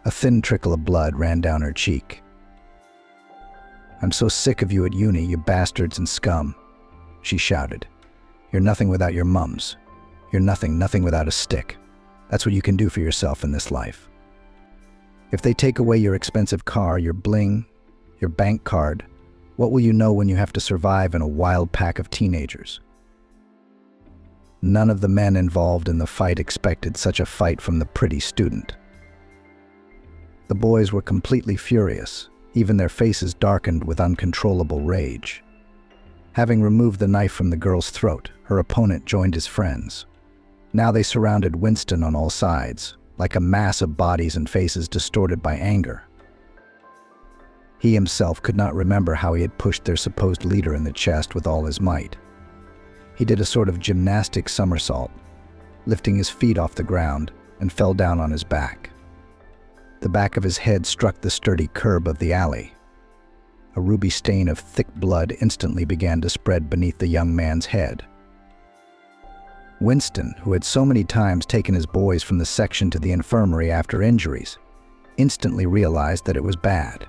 A thin trickle of blood ran down her cheek. "I'm so sick of you at uni, you bastards and scum," she shouted. "You're nothing without your mums. You're nothing without a stick. That's what you can do for yourself in this life. If they take away your expensive car, your bling, your bank card, what will you know when you have to survive in a wild pack of teenagers?" None of the men involved in the fight expected such a fight from the pretty student. The boys were completely furious, even their faces darkened with uncontrollable rage. Having removed the knife from the girl's throat, her opponent joined his friends. Now they surrounded Winston on all sides, like a mass of bodies and faces distorted by anger. He himself could not remember how he had pushed their supposed leader in the chest with all his might. He did a sort of gymnastic somersault, lifting his feet off the ground, and fell down on his back. The back of his head struck the sturdy curb of the alley. A ruby stain of thick blood instantly began to spread beneath the young man's head. Winston, who had so many times taken his boys from the section to the infirmary after injuries, instantly realized that it was bad.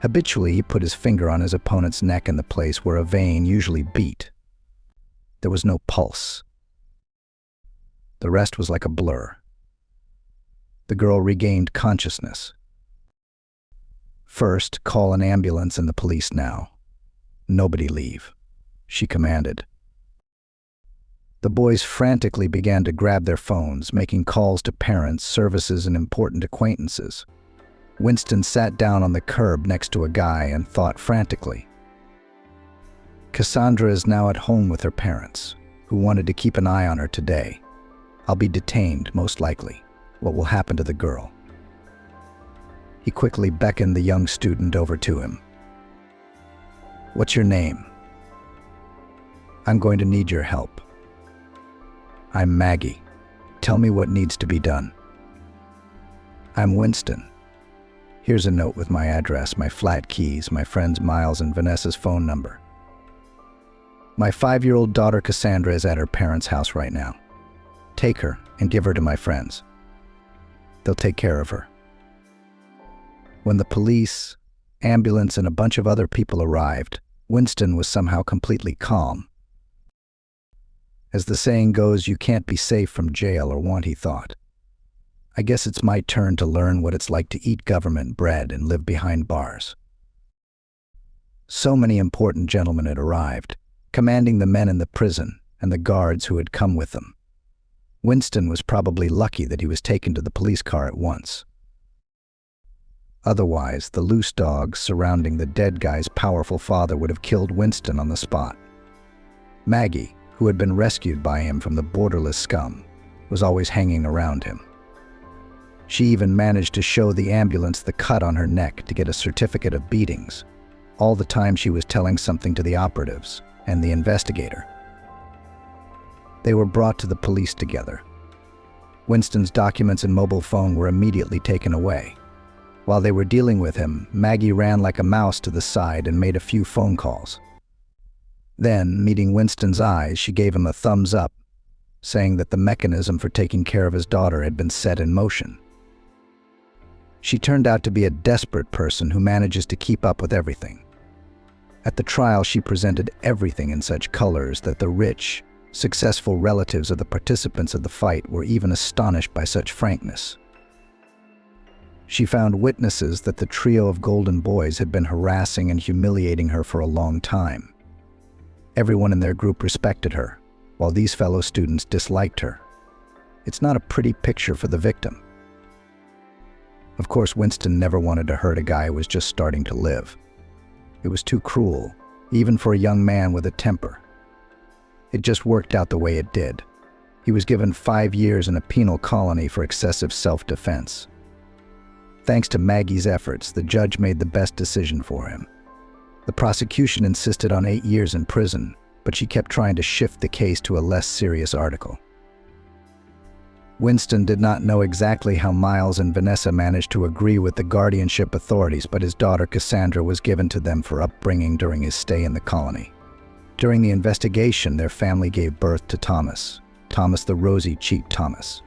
Habitually, he put his finger on his opponent's neck in the place where a vein usually beat. There was no pulse. The rest was like a blur. The girl regained consciousness. "First, call an ambulance and the police now. Nobody leave," she commanded. The boys frantically began to grab their phones, making calls to parents, services, and important acquaintances. Winston sat down on the curb next to a guy and thought frantically. "Cassandra is now at home with her parents, who wanted to keep an eye on her today. I'll be detained, most likely. What will happen to the girl?" He quickly beckoned the young student over to him. "What's your name?" "I'm going to need your help." "I'm Maggie. Tell me what needs to be done." "I'm Winston. Here's a note with my address, my flat keys, my friends Miles and Vanessa's phone number. My 5-year-old daughter Cassandra is at her parents' house right now. Take her and give her to my friends. They'll take care of her." When the police, ambulance, and a bunch of other people arrived, Winston was somehow completely calm. As the saying goes, you can't be safe from jail or want, he thought. I guess it's my turn to learn what it's like to eat government bread and live behind bars. So many important gentlemen had arrived, commanding the men in the prison and the guards who had come with them. Winston was probably lucky that he was taken to the police car at once. Otherwise, the loose dogs surrounding the dead guy's powerful father would have killed Winston on the spot. Maggie, who had been rescued by him from the borderless scum, was always hanging around him. She even managed to show the ambulance the cut on her neck to get a certificate of beatings, all the time she was telling something to the operatives and the investigator. They were brought to the police together. Winston's documents and mobile phone were immediately taken away. While they were dealing with him, Maggie ran like a mouse to the side and made a few phone calls. Then, meeting Winston's eyes, she gave him a thumbs up, saying that the mechanism for taking care of his daughter had been set in motion. She turned out to be a desperate person who manages to keep up with everything. At the trial, she presented everything in such colors that the rich, successful relatives of the participants of the fight were even astonished by such frankness. She found witnesses that the trio of golden boys had been harassing and humiliating her for a long time. Everyone in their group respected her, while these fellow students disliked her. It's not a pretty picture for the victim. Of course, Winston never wanted to hurt a guy who was just starting to live. It was too cruel, even for a young man with a temper. It just worked out the way it did. He was given 5 years in a penal colony for excessive self-defense. Thanks to Maggie's efforts, the judge made the best decision for him. The prosecution insisted on 8 years in prison, but she kept trying to shift the case to a less serious article. Winston did not know exactly how Miles and Vanessa managed to agree with the guardianship authorities, but his daughter Cassandra was given to them for upbringing during his stay in the colony. During the investigation, their family gave birth to Thomas the rosy-cheeked Thomas.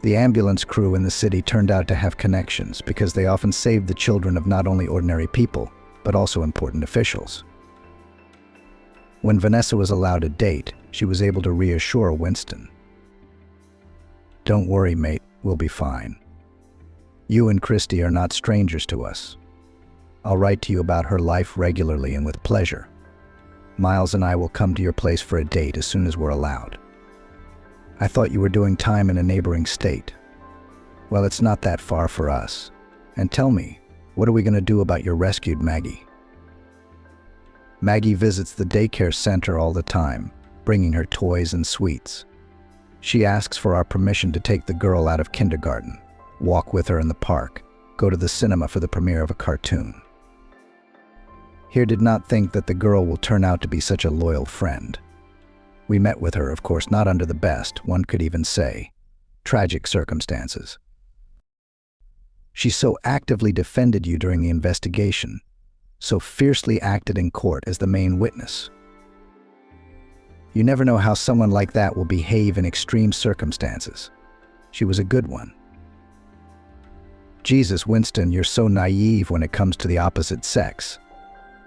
The ambulance crew in the city turned out to have connections because they often saved the children of not only ordinary people, but also important officials. When Vanessa was allowed a date, she was able to reassure Winston. "Don't worry, mate, we'll be fine. You and Christy are not strangers to us. I'll write to you about her life regularly and with pleasure. Miles and I will come to your place for a date as soon as we're allowed. I thought you were doing time in a neighboring state. Well, it's not that far for us. And tell me, what are we going to do about your rescued Maggie?" Maggie visits the daycare center all the time, bringing her toys and sweets. She asks for our permission to take the girl out of kindergarten, walk with her in the park, go to the cinema for the premiere of a cartoon. Here did not think that the girl will turn out to be such a loyal friend. We met with her, of course, not under the best, one could even say, tragic circumstances. She so actively defended you during the investigation, so fiercely acted in court as the main witness. You never know how someone like that will behave in extreme circumstances. She was a good one. Jesus, Winston, you're so naive when it comes to the opposite sex.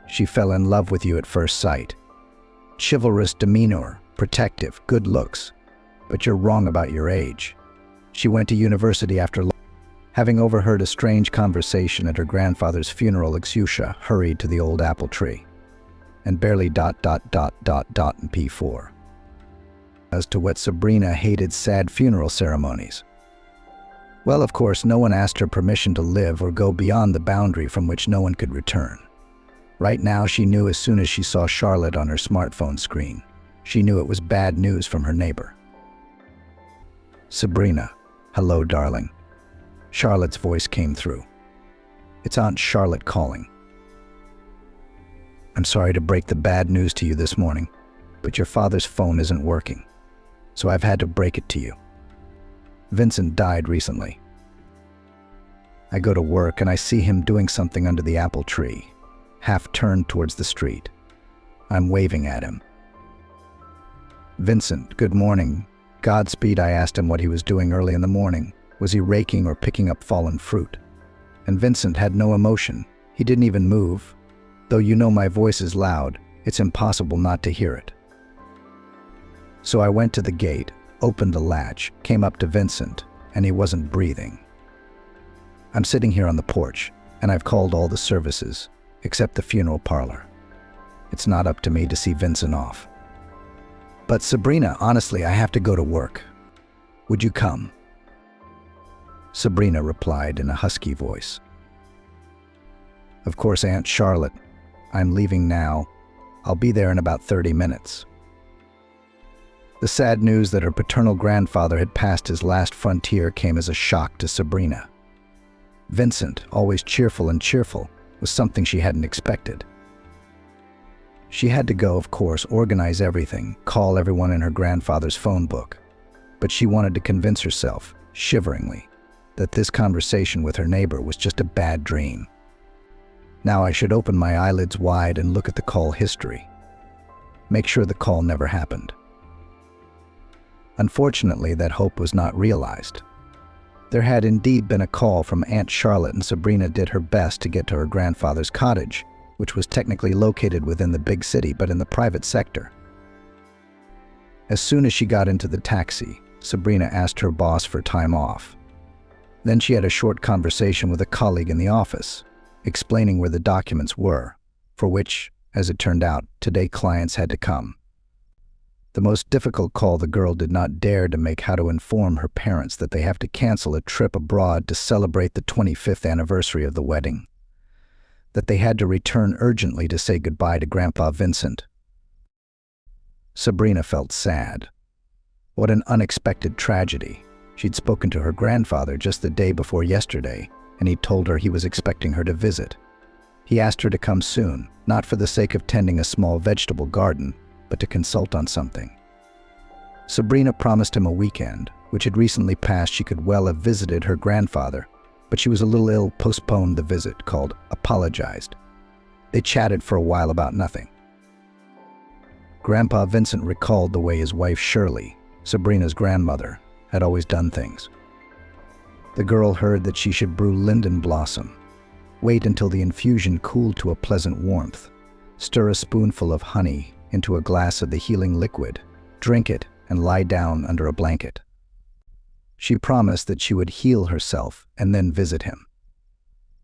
She fell in love with you at first sight. Chivalrous demeanor, protective, good looks. But you're wrong about your age. She went to university after having overheard a strange conversation at her grandfather's funeral. Xusha hurried to the old apple tree and barely ... in P4. As to what Sabrina hated sad funeral ceremonies. Well, of course, no one asked her permission to live or go beyond the boundary from which no one could return. Right now, she knew as soon as she saw Charlotte on her smartphone screen. She knew it was bad news from her neighbor. "Sabrina, hello, darling." Charlotte's voice came through. "It's Aunt Charlotte calling. I'm sorry to break the bad news to you this morning, but your father's phone isn't working, so I've had to break it to you. Vincent died recently. I go to work and I see him doing something under the apple tree, half turned towards the street. I'm waving at him. 'Vincent, good morning. Godspeed.' I asked him what he was doing early in the morning. Was he raking or picking up fallen fruit? And Vincent had no emotion. He didn't even move. Though you know my voice is loud, it's impossible not to hear it. So I went to the gate, opened the latch, came up to Vincent, and he wasn't breathing. I'm sitting here on the porch, and I've called all the services, except the funeral parlor. It's not up to me to see Vincent off. But Sabrina, honestly, I have to go to work. Would you come?" Sabrina replied in a husky voice. "Of course, Aunt Charlotte. I'm leaving now. I'll be there in about 30 minutes. The sad news that her paternal grandfather had passed his last frontier came as a shock to Sabrina. Vincent, always cheerful, was something she hadn't expected. She had to go, of course, organize everything, call everyone in her grandfather's phone book. But she wanted to convince herself, shiveringly, that this conversation with her neighbor was just a bad dream. Now I should open my eyelids wide and look at the call history. Make sure the call never happened. Unfortunately, that hope was not realized. There had indeed been a call from Aunt Charlotte, and Sabrina did her best to get to her grandfather's cottage, which was technically located within the big city but in the private sector. As soon as she got into the taxi, Sabrina asked her boss for time off. Then she had a short conversation with a colleague in the office, explaining where the documents were, for which, as it turned out, today clients had to come. The most difficult call the girl did not dare to make: how to inform her parents that they have to cancel a trip abroad to celebrate the 25th anniversary of the wedding. That they had to return urgently to say goodbye to Grandpa Vincent. Sabrina felt sad. What an unexpected tragedy. She'd spoken to her grandfather just the day before yesterday, and he'd told her he was expecting her to visit. He asked her to come soon, not for the sake of tending a small vegetable garden, but to consult on something. Sabrina promised him a weekend, which had recently passed. She could well have visited her grandfather, but she was a little ill, postponed the visit, called, apologized. They chatted for a while about nothing. Grandpa Vincent recalled the way his wife Shirley, Sabrina's grandmother, had always done things. The girl heard that she should brew linden blossom. Wait until the infusion cooled to a pleasant warmth. Stir a spoonful of honey into a glass of the healing liquid. Drink it and lie down under a blanket. She promised that she would heal herself and then visit him.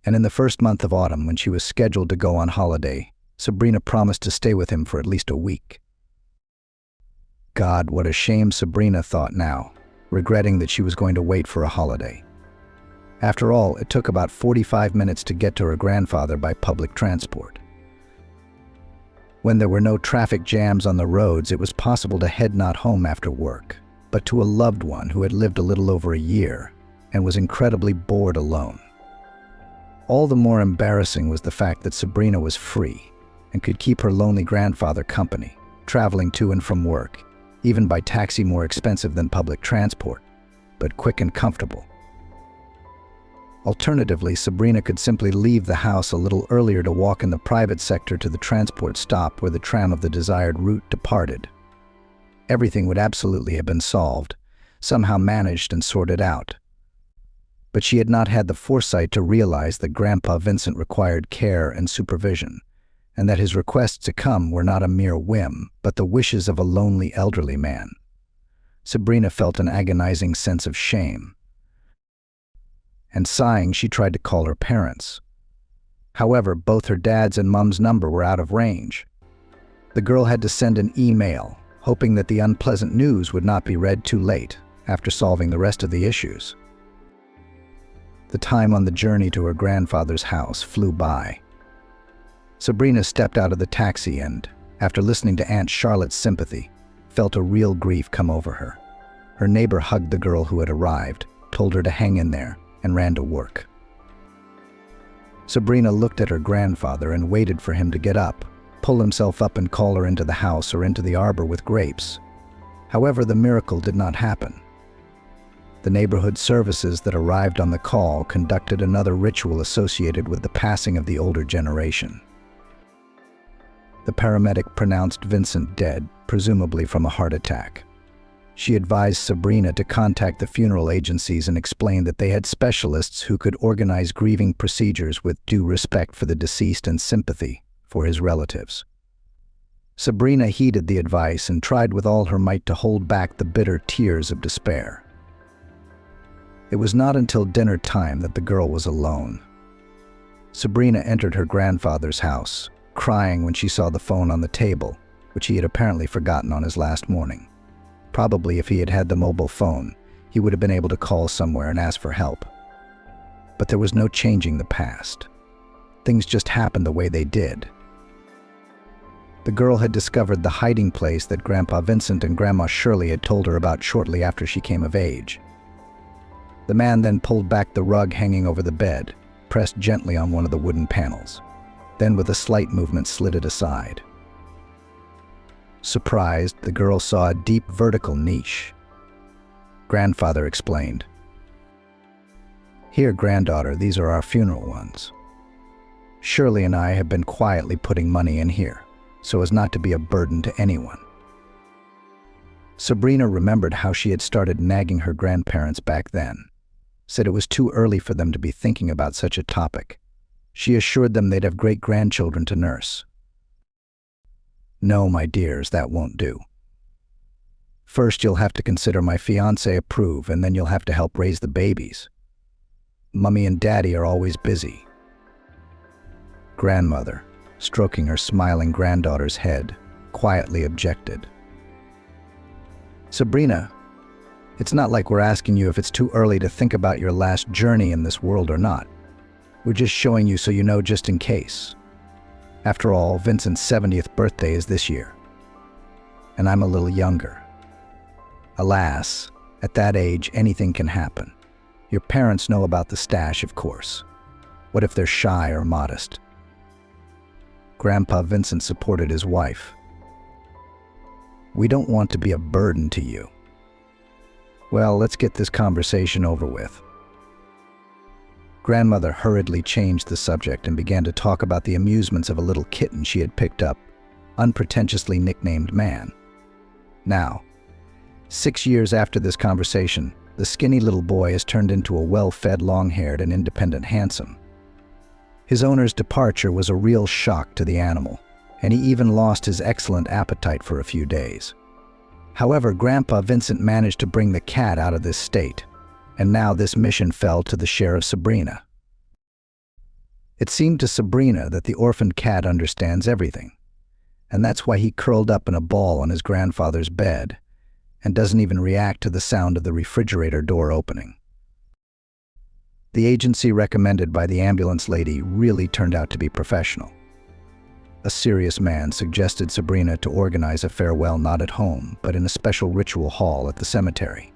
And in the first month of autumn, when she was scheduled to go on holiday, Sabrina promised to stay with him for at least a week. God, what a shame, Sabrina thought now, regretting that she was going to wait for a holiday. After all, it took about 45 minutes to get to her grandfather by public transport. When there were no traffic jams on the roads, it was possible to head not home after work, but to a loved one who had lived a little over a year and was incredibly bored alone. All the more embarrassing was the fact that Sabrina was free and could keep her lonely grandfather company, traveling to and from work, even by taxi more expensive than public transport, but quick and comfortable. Alternatively, Sabrina could simply leave the house a little earlier to walk in the private sector to the transport stop where the tram of the desired route departed. Everything would absolutely have been solved, somehow managed and sorted out. But she had not had the foresight to realize that Grandpa Vincent required care and supervision, and that his requests to come were not a mere whim, but the wishes of a lonely elderly man. Sabrina felt an agonizing sense of shame. And sighing, she tried to call her parents. However, both her dad's and Mum's number were out of range. The girl had to send an email, hoping that the unpleasant news would not be read too late after solving the rest of the issues. The time on the journey to her grandfather's house flew by. Sabrina stepped out of the taxi and, after listening to Aunt Charlotte's sympathy, felt a real grief come over her. Her neighbor hugged the girl who had arrived, told her to hang in there, and ran to work. Sabrina looked at her grandfather and waited for him to get up, pull himself up and call her into the house or into the arbor with grapes. However, the miracle did not happen. The neighborhood services that arrived on the call conducted another ritual associated with the passing of the older generation. The paramedic pronounced Vincent dead, presumably from a heart attack. She advised Sabrina to contact the funeral agencies and explain that they had specialists who could organize grieving procedures with due respect for the deceased and sympathy for his relatives. Sabrina heeded the advice and tried with all her might to hold back the bitter tears of despair. It was not until dinner time that the girl was alone. Sabrina entered her grandfather's house, crying when she saw the phone on the table, which he had apparently forgotten on his last morning. Probably if he had had the mobile phone, he would have been able to call somewhere and ask for help. But there was no changing the past. Things just happened the way they did. The girl had discovered the hiding place that Grandpa Vincent and Grandma Shirley had told her about shortly after she came of age. The man then pulled back the rug hanging over the bed, pressed gently on one of the wooden panels, then with a slight movement slid it aside. Surprised, the girl saw a deep vertical niche. Grandfather explained, "Here, granddaughter, these are our funeral ones. Shirley and I have been quietly putting money in here, so as not to be a burden to anyone." Sabrina remembered how she had started nagging her grandparents back then, said it was too early for them to be thinking about such a topic. She assured them they'd have great-grandchildren to nurse. "No, my dears, that won't do. First, you'll have to consider my fiancé approve, and then you'll have to help raise the babies. Mummy and Daddy are always busy." Grandmother, stroking her smiling granddaughter's head, quietly objected. "Sabrina, it's not like we're asking you if it's too early to think about your last journey in this world or not. We're just showing you so you know just in case. After all, Vincent's 70th birthday is this year, and I'm a little younger. Alas, at that age, anything can happen. Your parents know about the stash, of course. What if they're shy or modest?" Grandpa Vincent supported his wife. "We don't want to be a burden to you. Well, let's get this conversation over with." Grandmother hurriedly changed the subject and began to talk about the amusements of a little kitten she had picked up, unpretentiously nicknamed Man. Now, 6 years after this conversation, The skinny little boy has turned into a well-fed, long-haired, and independent handsome. His owner's departure was a real shock to the animal, and he even lost his excellent appetite for a few days. However, Grandpa Vincent managed to bring the cat out of this state, and now this mission fell to the share of Sabrina. It seemed to Sabrina that the orphaned cat understands everything, and that's why he curled up in a ball on his grandfather's bed and doesn't even react to the sound of the refrigerator door opening. The agency recommended by the ambulance lady really turned out to be professional. A serious man suggested Sabrina to organize a farewell not at home, but in a special ritual hall at the cemetery.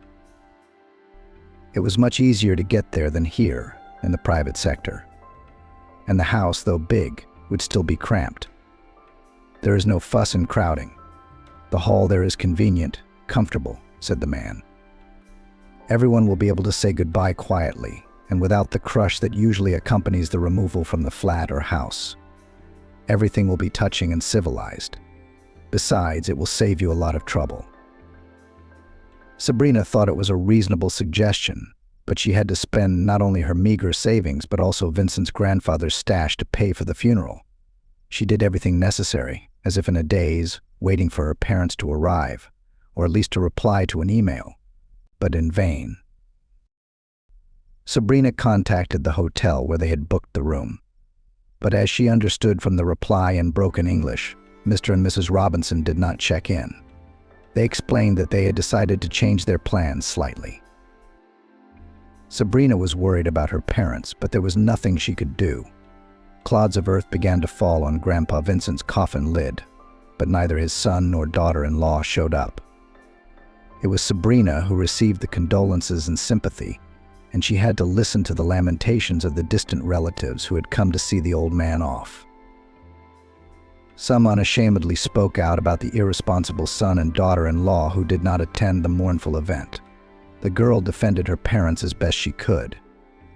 It was much easier to get there than here in the private sector, and the house, though big, would still be cramped. There is no fuss and crowding. The hall there is convenient, comfortable, said the man. Everyone will be able to say goodbye quietly and without the crush that usually accompanies the removal from the flat or house. Everything will be touching and civilized. Besides, it will save you a lot of trouble. Sabrina thought it was a reasonable suggestion, but she had to spend not only her meager savings but also Vincent's grandfather's stash to pay for the funeral. She did everything necessary, as if in a daze, waiting for her parents to arrive, or at least to reply to an email, but in vain. Sabrina contacted the hotel where they had booked the room, but as she understood from the reply in broken English, Mr. and Mrs. Robinson did not check in. They explained that they had decided to change their plans slightly. Sabrina was worried about her parents, but there was nothing she could do. Clods of earth began to fall on Grandpa Vincent's coffin lid, but neither his son nor daughter-in-law showed up. It was Sabrina who received the condolences and sympathy, and she had to listen to the lamentations of the distant relatives who had come to see the old man off. Some unashamedly spoke out about the irresponsible son and daughter-in-law who did not attend the mournful event. The girl defended her parents as best she could,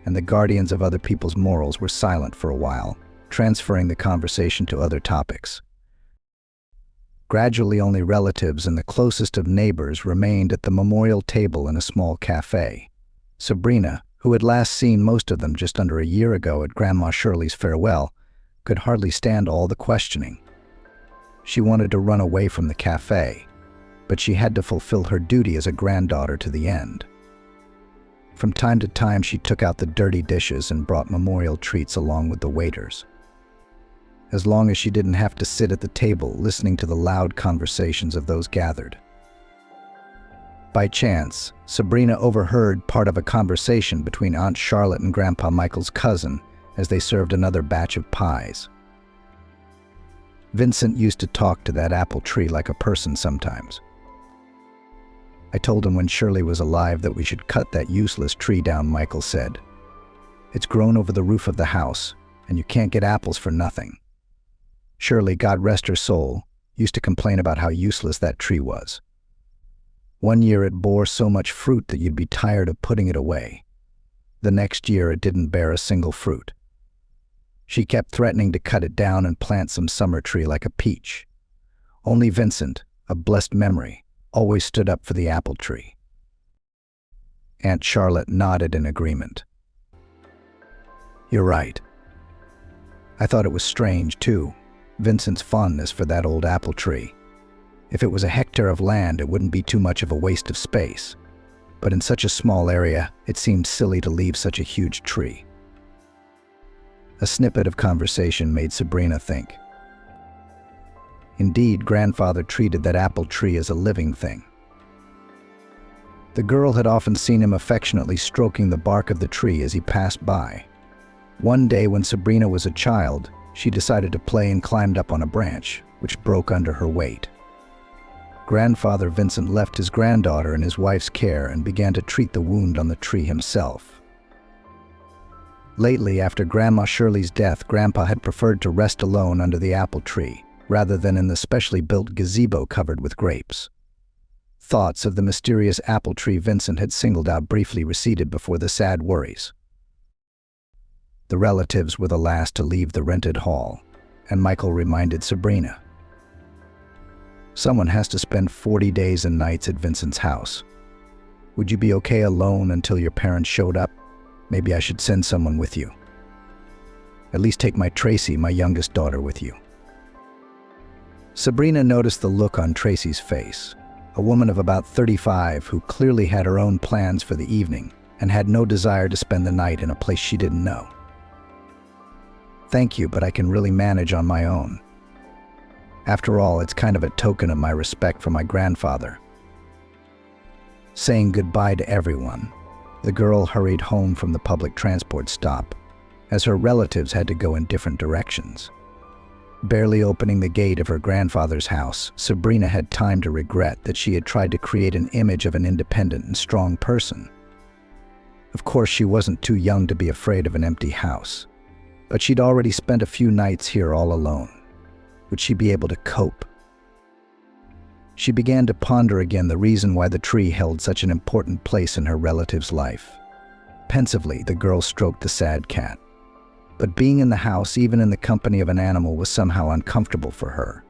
and the guardians of other people's morals were silent for a while, transferring the conversation to other topics. Gradually, only relatives and the closest of neighbors remained at the memorial table in a small cafe. Sabrina, who had last seen most of them just under a year ago at Grandma Shirley's farewell, could hardly stand all the questioning. She wanted to run away from the cafe, but she had to fulfill her duty as a granddaughter to the end. From time to time, she took out the dirty dishes and brought memorial treats along with the waiters. As long as she didn't have to sit at the table listening to the loud conversations of those gathered. By chance, Sabrina overheard part of a conversation between Aunt Charlotte and Grandpa Michael's cousin as they served another batch of pies. Vincent used to talk to that apple tree like a person sometimes. I told him when Shirley was alive that we should cut that useless tree down, Michael said. It's grown over the roof of the house, and you can't get apples for nothing. Shirley, God rest her soul, used to complain about how useless that tree was. One year it bore so much fruit that you'd be tired of putting it away. The next year it didn't bear a single fruit. She kept threatening to cut it down and plant some summer tree like a peach. Only Vincent, of blessed memory, always stood up for the apple tree. Aunt Charlotte nodded in agreement. You're right. I thought it was strange, too, Vincent's fondness for that old apple tree. If it was a hectare of land, it wouldn't be too much of a waste of space. But in such a small area, it seemed silly to leave such a huge tree. A snippet of conversation made Sabrina think. Indeed, Grandfather treated that apple tree as a living thing. The girl had often seen him affectionately stroking the bark of the tree as he passed by. One day when Sabrina was a child, she decided to play and climbed up on a branch, which broke under her weight. Grandfather Vincent left his granddaughter in his wife's care and began to treat the wound on the tree himself. Lately, after Grandma Shirley's death, Grandpa had preferred to rest alone under the apple tree, rather than in the specially built gazebo covered with grapes. Thoughts of the mysterious apple tree Vincent had singled out briefly receded before the sad worries. The relatives were the last to leave the rented hall, and Michael reminded Sabrina. Someone has to spend 40 days and nights at Vincent's house. Would you be okay alone until your parents showed up? Maybe I should send someone with you. At least take my Tracy, my youngest daughter, with you." Sabrina noticed the look on Tracy's face, a woman of about 35 who clearly had her own plans for the evening and had no desire to spend the night in a place she didn't know. "Thank you, but I can really manage on my own. After all, it's kind of a token of my respect for my grandfather." Saying goodbye to everyone, the girl hurried home from the public transport stop, as her relatives had to go in different directions. Barely opening the gate of her grandfather's house, Sabrina had time to regret that she had tried to create an image of an independent and strong person. Of course, she wasn't too young to be afraid of an empty house, but she'd already spent a few nights here all alone. Would she be able to cope? She began to ponder again the reason why the tree held such an important place in her relative's life. Pensively, the girl stroked the sad cat. But being in the house, even in the company of an animal, was somehow uncomfortable for her.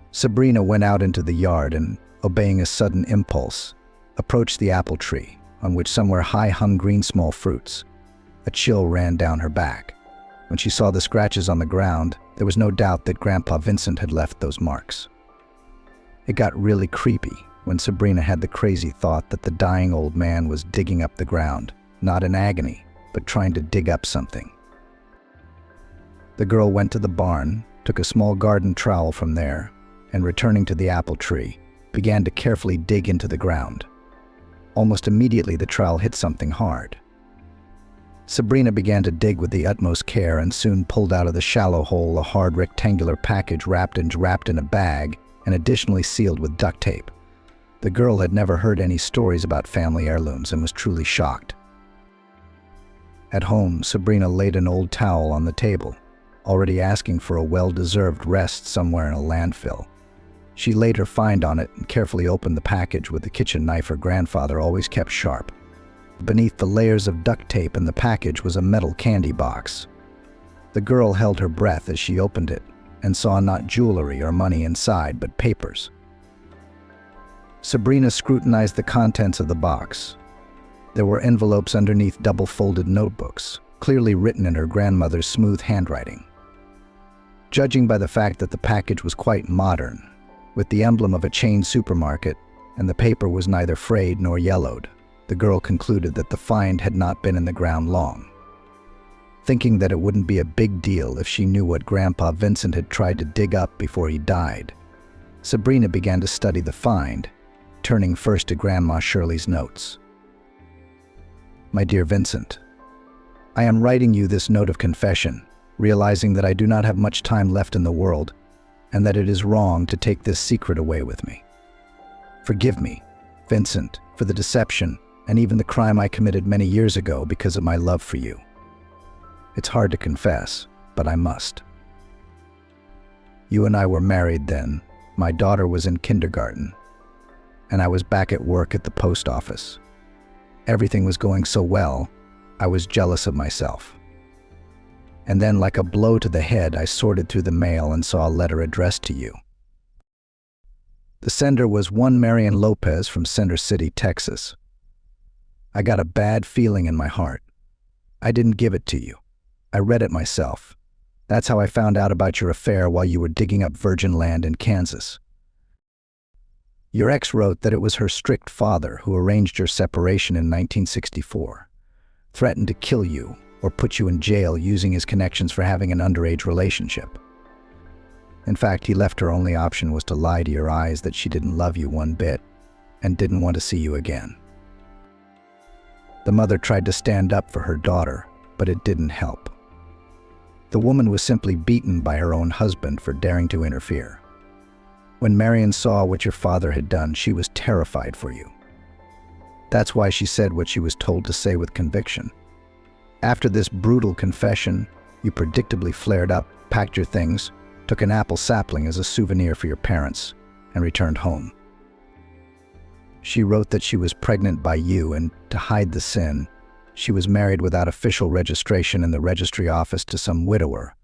Sabrina went out into the yard and, obeying a sudden impulse, approached the apple tree, on which somewhere high hung green small fruits. A chill ran down her back. When she saw the scratches on the ground, there was no doubt that Grandpa Vincent had left those marks. It got really creepy when Sabrina had the crazy thought that the dying old man was digging up the ground, not in agony, but trying to dig up something. The girl went to the barn, took a small garden trowel from there, and returning to the apple tree, began to carefully dig into the ground. Almost immediately, the trowel hit something hard. Sabrina began to dig with the utmost care and soon pulled out of the shallow hole a hard rectangular package wrapped in a bag and additionally sealed with duct tape. The girl had never heard any stories about family heirlooms and was truly shocked. At home, Sabrina laid an old towel on the table, already asking for a well-deserved rest somewhere in a landfill. She laid her find on it and carefully opened the package with the kitchen knife her grandfather always kept sharp. Beneath the layers of duct tape in the package was a metal candy box. The girl held her breath as she opened it and saw not jewelry or money inside, but papers. Sabrina scrutinized the contents of the box. There were envelopes underneath double-folded notebooks, clearly written in her grandmother's smooth handwriting. Judging by the fact that the package was quite modern, with the emblem of a chain supermarket, and the paper was neither frayed nor yellowed, the girl concluded that the find had not been in the ground long. Thinking that it wouldn't be a big deal if she knew what Grandpa Vincent had tried to dig up before he died, Sabrina began to study the find, turning first to Grandma Shirley's notes. "My dear Vincent, I am writing you this note of confession, realizing that I do not have much time left in the world, and that it is wrong to take this secret away with me. Forgive me, Vincent, for the deception and even the crime I committed many years ago because of my love for you. It's hard to confess, but I must. You and I were married then. My daughter was in kindergarten, and I was back at work at the post office. Everything was going so well, I was jealous of myself. And then, like a blow to the head, I sorted through the mail and saw a letter addressed to you. The sender was one Marian Lopez from Center City, Texas. I got a bad feeling in my heart. I didn't give it to you. I read it myself. That's how I found out about your affair while you were digging up virgin land in Kansas. Your ex wrote that it was her strict father who arranged your separation in 1964, threatened to kill you or put you in jail using his connections for having an underage relationship. In fact, he left her only option was to lie to your eyes that she didn't love you one bit and didn't want to see you again. The mother tried to stand up for her daughter, but it didn't help. The woman was simply beaten by her own husband for daring to interfere. When Marian saw what your father had done, she was terrified for you. That's why she said what she was told to say with conviction. After this brutal confession, you predictably flared up, packed your things, took an apple sapling as a souvenir for your parents, and returned home. She wrote that she was pregnant by you, and to hide the sin, she was married without official registration in the registry office to some widower,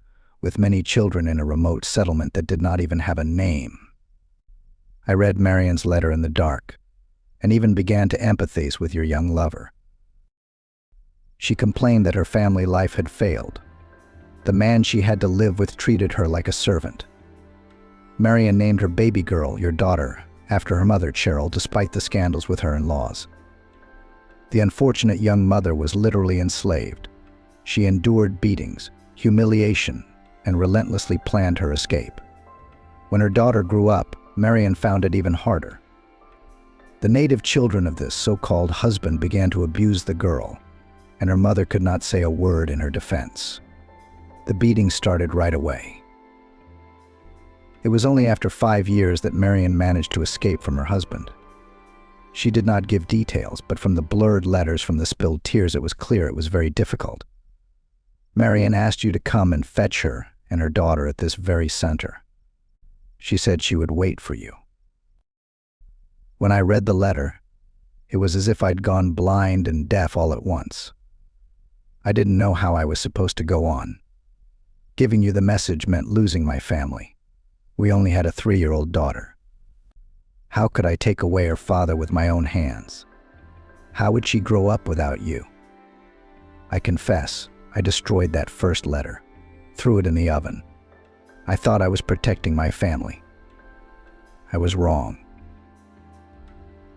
with many children in a remote settlement that did not even have a name. I read Marian's letter in the dark, and even began to empathize with your young lover. She complained that her family life had failed. The man she had to live with treated her like a servant. Marion named her baby girl, your daughter, after her mother, Cheryl, despite the scandals with her in-laws. The unfortunate young mother was literally enslaved. She endured beatings, humiliation, and relentlessly planned her escape. When her daughter grew up, Marion found it even harder. The native children of this so-called husband began to abuse the girl, and her mother could not say a word in her defense. The beating started right away. It was only after 5 years that Marion managed to escape from her husband. She did not give details, but from the blurred letters from the spilled tears it was clear it was very difficult. Marion asked you to come and fetch her and her daughter at this very center. She said she would wait for you. When I read the letter, it was as if I'd gone blind and deaf all at once. I didn't know how I was supposed to go on. Giving you the message meant losing my family. We only had a 3-year-old daughter. How could I take away her father with my own hands? How would she grow up without you? I confess, I destroyed that first letter, threw it in the oven. I thought I was protecting my family. I was wrong.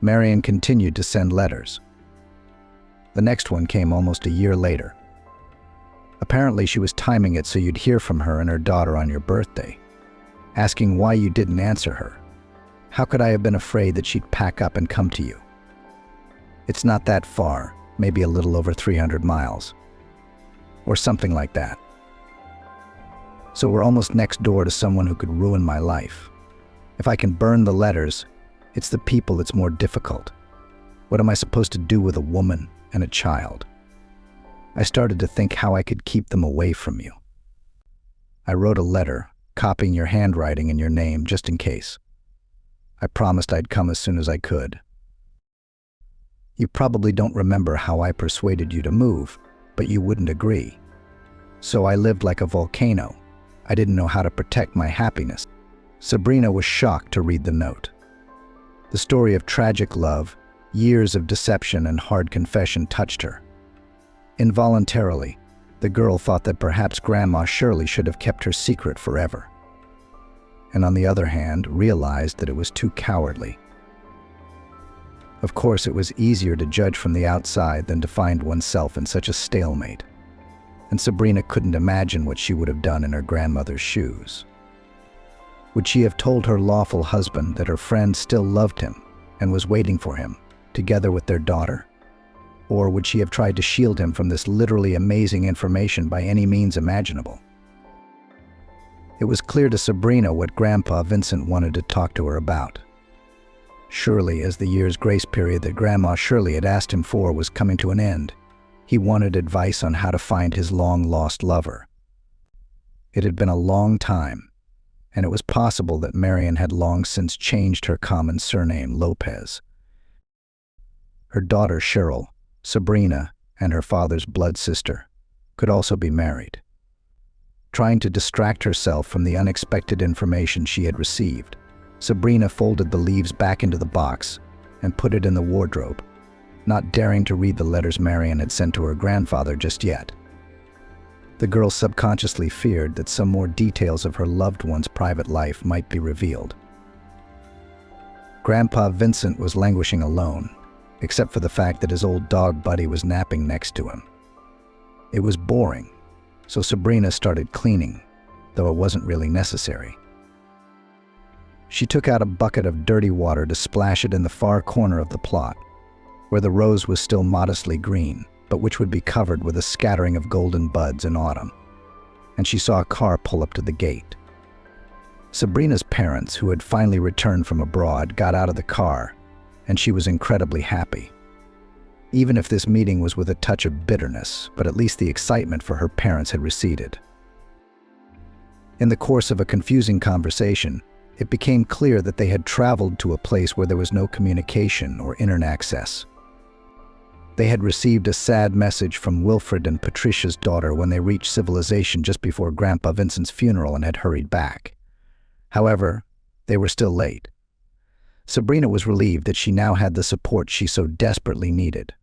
Marion continued to send letters. The next one came almost a year later. Apparently she was timing it so you'd hear from her and her daughter on your birthday, asking why you didn't answer her. How could I have been afraid that she'd pack up and come to you? It's not that far, maybe a little over 300 miles. Or something like that. So we're almost next door to someone who could ruin my life. If I can burn the letters, it's the people that's more difficult. What am I supposed to do with a woman and a child? I started to think how I could keep them away from you. I wrote a letter, copying your handwriting and your name just in case. I promised I'd come as soon as I could. You probably don't remember how I persuaded you to move, but you wouldn't agree. So I lived like a volcano. I didn't know how to protect my happiness. Sabrina was shocked to read the note. The story of tragic love, years of deception and hard confession touched her. Involuntarily, the girl thought that perhaps Grandma Shirley should have kept her secret forever. And on the other hand, realized that it was too cowardly. Of course, it was easier to judge from the outside than to find oneself in such a stalemate. And Sabrina couldn't imagine what she would have done in her grandmother's shoes. Would she have told her lawful husband that her friend still loved him and was waiting for him, together with their daughter? Or would she have tried to shield him from this literally amazing information by any means imaginable? It was clear to Sabrina what Grandpa Vincent wanted to talk to her about. Surely, as the year's grace period that Grandma Shirley had asked him for was coming to an end, he wanted advice on how to find his long-lost lover. It had been a long time, and it was possible that Marion had long since changed her common surname, Lopez. Her daughter, Cheryl, Sabrina, and her father's blood sister, could also be married. Trying to distract herself from the unexpected information she had received, Sabrina folded the leaves back into the box and put it in the wardrobe, not daring to read the letters Marion had sent to her grandfather just yet. The girl subconsciously feared that some more details of her loved one's private life might be revealed. Grandpa Vincent was languishing alone, except for the fact that his old dog Buddy was napping next to him. It was boring, so Sabrina started cleaning, though it wasn't really necessary. She took out a bucket of dirty water to splash it in the far corner of the plot, where the rose was still modestly green, but which would be covered with a scattering of golden buds in autumn, and she saw a car pull up to the gate. Sabrina's parents, who had finally returned from abroad, got out of the car, and she was incredibly happy. Even if this meeting was with a touch of bitterness, but at least the excitement for her parents had receded. In the course of a confusing conversation, it became clear that they had traveled to a place where there was no communication or internet access. They had received a sad message from Wilfred and Patricia's daughter when they reached civilization just before Grandpa Vincent's funeral and had hurried back. However, they were still late. Sabrina was relieved that she now had the support she so desperately needed.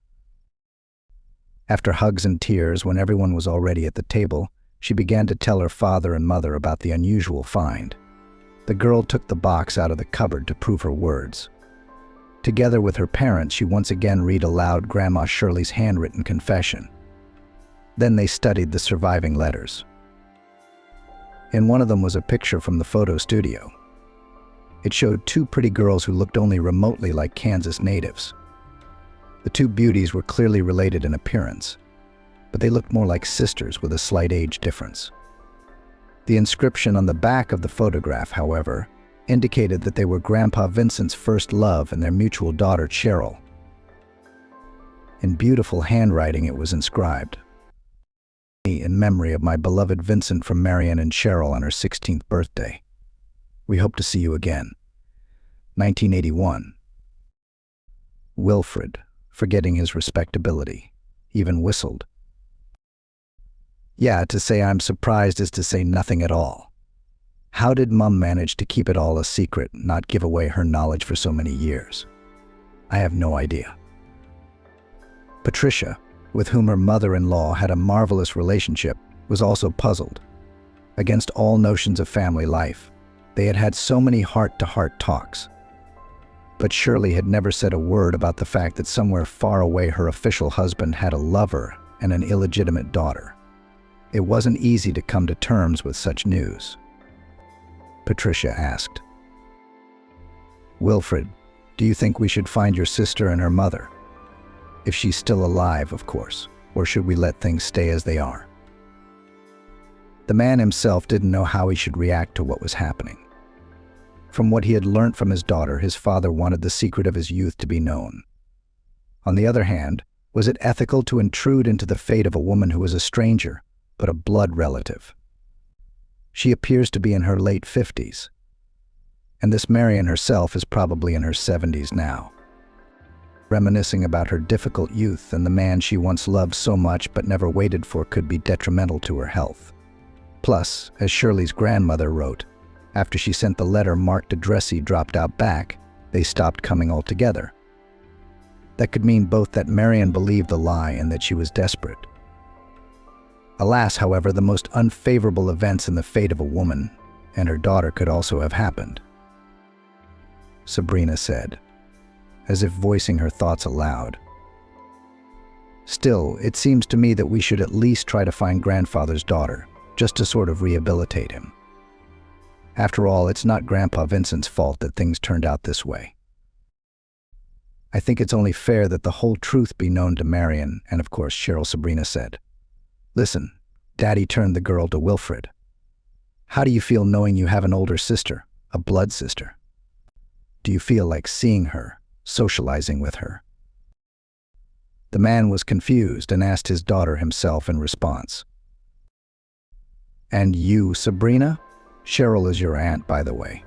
After hugs and tears, when everyone was already at the table, she began to tell her father and mother about the unusual find. The girl took the box out of the cupboard to prove her words. Together with her parents, she once again read aloud Grandma Shirley's handwritten confession. Then they studied the surviving letters. In one of them was a picture from the photo studio. It showed two pretty girls who looked only remotely like Kansas natives. The two beauties were clearly related in appearance, but they looked more like sisters with a slight age difference. The inscription on the back of the photograph, however, indicated that they were Grandpa Vincent's first love and their mutual daughter, Cheryl. In beautiful handwriting it was inscribed, "In memory of my beloved Vincent from Marion and Cheryl on her 16th birthday. We hope to see you again. 1981. Wilfred, forgetting his respectability, even whistled. Yeah, to say I'm surprised is to say nothing at all. How did Mum manage to keep it all a secret, not give away her knowledge for so many years? I have no idea. Patricia, with whom her mother-in-law had a marvelous relationship, was also puzzled. Against all notions of family life, they had had so many heart-to-heart talks. But Shirley had never said a word about the fact that somewhere far away her official husband had a lover and an illegitimate daughter. It wasn't easy to come to terms with such news. Patricia asked, "Wilfred, do you think we should find your sister and her mother? If she's still alive, of course, or should we let things stay as they are?" The man himself didn't know how he should react to what was happening. From what he had learnt from his daughter, his father wanted the secret of his youth to be known. On the other hand, was it ethical to intrude into the fate of a woman who was a stranger, but a blood relative? She appears to be in her late 50s, and this Marion herself is probably in her 70s now. Reminiscing about her difficult youth and the man she once loved so much but never waited for could be detrimental to her health. Plus, as Shirley's grandmother wrote, after she sent the letter marked addressee dropped out back, they stopped coming altogether. That could mean both that Marion believed the lie and that she was desperate. Alas, however, the most unfavorable events in the fate of a woman and her daughter could also have happened. Sabrina said, as if voicing her thoughts aloud. Still, it seems to me that we should at least try to find grandfather's daughter, just to sort of rehabilitate him. After all, it's not Grandpa Vincent's fault that things turned out this way. I think it's only fair that the whole truth be known to Marion and, of course, Cheryl. Sabrina said. Listen, Daddy turned the girl to Wilfred. How do you feel knowing you have an older sister, a blood sister? Do you feel like seeing her, socializing with her? The man was confused and asked his daughter himself in response. And you, Sabrina? Cheryl is your aunt, by the way.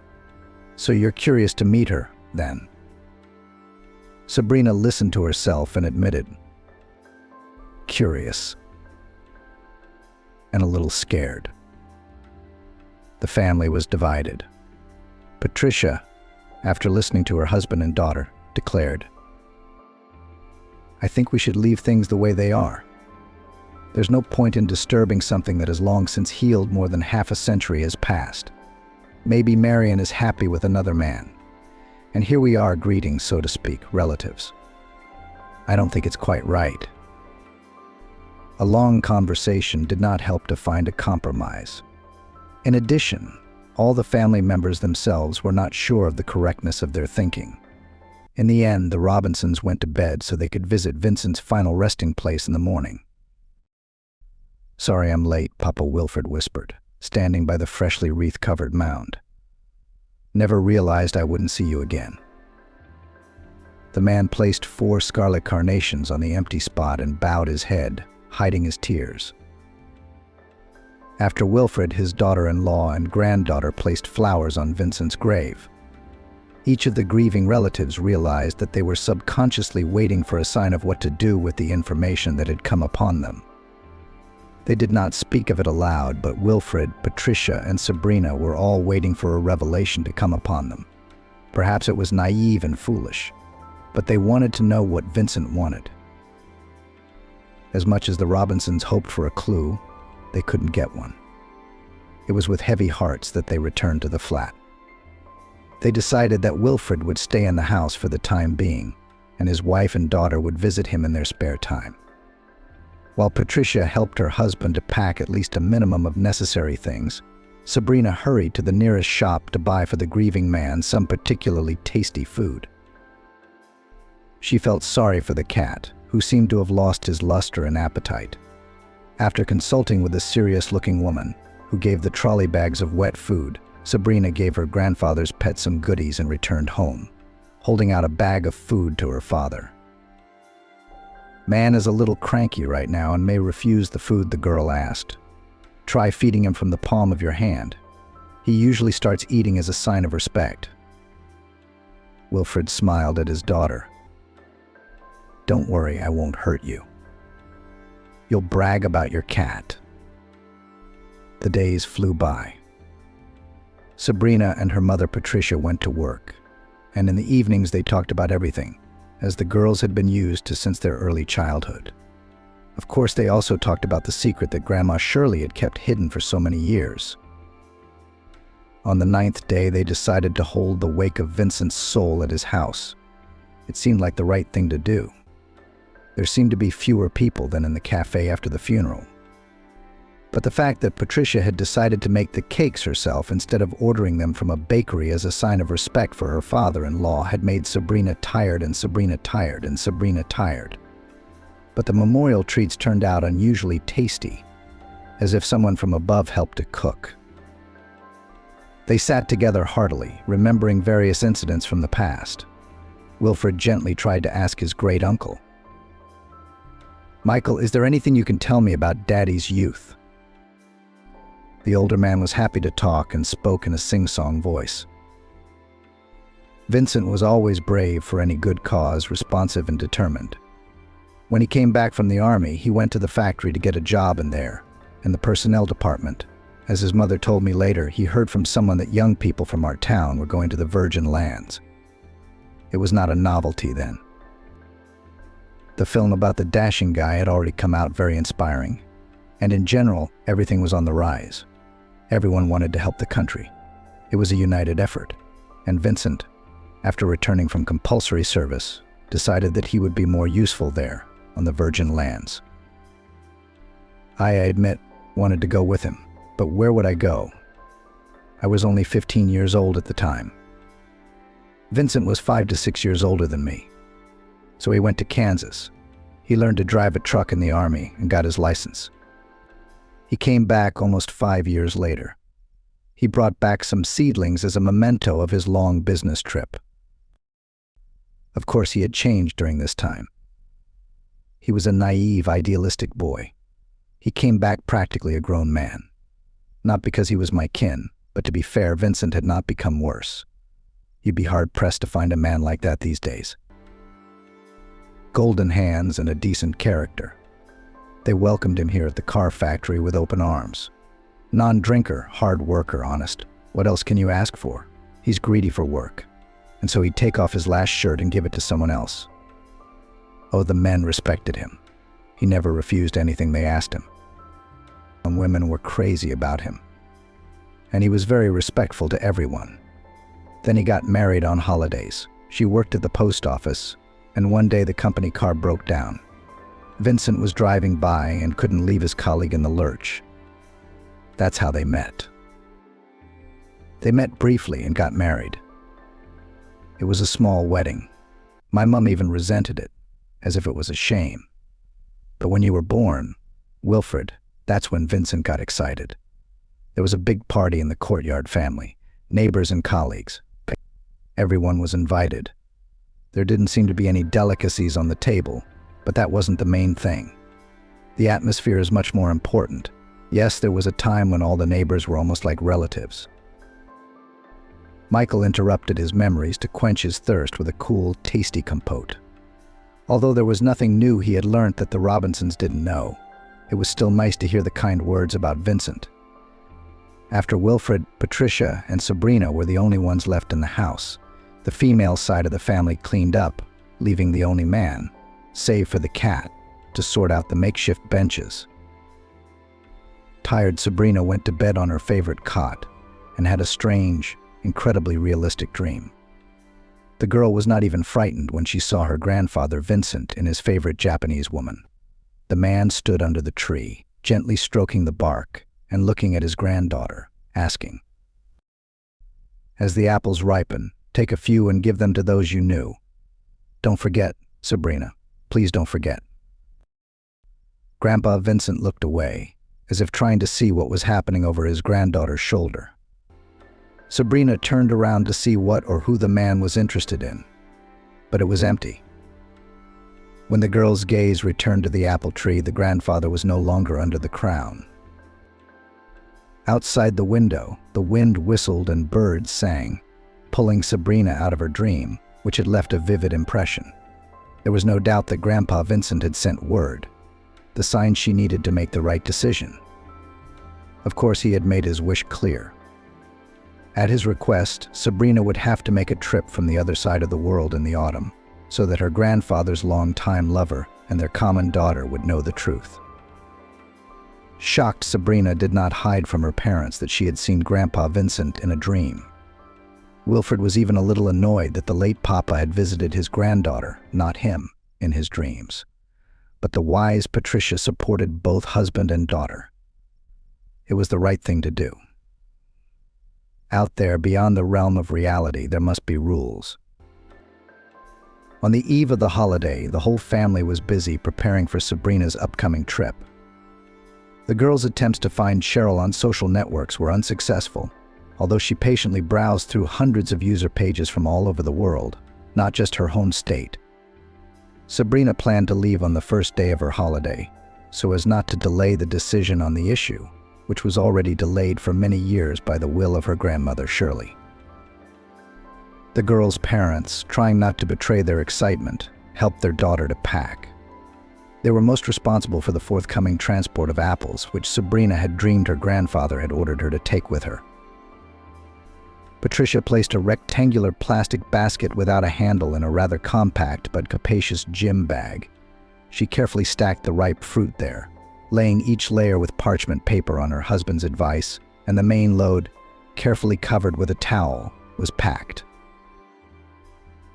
So you're curious to meet her, then? Sabrina listened to herself and admitted, curious, and a little scared. The family was divided. Patricia, after listening to her husband and daughter, declared, I think we should leave things the way they are. There's no point in disturbing something that has long since healed. More than half a century has passed. Maybe Marion is happy with another man. And here we are greeting, so to speak, relatives. I don't think it's quite right. A long conversation did not help to find a compromise. In addition, all the family members themselves were not sure of the correctness of their thinking. In the end, the Robinsons went to bed so they could visit Vincent's final resting place in the morning. Sorry I'm late, Papa Wilfred whispered, standing by the freshly wreath-covered mound. Never realized I wouldn't see you again. The man placed 4 scarlet carnations on the empty spot and bowed his head, hiding his tears. After Wilfred, his daughter-in-law and granddaughter placed flowers on Vincent's grave. Each of the grieving relatives realized that they were subconsciously waiting for a sign of what to do with the information that had come upon them. They did not speak of it aloud, but Wilfred, Patricia, and Sabrina were all waiting for a revelation to come upon them. Perhaps it was naive and foolish, but they wanted to know what Vincent wanted. As much as the Robinsons hoped for a clue, they couldn't get one. It was with heavy hearts that they returned to the flat. They decided that Wilfred would stay in the house for the time being, and his wife and daughter would visit him in their spare time. While Patricia helped her husband to pack at least a minimum of necessary things, Sabrina hurried to the nearest shop to buy for the grieving man some particularly tasty food. She felt sorry for the cat, who seemed to have lost his luster and appetite. After consulting with a serious-looking woman, who gave the trolley bags of wet food, Sabrina gave her grandfather's pet some goodies and returned home, holding out a bag of food to her father. Man is a little cranky right now and may refuse the food the girl asked. Try feeding him from the palm of your hand. He usually starts eating as a sign of respect. Wilfred smiled at his daughter. Don't worry, I won't hurt you. You'll brag about your cat. The days flew by. Sabrina and her mother Patricia went to work, and in the evenings they talked about everything, as the girls had been used to since their early childhood. Of course, they also talked about the secret that Grandma Shirley had kept hidden for so many years. On the 9th day, they decided to hold the wake of Vincent's soul at his house. It seemed like the right thing to do. There seemed to be fewer people than in the cafe after the funeral. But the fact that Patricia had decided to make the cakes herself instead of ordering them from a bakery as a sign of respect for her father-in-law had made Sabrina tired and Sabrina tired and Sabrina tired. But the memorial treats turned out unusually tasty, as if someone from above helped to cook. They sat together heartily, remembering various incidents from the past. Wilfred gently tried to ask his great-uncle, "Michael, is there anything you can tell me about Daddy's youth?" The older man was happy to talk and spoke in a sing-song voice. Vincent was always brave for any good cause, responsive and determined. When he came back from the army, he went to the factory to get a job in the personnel department. As his mother told me later, he heard from someone that young people from our town were going to the Virgin Lands. It was not a novelty then. The film about the dashing guy had already come out, very inspiring, and in general, everything was on the rise. Everyone wanted to help the country. It was a united effort, and Vincent, after returning from compulsory service, decided that he would be more useful there on the Virgin Lands. I admit, wanted to go with him, but where would I go? I was only 15 years old at the time. Vincent was 5 to 6 years older than me. So he went to Kansas. He learned to drive a truck in the Army and got his license. He came back almost 5 years later. He brought back some seedlings as a memento of his long business trip. Of course, he had changed during this time. He was a naive, idealistic boy. He came back practically a grown man. Not because he was my kin, but to be fair, Vincent had not become worse. You'd be hard-pressed to find a man like that these days. Golden hands and a decent character. They welcomed him here at the car factory with open arms. Non-drinker, hard worker, honest. What else can you ask for? He's greedy for work. And so he'd take off his last shirt and give it to someone else. Oh, the men respected him. He never refused anything they asked him. Some women were crazy about him. And he was very respectful to everyone. Then he got married on holidays. She worked at the post office, and one day the company car broke down. Vincent was driving by and couldn't leave his colleague in the lurch. That's how they met. They met briefly and got married. It was a small wedding. My mom even resented it, as if it was a shame. But when you were born, Wilfred, that's when Vincent got excited. There was a big party in the courtyard family, neighbors and colleagues. Everyone was invited. There didn't seem to be any delicacies on the table, but that wasn't the main thing. The atmosphere is much more important. Yes, there was a time when all the neighbors were almost like relatives. Michael interrupted his memories to quench his thirst with a cool, tasty compote. Although there was nothing new he had learnt that the Robinsons didn't know, it was still nice to hear the kind words about Vincent. After Wilfred, Patricia, and Sabrina were the only ones left in the house. The female side of the family cleaned up, leaving the only man, save for the cat, to sort out the makeshift benches. Tired Sabrina went to bed on her favorite cot and had a strange, incredibly realistic dream. The girl was not even frightened when she saw her grandfather Vincent and his favorite Japanese woman. The man stood under the tree, gently stroking the bark and looking at his granddaughter, asking, "As the apples ripen, take a few and give them to those you knew. Don't forget, Sabrina, please don't forget." Grandpa Vincent looked away, as if trying to see what was happening over his granddaughter's shoulder. Sabrina turned around to see what or who the man was interested in, but it was empty. When the girl's gaze returned to the apple tree, the grandfather was no longer under the crown. Outside the window, the wind whistled and birds sang, pulling Sabrina out of her dream, which had left a vivid impression. There was no doubt that Grandpa Vincent had sent word, the sign she needed to make the right decision. Of course, he had made his wish clear. At his request, Sabrina would have to make a trip from the other side of the world in the autumn, so that her grandfather's longtime lover and their common daughter would know the truth. Shocked, Sabrina did not hide from her parents that she had seen Grandpa Vincent in a dream. Wilfred was even a little annoyed that the late Papa had visited his granddaughter, not him, in his dreams. But the wise Patricia supported both husband and daughter. It was the right thing to do. Out there, beyond the realm of reality, there must be rules. On the eve of the holiday, the whole family was busy preparing for Sabrina's upcoming trip. The girl's attempts to find Cheryl on social networks were unsuccessful, although she patiently browsed through hundreds of user pages from all over the world, not just her home state. Sabrina planned to leave on the first day of her holiday, so as not to delay the decision on the issue, which was already delayed for many years by the will of her grandmother Shirley. The girl's parents, trying not to betray their excitement, helped their daughter to pack. They were most responsible for the forthcoming transport of apples, which Sabrina had dreamed her grandfather had ordered her to take with her. Patricia placed a rectangular plastic basket without a handle in a rather compact but capacious gym bag. She carefully stacked the ripe fruit there, laying each layer with parchment paper on her husband's advice, and the main load, carefully covered with a towel, was packed.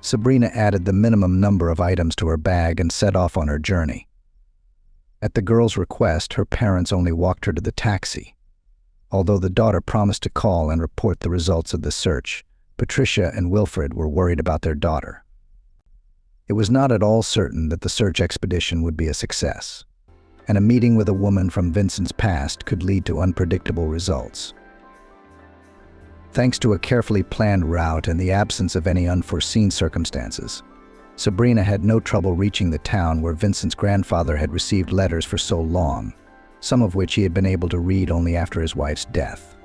Sabrina added the minimum number of items to her bag and set off on her journey. At the girl's request, her parents only walked her to the taxi. Although the daughter promised to call and report the results of the search, Patricia and Wilfred were worried about their daughter. It was not at all certain that the search expedition would be a success, and a meeting with a woman from Vincent's past could lead to unpredictable results. Thanks to a carefully planned route and the absence of any unforeseen circumstances, Sabrina had no trouble reaching the town where Vincent's grandfather had received letters for so long, some of which he had been able to read only after his wife's death.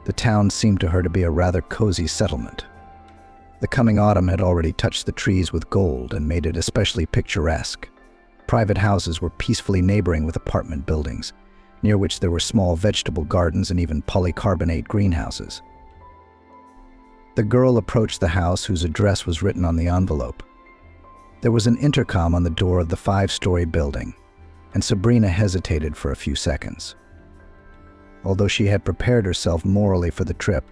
The town seemed to her to be a rather cozy settlement. The coming autumn had already touched the trees with gold and made it especially picturesque. Private houses were peacefully neighboring with apartment buildings, near which there were small vegetable gardens and even polycarbonate greenhouses. The girl approached the house whose address was written on the envelope. There was an intercom on the door of the 5-story building, and Sabrina hesitated for a few seconds. Although she had prepared herself morally for the trip,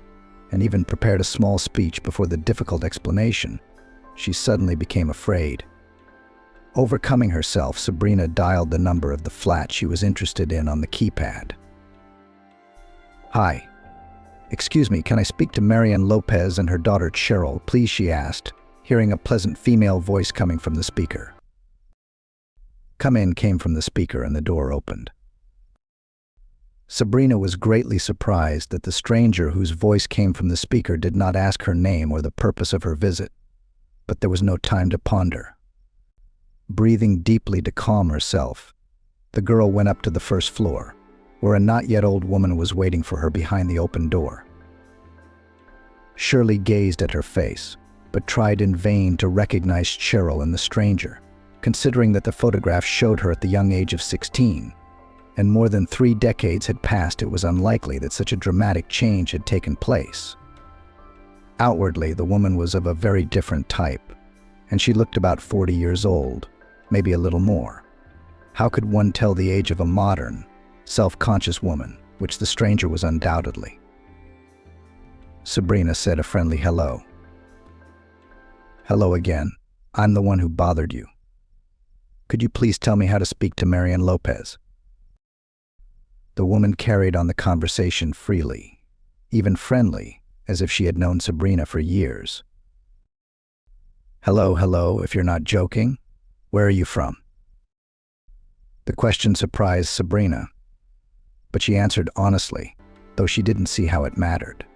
and even prepared a small speech before the difficult explanation, she suddenly became afraid. Overcoming herself, Sabrina dialed the number of the flat she was interested in on the keypad. "Hi. Excuse me, can I speak to Marian Lopez and her daughter Cheryl, please?" she asked, hearing a pleasant female voice coming from the speaker. "Come in," came from the speaker, and the door opened. Sabrina was greatly surprised that the stranger whose voice came from the speaker did not ask her name or the purpose of her visit, but there was no time to ponder. Breathing deeply to calm herself, the girl went up to the first floor, where a not-yet-old woman was waiting for her behind the open door. Shirley gazed at her face, but tried in vain to recognize Cheryl in the stranger, considering that the photograph showed her at the young age of 16, and more than 3 decades had passed. It was unlikely that such a dramatic change had taken place. Outwardly, the woman was of a very different type, and she looked about 40 years old, maybe a little more. How could one tell the age of a modern, self-conscious woman, which the stranger was undoubtedly? Sabrina said a friendly hello. Hello again. I'm the one who bothered you. Could you please tell me how to speak to Marian Lopez? The woman carried on the conversation freely, even friendly, as if she had known Sabrina for years. Hello, if you're not joking. Where are you from? The question surprised Sabrina, but she answered honestly, though she didn't see how it mattered.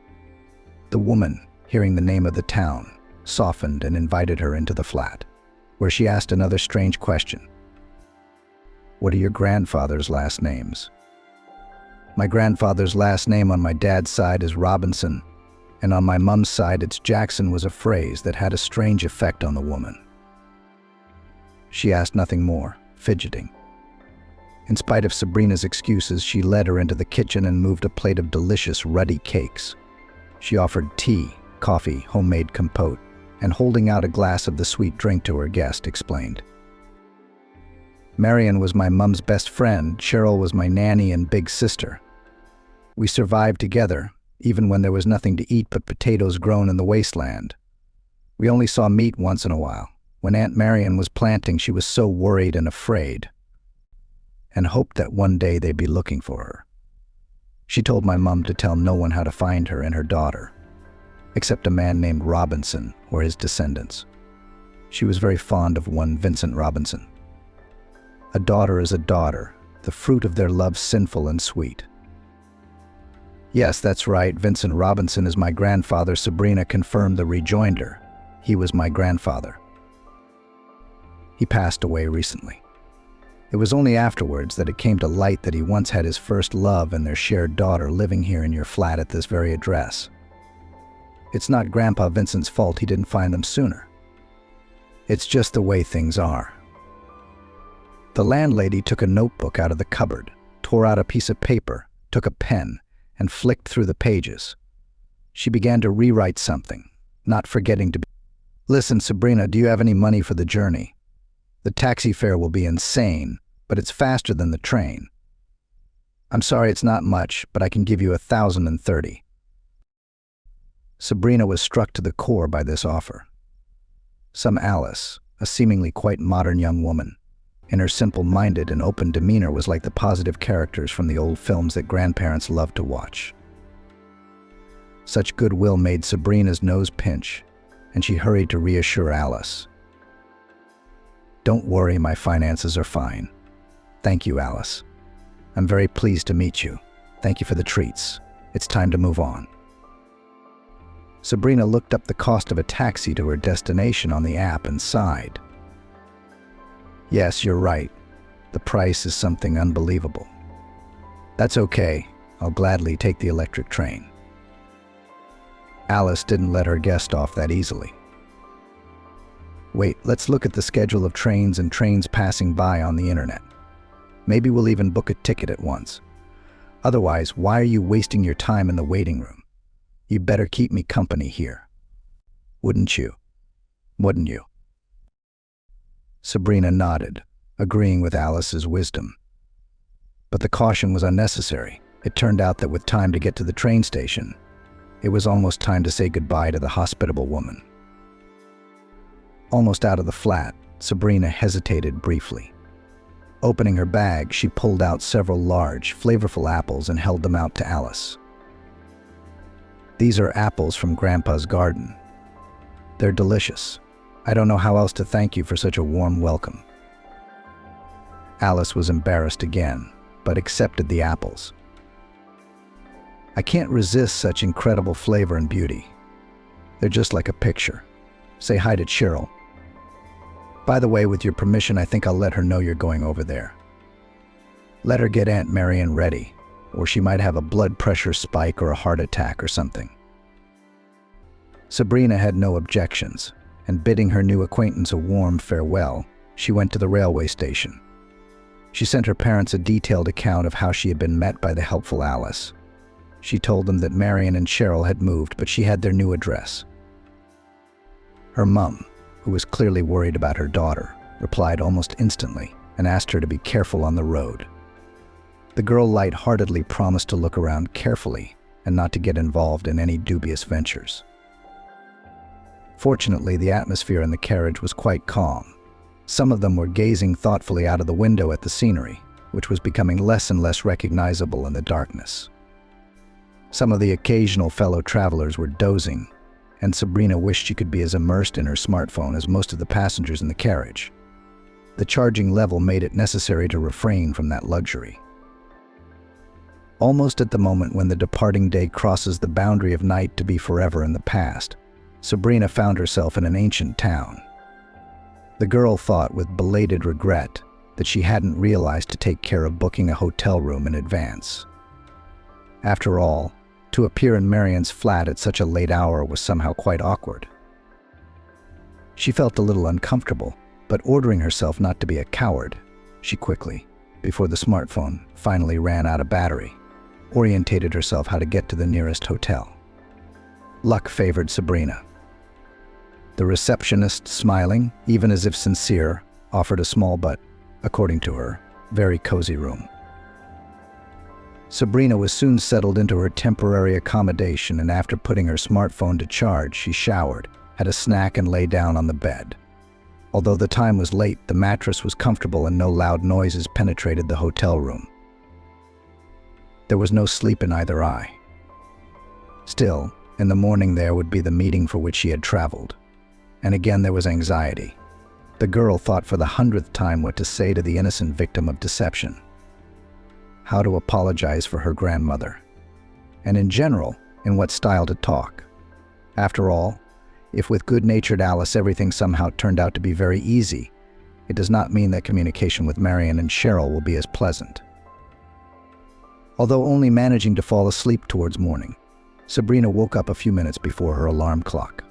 The woman, hearing the name of the town, softened and invited her into the flat, where she asked another strange question. What are your grandfather's last names? My grandfather's last name on my dad's side is Robinson, and on my mum's side it's Jackson, was a phrase that had a strange effect on the woman. She asked nothing more, fidgeting. In spite of Sabrina's excuses, she led her into the kitchen and moved a plate of delicious ruddy cakes. She offered tea, coffee, homemade compote, and holding out a glass of the sweet drink to her guest, explained. Marian was my mum's best friend. Cheryl was my nanny and big sister. We survived together, even when there was nothing to eat but potatoes grown in the wasteland. We only saw meat once in a while. When Aunt Marian was planting, she was so worried and afraid, and hoped that one day they'd be looking for her. She told my mum to tell no one how to find her and her daughter, except a man named Robinson or his descendants. She was very fond of one Vincent Robinson. A daughter is a daughter, the fruit of their love sinful and sweet. Yes, that's right, Vincent Robinson is my grandfather. Sabrina confirmed the rejoinder. He was my grandfather. He passed away recently. It was only afterwards that it came to light that he once had his first love and their shared daughter living here in your flat at this very address. It's not Grandpa Vincent's fault he didn't find them sooner. It's just the way things are. The landlady took a notebook out of the cupboard, tore out a piece of paper, took a pen, and flicked through the pages. She began to rewrite something, not forgetting to be. Listen, Sabrina, do you have any money for the journey? The taxi fare will be insane, but it's faster than the train. I'm sorry it's not much, but I can give you 1,030. Sabrina was struck to the core by this offer. Some Alice, a seemingly quite modern young woman, in her simple-minded and open demeanor was like the positive characters from the old films that grandparents loved to watch. Such goodwill made Sabrina's nose pinch, and she hurried to reassure Alice. Don't worry, my finances are fine. Thank you, Alice. I'm very pleased to meet you. Thank you for the treats. It's time to move on. Sabrina looked up the cost of a taxi to her destination on the app and sighed. Yes, you're right. The price is something unbelievable. That's okay. I'll gladly take the electric train. Alice didn't let her guest off that easily. Wait, let's look at the schedule of trains and trains passing by on the internet. Maybe we'll even book a ticket at once. Otherwise, why are you wasting your time in the waiting room? You better keep me company here. Wouldn't you? Wouldn't you? Sabrina nodded, agreeing with Alice's wisdom. But the caution was unnecessary. It turned out that with time to get to the train station, it was almost time to say goodbye to the hospitable woman. Almost out of the flat, Sabrina hesitated briefly. Opening her bag, she pulled out several large, flavorful apples and held them out to Alice. These are apples from Grandpa's garden. They're delicious. I don't know how else to thank you for such a warm welcome. Alice was embarrassed again, but accepted the apples. I can't resist such incredible flavor and beauty. They're just like a picture. Say hi to Cheryl. By the way, with your permission, I think I'll let her know you're going over there. Let her get Aunt Marian ready, or she might have a blood pressure spike or a heart attack or something. Sabrina had no objections, and bidding her new acquaintance a warm farewell, she went to the railway station. She sent her parents a detailed account of how she had been met by the helpful Alice. She told them that Marian and Cheryl had moved, but she had their new address, Her mum, who was clearly worried about her daughter, replied almost instantly and asked her to be careful on the road. The girl light-heartedly promised to look around carefully and not to get involved in any dubious ventures. Fortunately, the atmosphere in the carriage was quite calm. Some of them were gazing thoughtfully out of the window at the scenery, which was becoming less and less recognizable in the darkness. Some of the occasional fellow travelers were dozing, and Sabrina wished she could be as immersed in her smartphone as most of the passengers in the carriage. The charging level made it necessary to refrain from that luxury. Almost at the moment when the departing day crosses the boundary of night to be forever in the past, Sabrina found herself in an ancient town. The girl thought with belated regret that she hadn't realized to take care of booking a hotel room in advance. After all, to appear in Marion's flat at such a late hour was somehow quite awkward. She felt a little uncomfortable, but ordering herself not to be a coward, she quickly, before the smartphone finally ran out of battery, orientated herself how to get to the nearest hotel. Luck favored Sabrina. The receptionist, smiling, even as if sincere, offered a small but, according to her, very cozy room. Sabrina was soon settled into her temporary accommodation, and after putting her smartphone to charge, she showered, had a snack, and lay down on the bed. Although the time was late, the mattress was comfortable and no loud noises penetrated the hotel room. There was no sleep in either eye. Still, in the morning there would be the meeting for which she had traveled. And again there was anxiety. The girl thought for the 100th time what to say to the innocent victim of deception. How to apologize for her grandmother. And in general, in what style to talk. After all, if with good-natured Alice everything somehow turned out to be very easy, it does not mean that communication with Marion and Cheryl will be as pleasant. Although only managing to fall asleep towards morning, Sabrina woke up a few minutes before her alarm clock.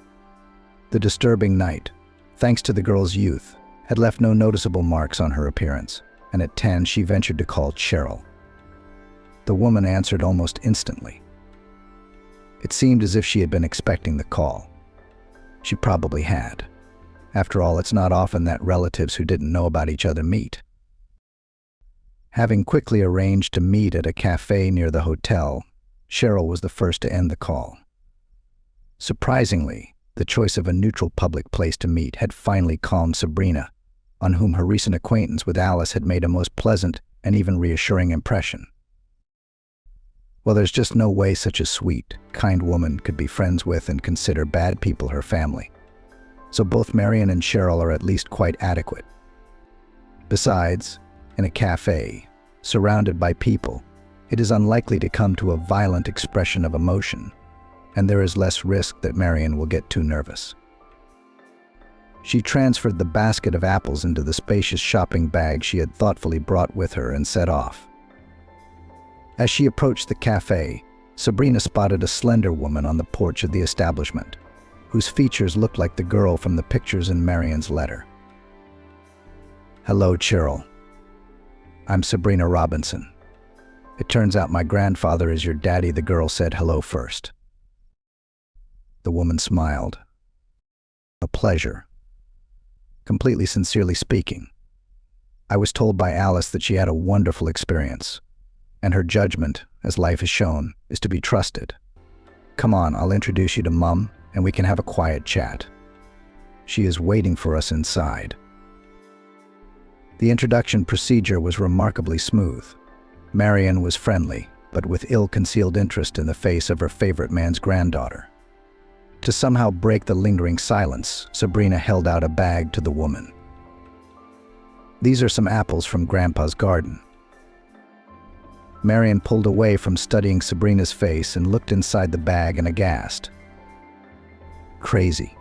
The disturbing night, thanks to the girl's youth, had left no noticeable marks on her appearance, and at 10 she ventured to call Cheryl. The woman answered almost instantly. It seemed as if she had been expecting the call. She probably had. After all, it's not often that relatives who didn't know about each other meet. Having quickly arranged to meet at a cafe near the hotel, Cheryl was the first to end the call. Surprisingly, the choice of a neutral public place to meet had finally calmed Sabrina, on whom her recent acquaintance with Alice had made a most pleasant and even reassuring impression. Well, there's just no way such a sweet, kind woman could be friends with and consider bad people her family. So both Marion and Cheryl are at least quite adequate. Besides, in a cafe, surrounded by people, it is unlikely to come to a violent expression of emotion, and there is less risk that Marion will get too nervous. She transferred the basket of apples into the spacious shopping bag she had thoughtfully brought with her and set off. As she approached the cafe, Sabrina spotted a slender woman on the porch of the establishment, whose features looked like the girl from the pictures in Marion's letter. "Hello, Cheryl. I'm Sabrina Robinson. It turns out my grandfather is your daddy," the girl said hello first. The woman smiled. "A pleasure. Completely sincerely speaking. I was told by Alice that she had a wonderful experience, and her judgment, as life has shown, is to be trusted. Come on, I'll introduce you to Mum, and we can have a quiet chat. She is waiting for us inside." The introduction procedure was remarkably smooth. Marion was friendly, but with ill-concealed interest in the face of her favorite man's granddaughter. To somehow break the lingering silence, Sabrina held out a bag to the woman. "These are some apples from Grandpa's garden." Marion pulled away from studying Sabrina's face and looked inside the bag and aghast. "Crazy.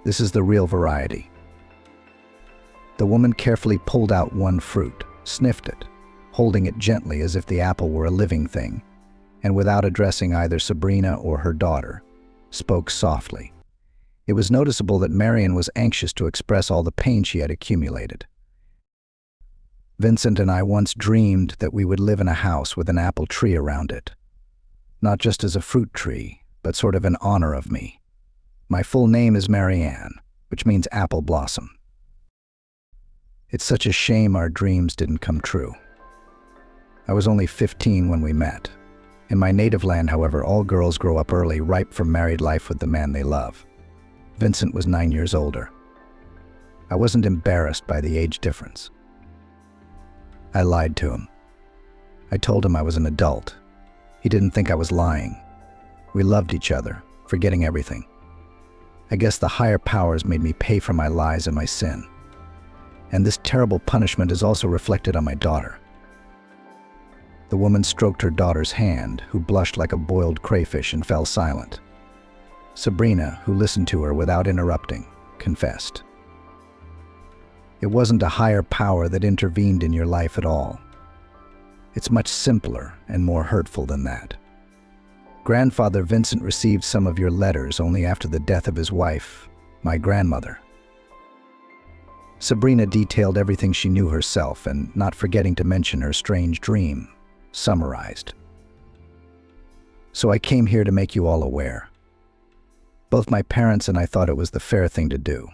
This is the real variety." The woman carefully pulled out one fruit, sniffed it, holding it gently as if the apple were a living thing, and without addressing either Sabrina or her daughter, spoke softly. It was noticeable that Marion was anxious to express all the pain she had accumulated. "Vincent and I once dreamed that we would live in a house with an apple tree around it. Not just as a fruit tree, but sort of in honor of me. My full name is Marianne, which means apple blossom. It's such a shame our dreams didn't come true. I was only 15 when we met. In my native land, however, all girls grow up early, ripe for married life with the man they love. Vincent was 9 years older. I wasn't embarrassed by the age difference. I lied to him. I told him I was an adult. He didn't think I was lying. We loved each other, forgetting everything. I guess the higher powers made me pay for my lies and my sin. And this terrible punishment is also reflected on my daughter. The woman stroked her daughter's hand, who blushed like a boiled crayfish and fell silent. Sabrina, who listened to her without interrupting, confessed. It wasn't a higher power that intervened in your life at all. It's much simpler and more hurtful than that. Grandfather Vincent received some of your letters only after the death of his wife, my grandmother. Sabrina detailed everything she knew herself, and, not forgetting to mention her strange dream, summarized. So I came here to make you all aware. Both my parents and I thought it was the fair thing to do.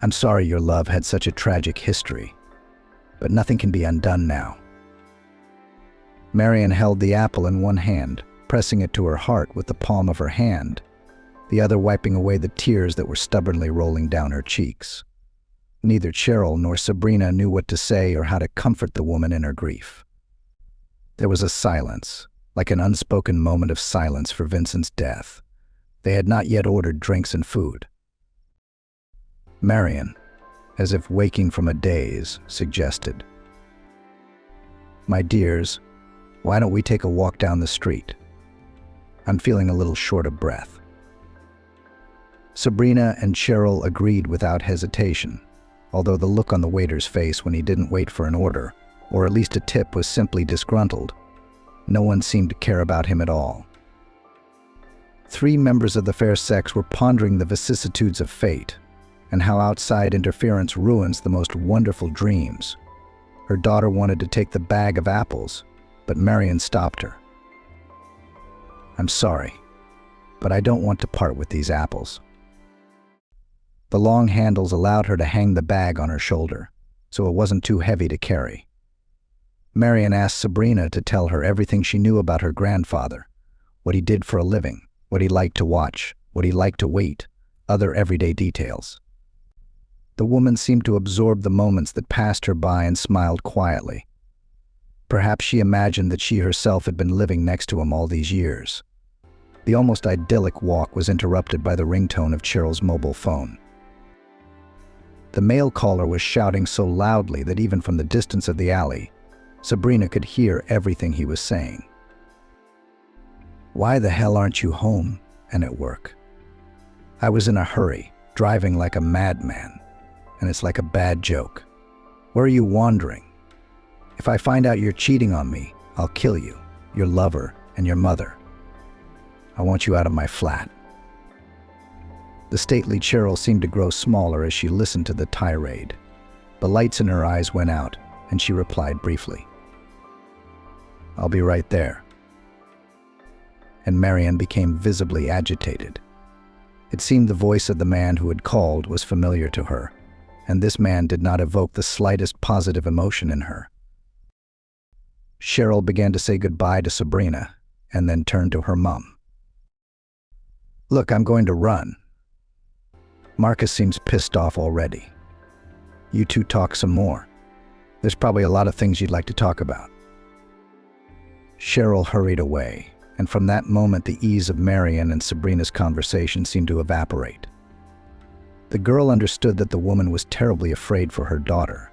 I'm sorry your love had such a tragic history, but nothing can be undone now. Marian held the apple in one hand, pressing it to her heart with the palm of her hand, the other wiping away the tears that were stubbornly rolling down her cheeks. Neither Cheryl nor Sabrina knew what to say or how to comfort the woman in her grief. There was a silence, like an unspoken moment of silence for Vincent's death. They had not yet ordered drinks and food. Marian, as if waking from a daze, suggested, "My dears, why don't we take a walk down the street? I'm feeling a little short of breath." Sabrina and Cheryl agreed without hesitation, although the look on the waiter's face when he didn't wait for an order, or at least a tip, was simply disgruntled. No one seemed to care about him at all. 3 members of the fair sex were pondering the vicissitudes of fate, and how outside interference ruins the most wonderful dreams. Her daughter wanted to take the bag of apples, but Marian stopped her. "I'm sorry, but I don't want to part with these apples." The long handles allowed her to hang the bag on her shoulder, so it wasn't too heavy to carry. Marian asked Sabrina to tell her everything she knew about her grandfather, what he did for a living, what he liked to watch, what he liked to wait, other everyday details. The woman seemed to absorb the moments that passed her by and smiled quietly. Perhaps she imagined that she herself had been living next to him all these years. The almost idyllic walk was interrupted by the ringtone of Cheryl's mobile phone. The mail caller was shouting so loudly that even from the distance of the alley, Sabrina could hear everything he was saying. "Why the hell aren't you home and at work? I was in a hurry, driving like a madman, and it's like a bad joke. Where are you wandering? If I find out you're cheating on me, I'll kill you, your lover, and your mother. I want you out of my flat." The stately Cheryl seemed to grow smaller as she listened to the tirade. The lights in her eyes went out, and she replied briefly, "I'll be right there." And Marian became visibly agitated. It seemed the voice of the man who had called was familiar to her, and this man did not evoke the slightest positive emotion in her. Cheryl began to say goodbye to Sabrina, and then turned to her mom. "Look, I'm going to run. Marcus seems pissed off already. You two talk some more. There's probably a lot of things you'd like to talk about." Cheryl hurried away, and from that moment the ease of Marian and Sabrina's conversation seemed to evaporate. The girl understood that the woman was terribly afraid for her daughter,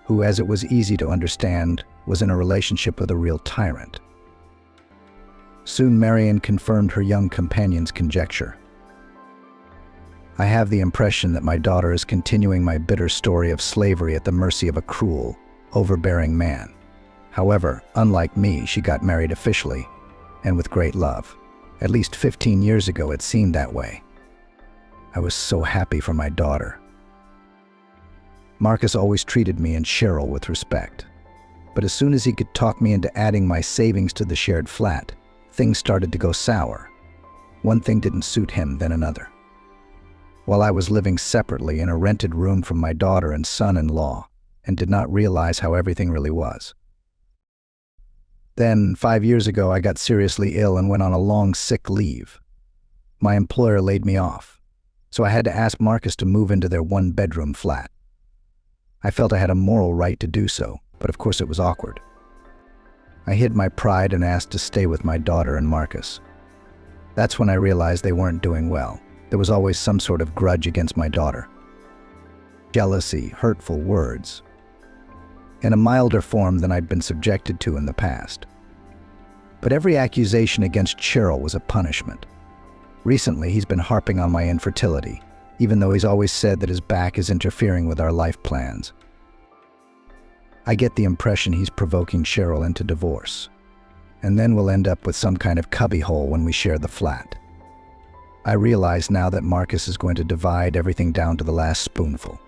who, as it was easy to understand, was in a relationship with a real tyrant. Soon Marian confirmed her young companion's conjecture. "I have the impression that my daughter is continuing my bitter story of slavery at the mercy of a cruel, overbearing man. However, unlike me, she got married officially, and with great love. At least 15 years ago it seemed that way. I was so happy for my daughter. Marcus always treated me and Cheryl with respect. But as soon as he could talk me into adding my savings to the shared flat, things started to go sour. One thing didn't suit him, then another. while I was living separately in a rented room from my daughter and son-in-law, and did not realize how everything really was. Then, 5 years ago, I got seriously ill and went on a long sick leave. My employer laid me off, so I had to ask Marcus to move into their one-bedroom flat. I felt I had a moral right to do so, but of course it was awkward. I hid my pride and asked to stay with my daughter and Marcus. That's when I realized they weren't doing well. There was always some sort of grudge against my daughter. Jealousy, hurtful words, in a milder form than I'd been subjected to in the past. But every accusation against Cheryl was a punishment. Recently, he's been harping on my infertility, even though he's always said that his back is interfering with our life plans. I get the impression he's provoking Cheryl into divorce, and then we'll end up with some kind of cubbyhole when we share the flat. I realize now that Marcus is going to divide everything down to the last spoonful.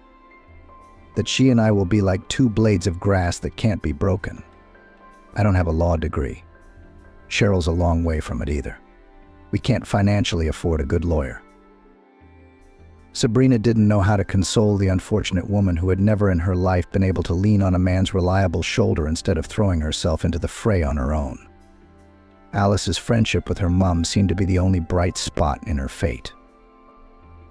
That she and I will be like two blades of grass that can't be broken. I don't have a law degree. Cheryl's a long way from it either. We can't financially afford a good lawyer. Sabrina didn't know how to console the unfortunate woman who had never in her life been able to lean on a man's reliable shoulder instead of throwing herself into the fray on her own. Alice's friendship with her mum seemed to be the only bright spot in her fate.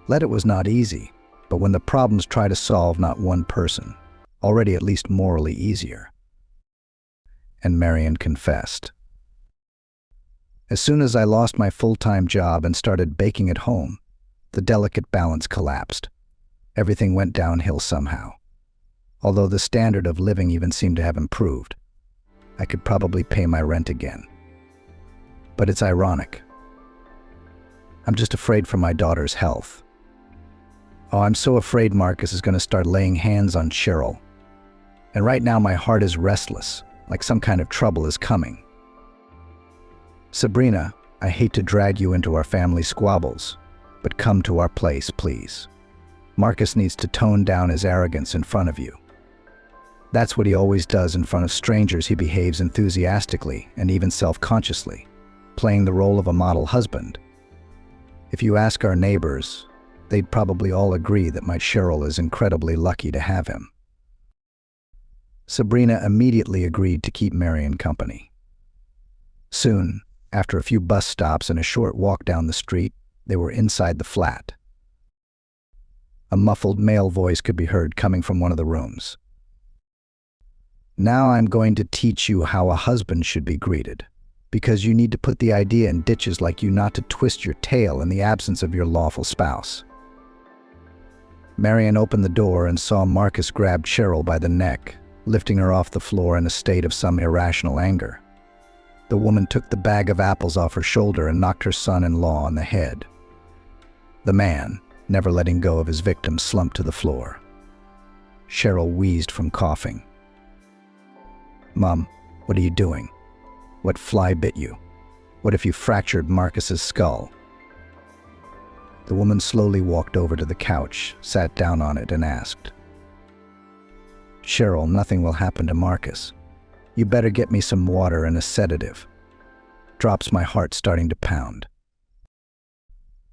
It was not easy, but when the problems try to solve not one person, already at least morally easier. And Marion confessed. As soon as I lost my full-time job and started baking at home, the delicate balance collapsed. Everything went downhill somehow. Although the standard of living even seemed to have improved. I could probably pay my rent again. But it's ironic. I'm just afraid for my daughter's health. Oh, I'm so afraid Marcus is going to start laying hands on Cheryl. And right now my heart is restless, like some kind of trouble is coming. Sabrina, I hate to drag you into our family squabbles, but come to our place, please. Marcus needs to tone down his arrogance in front of you. That's what he always does in front of strangers. He behaves enthusiastically and even self-consciously, playing the role of a model husband. If you ask our neighbors, they'd probably all agree that my Cheryl is incredibly lucky to have him. Sabrina immediately agreed to keep Marion company. Soon, after a few bus stops and a short walk down the street, they were inside the flat. A muffled male voice could be heard coming from one of the rooms. Now I'm going to teach you how a husband should be greeted, because you need to put the idea in ditches like you not to twist your tail in the absence of your lawful spouse. Marion opened the door and saw Marcus grab Cheryl by the neck, lifting her off the floor in a state of some irrational anger. The woman took the bag of apples off her shoulder and knocked her son-in-law on the head. The man, never letting go of his victim, slumped to the floor. Cheryl wheezed from coughing. "Mom, what are you doing? What fly bit you? What if you fractured Marcus's skull?" The woman slowly walked over to the couch, sat down on it, and asked, "Cheryl, nothing will happen to Marcus. You better get me some water and a sedative. Drops my heart starting to pound."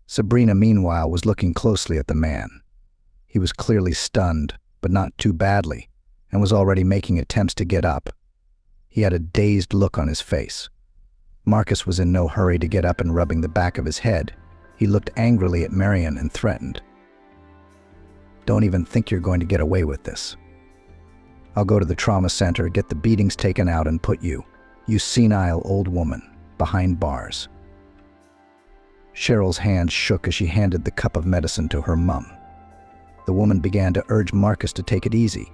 Sabrina, meanwhile, was looking closely at the man. He was clearly stunned, but not too badly, and was already making attempts to get up. He had a dazed look on his face. Marcus was in no hurry to get up and rubbing the back of his head. He looked angrily at Marion and threatened. "Don't even think you're going to get away with this. I'll go to the trauma center, get the beatings taken out, and put you senile old woman, behind bars." Cheryl's hands shook as she handed the cup of medicine to her mum. The woman began to urge Marcus to take it easy,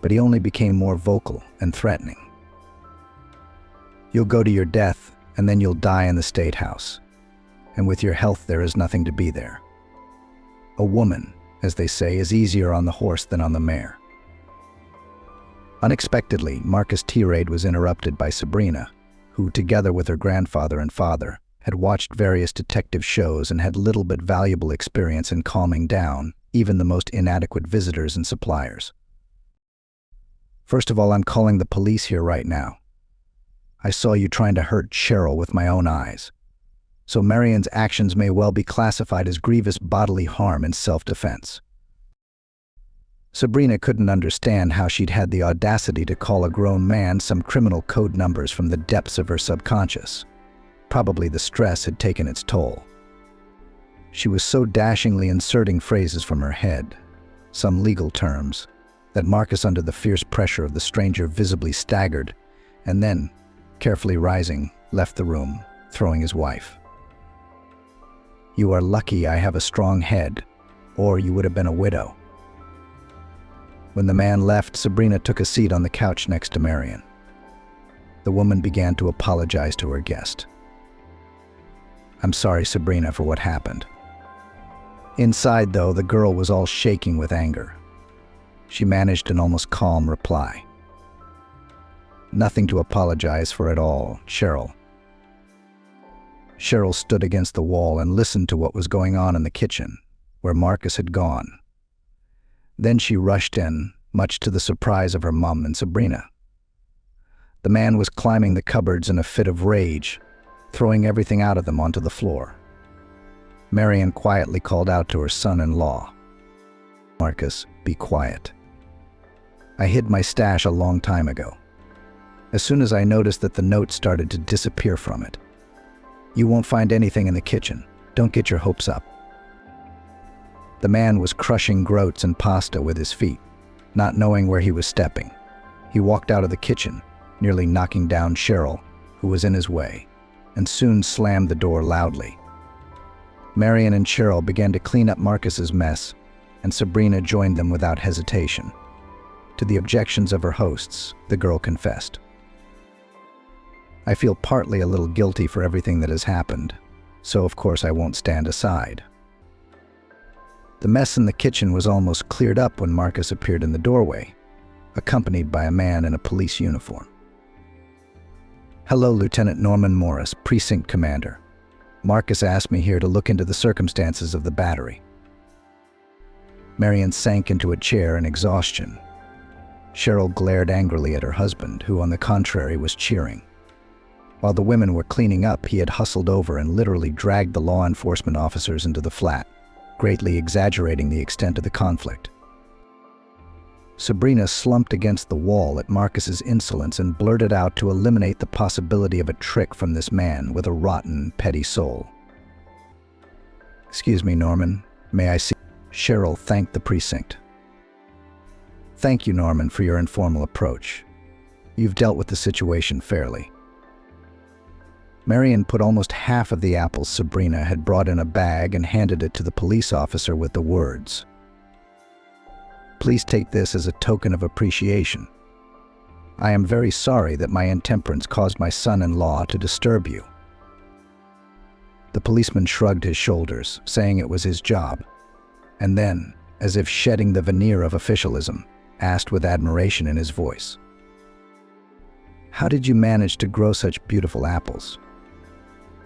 but he only became more vocal and threatening. "You'll go to your death, and then you'll die in the state house. And with your health there is nothing to be there. A woman, as they say, is easier on the horse than on the mare." Unexpectedly, Marcus' tirade was interrupted by Sabrina, who, together with her grandfather and father, had watched various detective shows and had little but valuable experience in calming down even the most inadequate visitors and suppliers. "First of all, I'm calling the police here right now. I saw you trying to hurt Cheryl with my own eyes. so Marian's actions may well be classified as grievous bodily harm in self-defense. Sabrina couldn't understand how she'd had the audacity to call a grown man some criminal code numbers from the depths of her subconscious. Probably the stress had taken its toll. She was so dashingly inserting phrases from her head, some legal terms, that Marcus, under the fierce pressure of the stranger, visibly staggered, and then, carefully rising, left the room, throwing his wife. "You are lucky I have a strong head, or you would have been a widow." When the man left, Sabrina took a seat on the couch next to Marian. The woman began to apologize to her guest. "I'm sorry, Sabrina, for what happened." Inside, though, the girl was all shaking with anger. She managed an almost calm reply. "Nothing to apologize for at all, Cheryl." Cheryl stood against the wall and listened to what was going on in the kitchen, where Marcus had gone. Then she rushed in, much to the surprise of her mum and Sabrina. The man was climbing the cupboards in a fit of rage, throwing everything out of them onto the floor. Marian quietly called out to her son-in-law, "Marcus, be quiet. I hid my stash a long time ago. As soon as I noticed that the note started to disappear from it. You won't find anything in the kitchen. Don't get your hopes up." The man was crushing groats and pasta with his feet, not knowing where he was stepping. He walked out of the kitchen, nearly knocking down Cheryl, who was in his way, and soon slammed the door loudly. Marian and Cheryl began to clean up Marcus's mess, and Sabrina joined them without hesitation. To the objections of her hosts, the girl confessed. "I feel partly a little guilty for everything that has happened, so of course I won't stand aside." The mess in the kitchen was almost cleared up when Marcus appeared in the doorway, accompanied by a man in a police uniform. "Hello, Lieutenant Norman Morris, Precinct Commander. Marcus asked me here to look into the circumstances of the battery." Marian sank into a chair in exhaustion. Cheryl glared angrily at her husband, who on the contrary was cheering. While the women were cleaning up, he had hustled over and literally dragged the law enforcement officers into the flat, greatly exaggerating the extent of the conflict. Sabrina slumped against the wall at Marcus's insolence and blurted out to eliminate the possibility of a trick from this man with a rotten, petty soul. "Excuse me, Norman. May I see?" Cheryl thanked the precinct. "Thank you, Norman, for your informal approach. You've dealt with the situation fairly." Marian put almost half of the apples Sabrina had brought in a bag and handed it to the police officer with the words, "Please take this as a token of appreciation. I am very sorry that my intemperance caused my son-in-law to disturb you." The policeman shrugged his shoulders, saying it was his job, and then, as if shedding the veneer of officialism, asked with admiration in his voice, "How did you manage to grow such beautiful apples?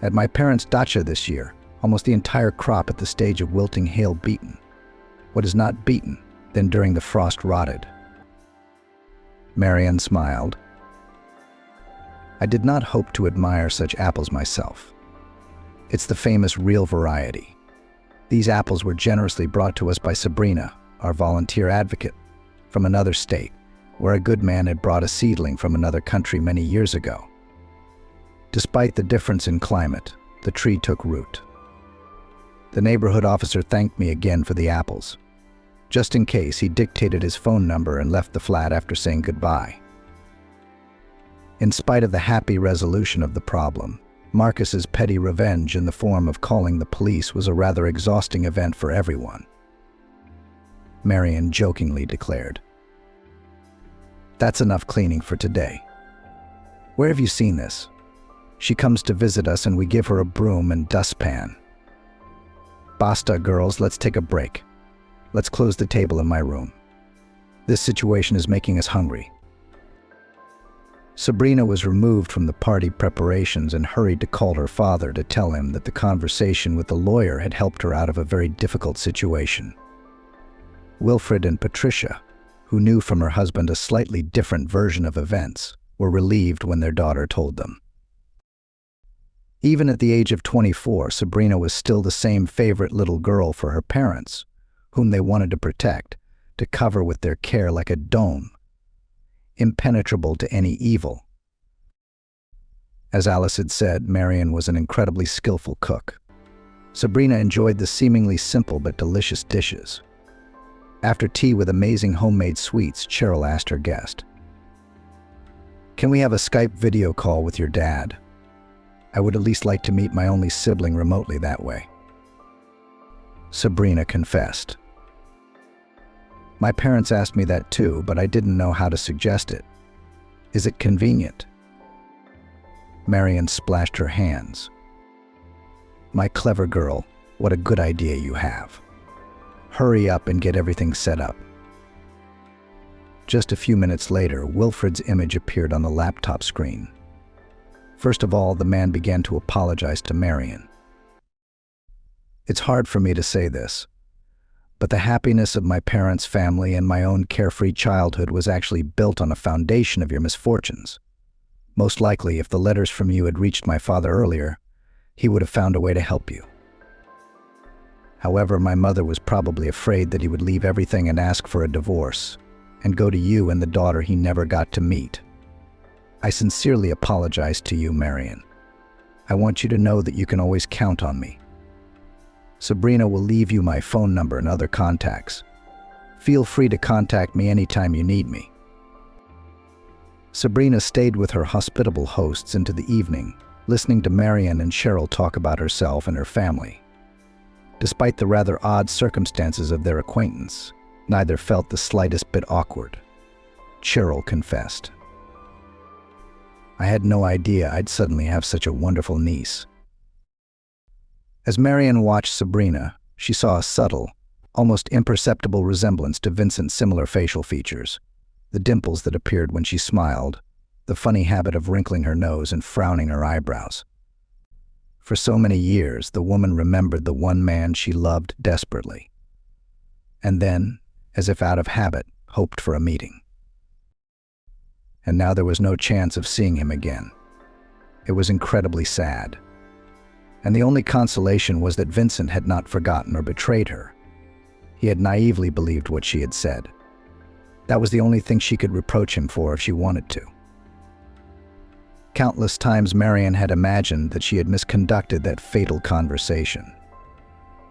At my parents' dacha this year, almost the entire crop at the stage of wilting hail beaten. What is not beaten, then during the frost rotted." Marian smiled. "I did not hope to admire such apples myself. It's the famous real variety. These apples were generously brought to us by Sabrina, our volunteer advocate, from another state, where a good man had brought a seedling from another country many years ago. Despite the difference in climate, the tree took root. The neighborhood officer thanked me again for the apples. Just in case, he dictated his phone number and left the flat after saying goodbye." In spite of the happy resolution of the problem, Marcus's petty revenge in the form of calling the police was a rather exhausting event for everyone. Marian jokingly declared, "That's enough cleaning for today. Where have you seen this? She comes to visit us and we give her a broom and dustpan. Basta, girls, let's take a break. Let's close the table in my room. This situation is making us hungry." Sabrina was removed from the party preparations and hurried to call her father to tell him that the conversation with the lawyer had helped her out of a very difficult situation. Wilfred and Patricia, who knew from her husband a slightly different version of events, were relieved when their daughter told them. Even at the age of 24, Sabrina was still the same favorite little girl for her parents, whom they wanted to protect, to cover with their care like a dome, impenetrable to any evil. As Alice had said, Marion was an incredibly skillful cook. Sabrina enjoyed the seemingly simple but delicious dishes. After tea with amazing homemade sweets, Cheryl asked her guest, "Can we have a Skype video call with your dad? I would at least like to meet my only sibling remotely that way." Sabrina confessed, "My parents asked me that too, but I didn't know how to suggest it. Is it convenient?" Marion splashed her hands. "My clever girl, what a good idea you have. Hurry up and get everything set up." Just a few minutes later, Wilfred's image appeared on the laptop screen. First of all, the man began to apologize to Marion. "It's hard for me to say this, but the happiness of my parents' family and my own carefree childhood was actually built on a foundation of your misfortunes. Most likely, if the letters from you had reached my father earlier, he would have found a way to help you. However, my mother was probably afraid that he would leave everything and ask for a divorce, and go to you and the daughter he never got to meet. I sincerely apologize to you, Marion. I want you to know that you can always count on me. Sabrina will leave you my phone number and other contacts. Feel free to contact me anytime you need me." Sabrina stayed with her hospitable hosts into the evening, listening to Marion and Cheryl talk about herself and her family. Despite the rather odd circumstances of their acquaintance, neither felt the slightest bit awkward. Cheryl confessed, "I had no idea I'd suddenly have such a wonderful niece." As Marion watched Sabrina, she saw a subtle, almost imperceptible resemblance to Vincent's similar facial features. The dimples that appeared when she smiled, the funny habit of wrinkling her nose and frowning her eyebrows. For so many years, the woman remembered the one man she loved desperately, and then, as if out of habit, hoped for a meeting. And now there was no chance of seeing him again. It was incredibly sad. And the only consolation was that Vincent had not forgotten or betrayed her. He had naively believed what she had said. That was the only thing she could reproach him for if she wanted to. Countless times Marion had imagined that she had misconducted that fatal conversation.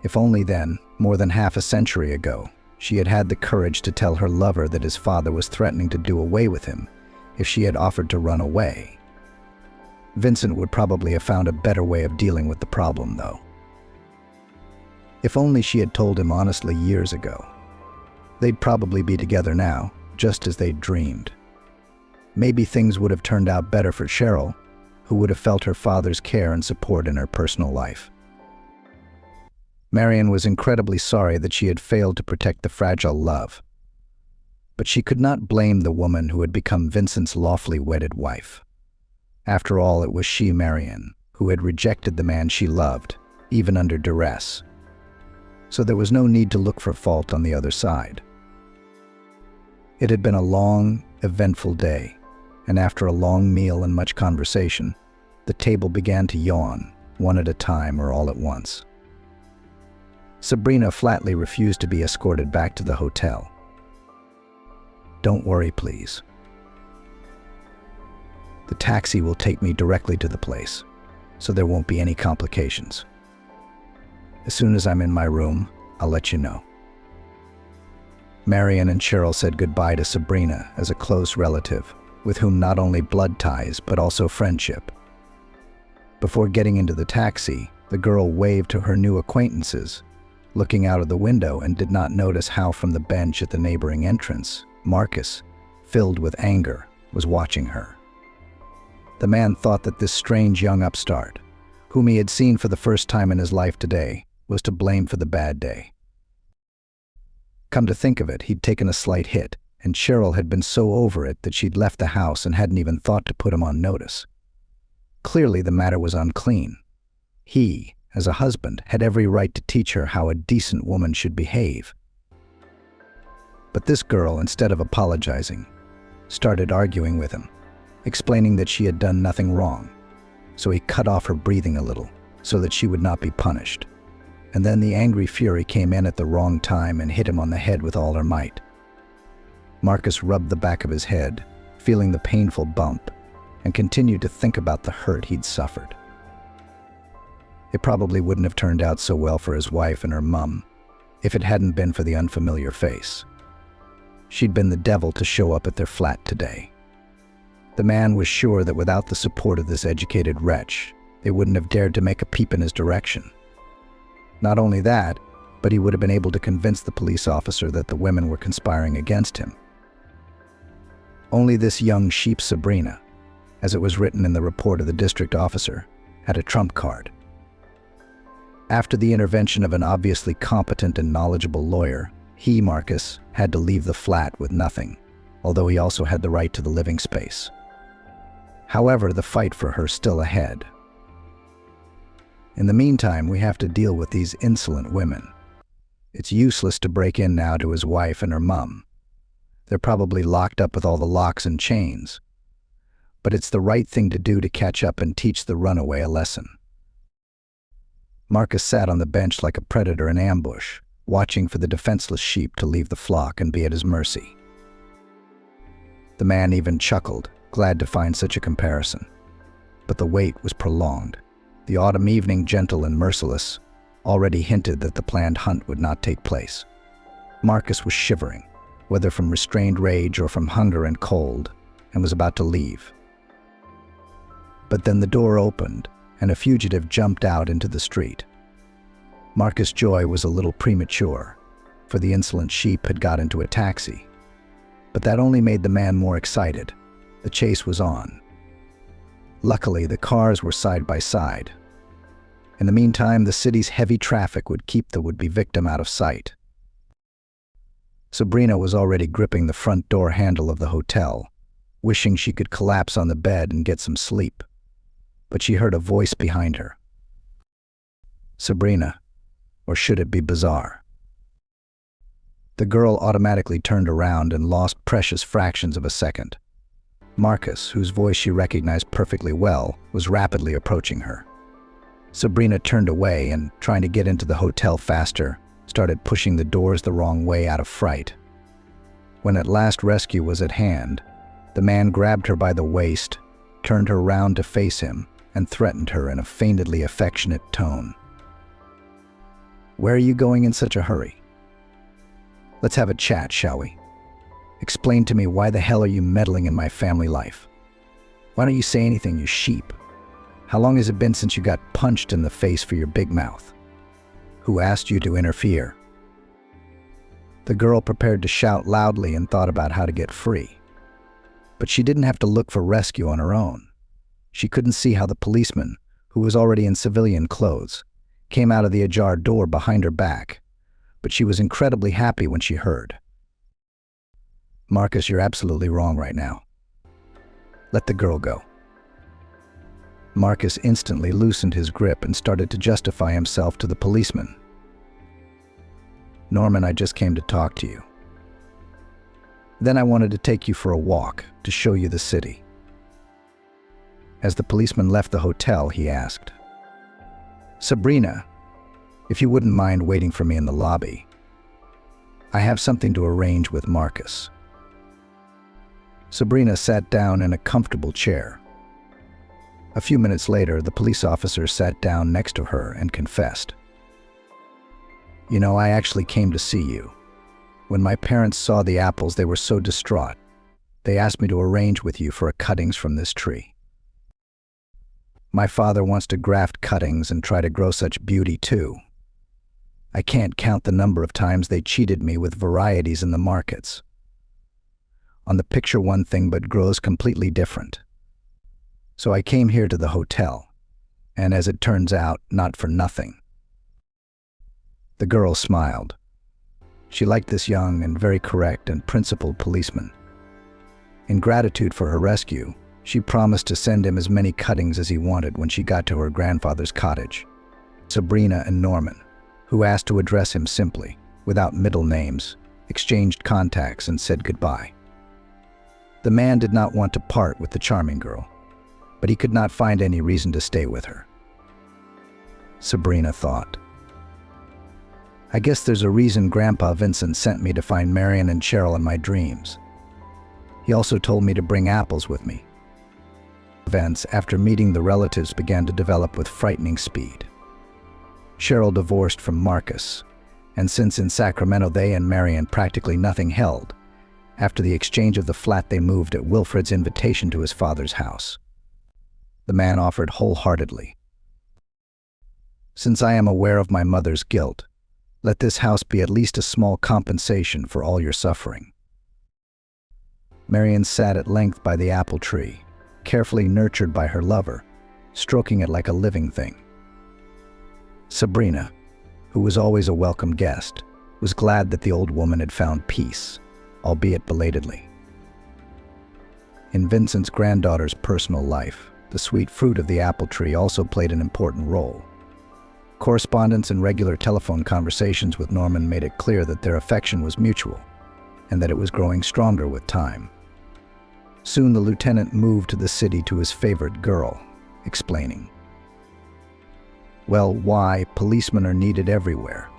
If only then, more than half a century ago, she had had the courage to tell her lover that his father was threatening to do away with him if she had offered to run away. Vincent would probably have found a better way of dealing with the problem, though. If only she had told him honestly years ago. They'd probably be together now, just as they'd dreamed. Maybe things would have turned out better for Cheryl, who would have felt her father's care and support in her personal life. Marion was incredibly sorry that she had failed to protect the fragile love. But she could not blame the woman who had become Vincent's lawfully wedded wife. After all, it was she, Marion, who had rejected the man she loved, even under duress. So there was no need to look for fault on the other side. It had been a long, eventful day, and after a long meal and much conversation, the table began to yawn, one at a time or all at once. Sabrina flatly refused to be escorted back to the hotel. "Don't worry, please. The taxi will take me directly to the place, so there won't be any complications. As soon as I'm in my room, I'll let you know." Marion and Cheryl said goodbye to Sabrina as a close relative, with whom not only blood ties but also friendship. Before getting into the taxi, the girl waved to her new acquaintances, looking out of the window, and did not notice how from the bench at the neighboring entrance, Marcus, filled with anger, was watching her. The man thought that this strange young upstart, whom he had seen for the first time in his life today, was to blame for the bad day. Come to think of it, he'd taken a slight hit, and Cheryl had been so over it that she'd left the house and hadn't even thought to put him on notice. Clearly the matter was unclean. He, as a husband, had every right to teach her how a decent woman should behave. But this girl, instead of apologizing, started arguing with him, explaining that she had done nothing wrong. so he cut off her breathing a little so that she would not be punished. And then the angry fury came in at the wrong time and hit him on the head with all her might. Marcus rubbed the back of his head, feeling the painful bump, and continued to think about the hurt he'd suffered. It probably wouldn't have turned out so well for his wife and her mum if it hadn't been for the unfamiliar face. She'd been the devil to show up at their flat today. The man was sure that without the support of this educated wretch, they wouldn't have dared to make a peep in his direction. Not only that, but he would have been able to convince the police officer that the women were conspiring against him. Only this young sheep Sabrina, as it was written in the report of the district officer, had a trump card. After the intervention of an obviously competent and knowledgeable lawyer, he, Marcus, had to leave the flat with nothing, although he also had the right to the living space. However, the fight for her still ahead. In the meantime, we have to deal with these insolent women. It's useless to break in now to his wife and her mum. They're probably locked up with all the locks and chains. But it's the right thing to do to catch up and teach the runaway a lesson. Marcus sat on the bench like a predator in ambush, watching for the defenseless sheep to leave the flock and be at his mercy. The man even chuckled, glad to find such a comparison. But the wait was prolonged. The autumn evening, gentle and merciless, already hinted that the planned hunt would not take place. Marcus was shivering, whether from restrained rage or from hunger and cold, and was about to leave. But then the door opened, and a fugitive jumped out into the street. Marcus' joy was a little premature, for the insolent sheep had got into a taxi. But that only made the man more excited. The chase was on. Luckily, the cars were side by side. In the meantime, the city's heavy traffic would keep the would-be victim out of sight. Sabrina was already gripping the front door handle of the hotel, wishing she could collapse on the bed and get some sleep. But she heard a voice behind her. Sabrina, or should it be Bizarre? The girl automatically turned around and lost precious fractions of a second. Marcus, whose voice she recognized perfectly well, was rapidly approaching her. Sabrina turned away and, trying to get into the hotel faster, started pushing the doors the wrong way out of fright. When at last rescue was at hand, the man grabbed her by the waist, turned her round to face him, and threatened her in a feignedly affectionate tone. "Where are you going in such a hurry? Let's have a chat, shall we? Explain to me, why the hell are you meddling in my family life? Why don't you say anything, you sheep? How long has it been since you got punched in the face for your big mouth? Who asked you to interfere?" The girl prepared to shout loudly and thought about how to get free. But she didn't have to look for rescue on her own. She couldn't see how the policeman, who was already in civilian clothes, came out of the ajar door behind her back, but she was incredibly happy when she heard. "Marcus, you're absolutely wrong right now. Let the girl go." Marcus instantly loosened his grip and started to justify himself to the policeman. "Norman, I just came to talk to you. Then I wanted to take you for a walk to show you the city." As the policeman left the hotel, he asked, "Sabrina, if you wouldn't mind waiting for me in the lobby. I have something to arrange with Marcus." Sabrina sat down in a comfortable chair. A few minutes later, the police officer sat down next to her and confessed. "You know, I actually came to see you. When my parents saw the apples, they were so distraught. They asked me to arrange with you for a cuttings from this tree. My father wants to graft cuttings and try to grow such beauty too. I can't count the number of times they cheated me with varieties in the markets. On the picture one thing, but grows completely different. So I came here to the hotel, and as it turns out, not for nothing." The girl smiled. She liked this young and very correct and principled policeman. In gratitude for her rescue, she promised to send him as many cuttings as he wanted when she got to her grandfather's cottage. Sabrina and Norman, who asked to address him simply, without middle names, exchanged contacts and said goodbye. The man did not want to part with the charming girl. but he could not find any reason to stay with her. Sabrina thought. I guess there's a reason Grandpa Vincent sent me to find Marion and Cheryl in my dreams. He also told me to bring apples with me. Events after meeting the relatives began to develop with frightening speed. Cheryl divorced from Marcus, and since in Sacramento they and Marion practically nothing held, after the exchange of the flat they moved at Wilfred's invitation to his father's house. The man offered wholeheartedly. Since I am aware of my mother's guilt, let this house be at least a small compensation for all your suffering. Marion sat at length by the apple tree, carefully nurtured by her lover, stroking it like a living thing. Sabrina, who was always a welcome guest, was glad that the old woman had found peace, albeit belatedly. In Vincent's granddaughter's personal life, the sweet fruit of the apple tree also played an important role. Correspondence and regular telephone conversations with Norman made it clear that their affection was mutual, and that it was growing stronger with time. Soon the lieutenant moved to the city to his favorite girl, explaining, "Well, why, policemen are needed everywhere,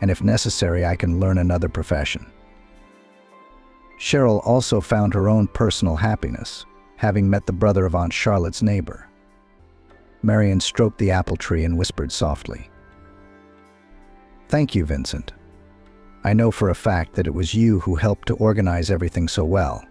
and if necessary I can learn another profession." Cheryl also found her own personal happiness, having met the brother of Aunt Charlotte's neighbor. Marion stroked the apple tree and whispered softly, "Thank you, Vincent. I know for a fact that it was you who helped to organize everything so well.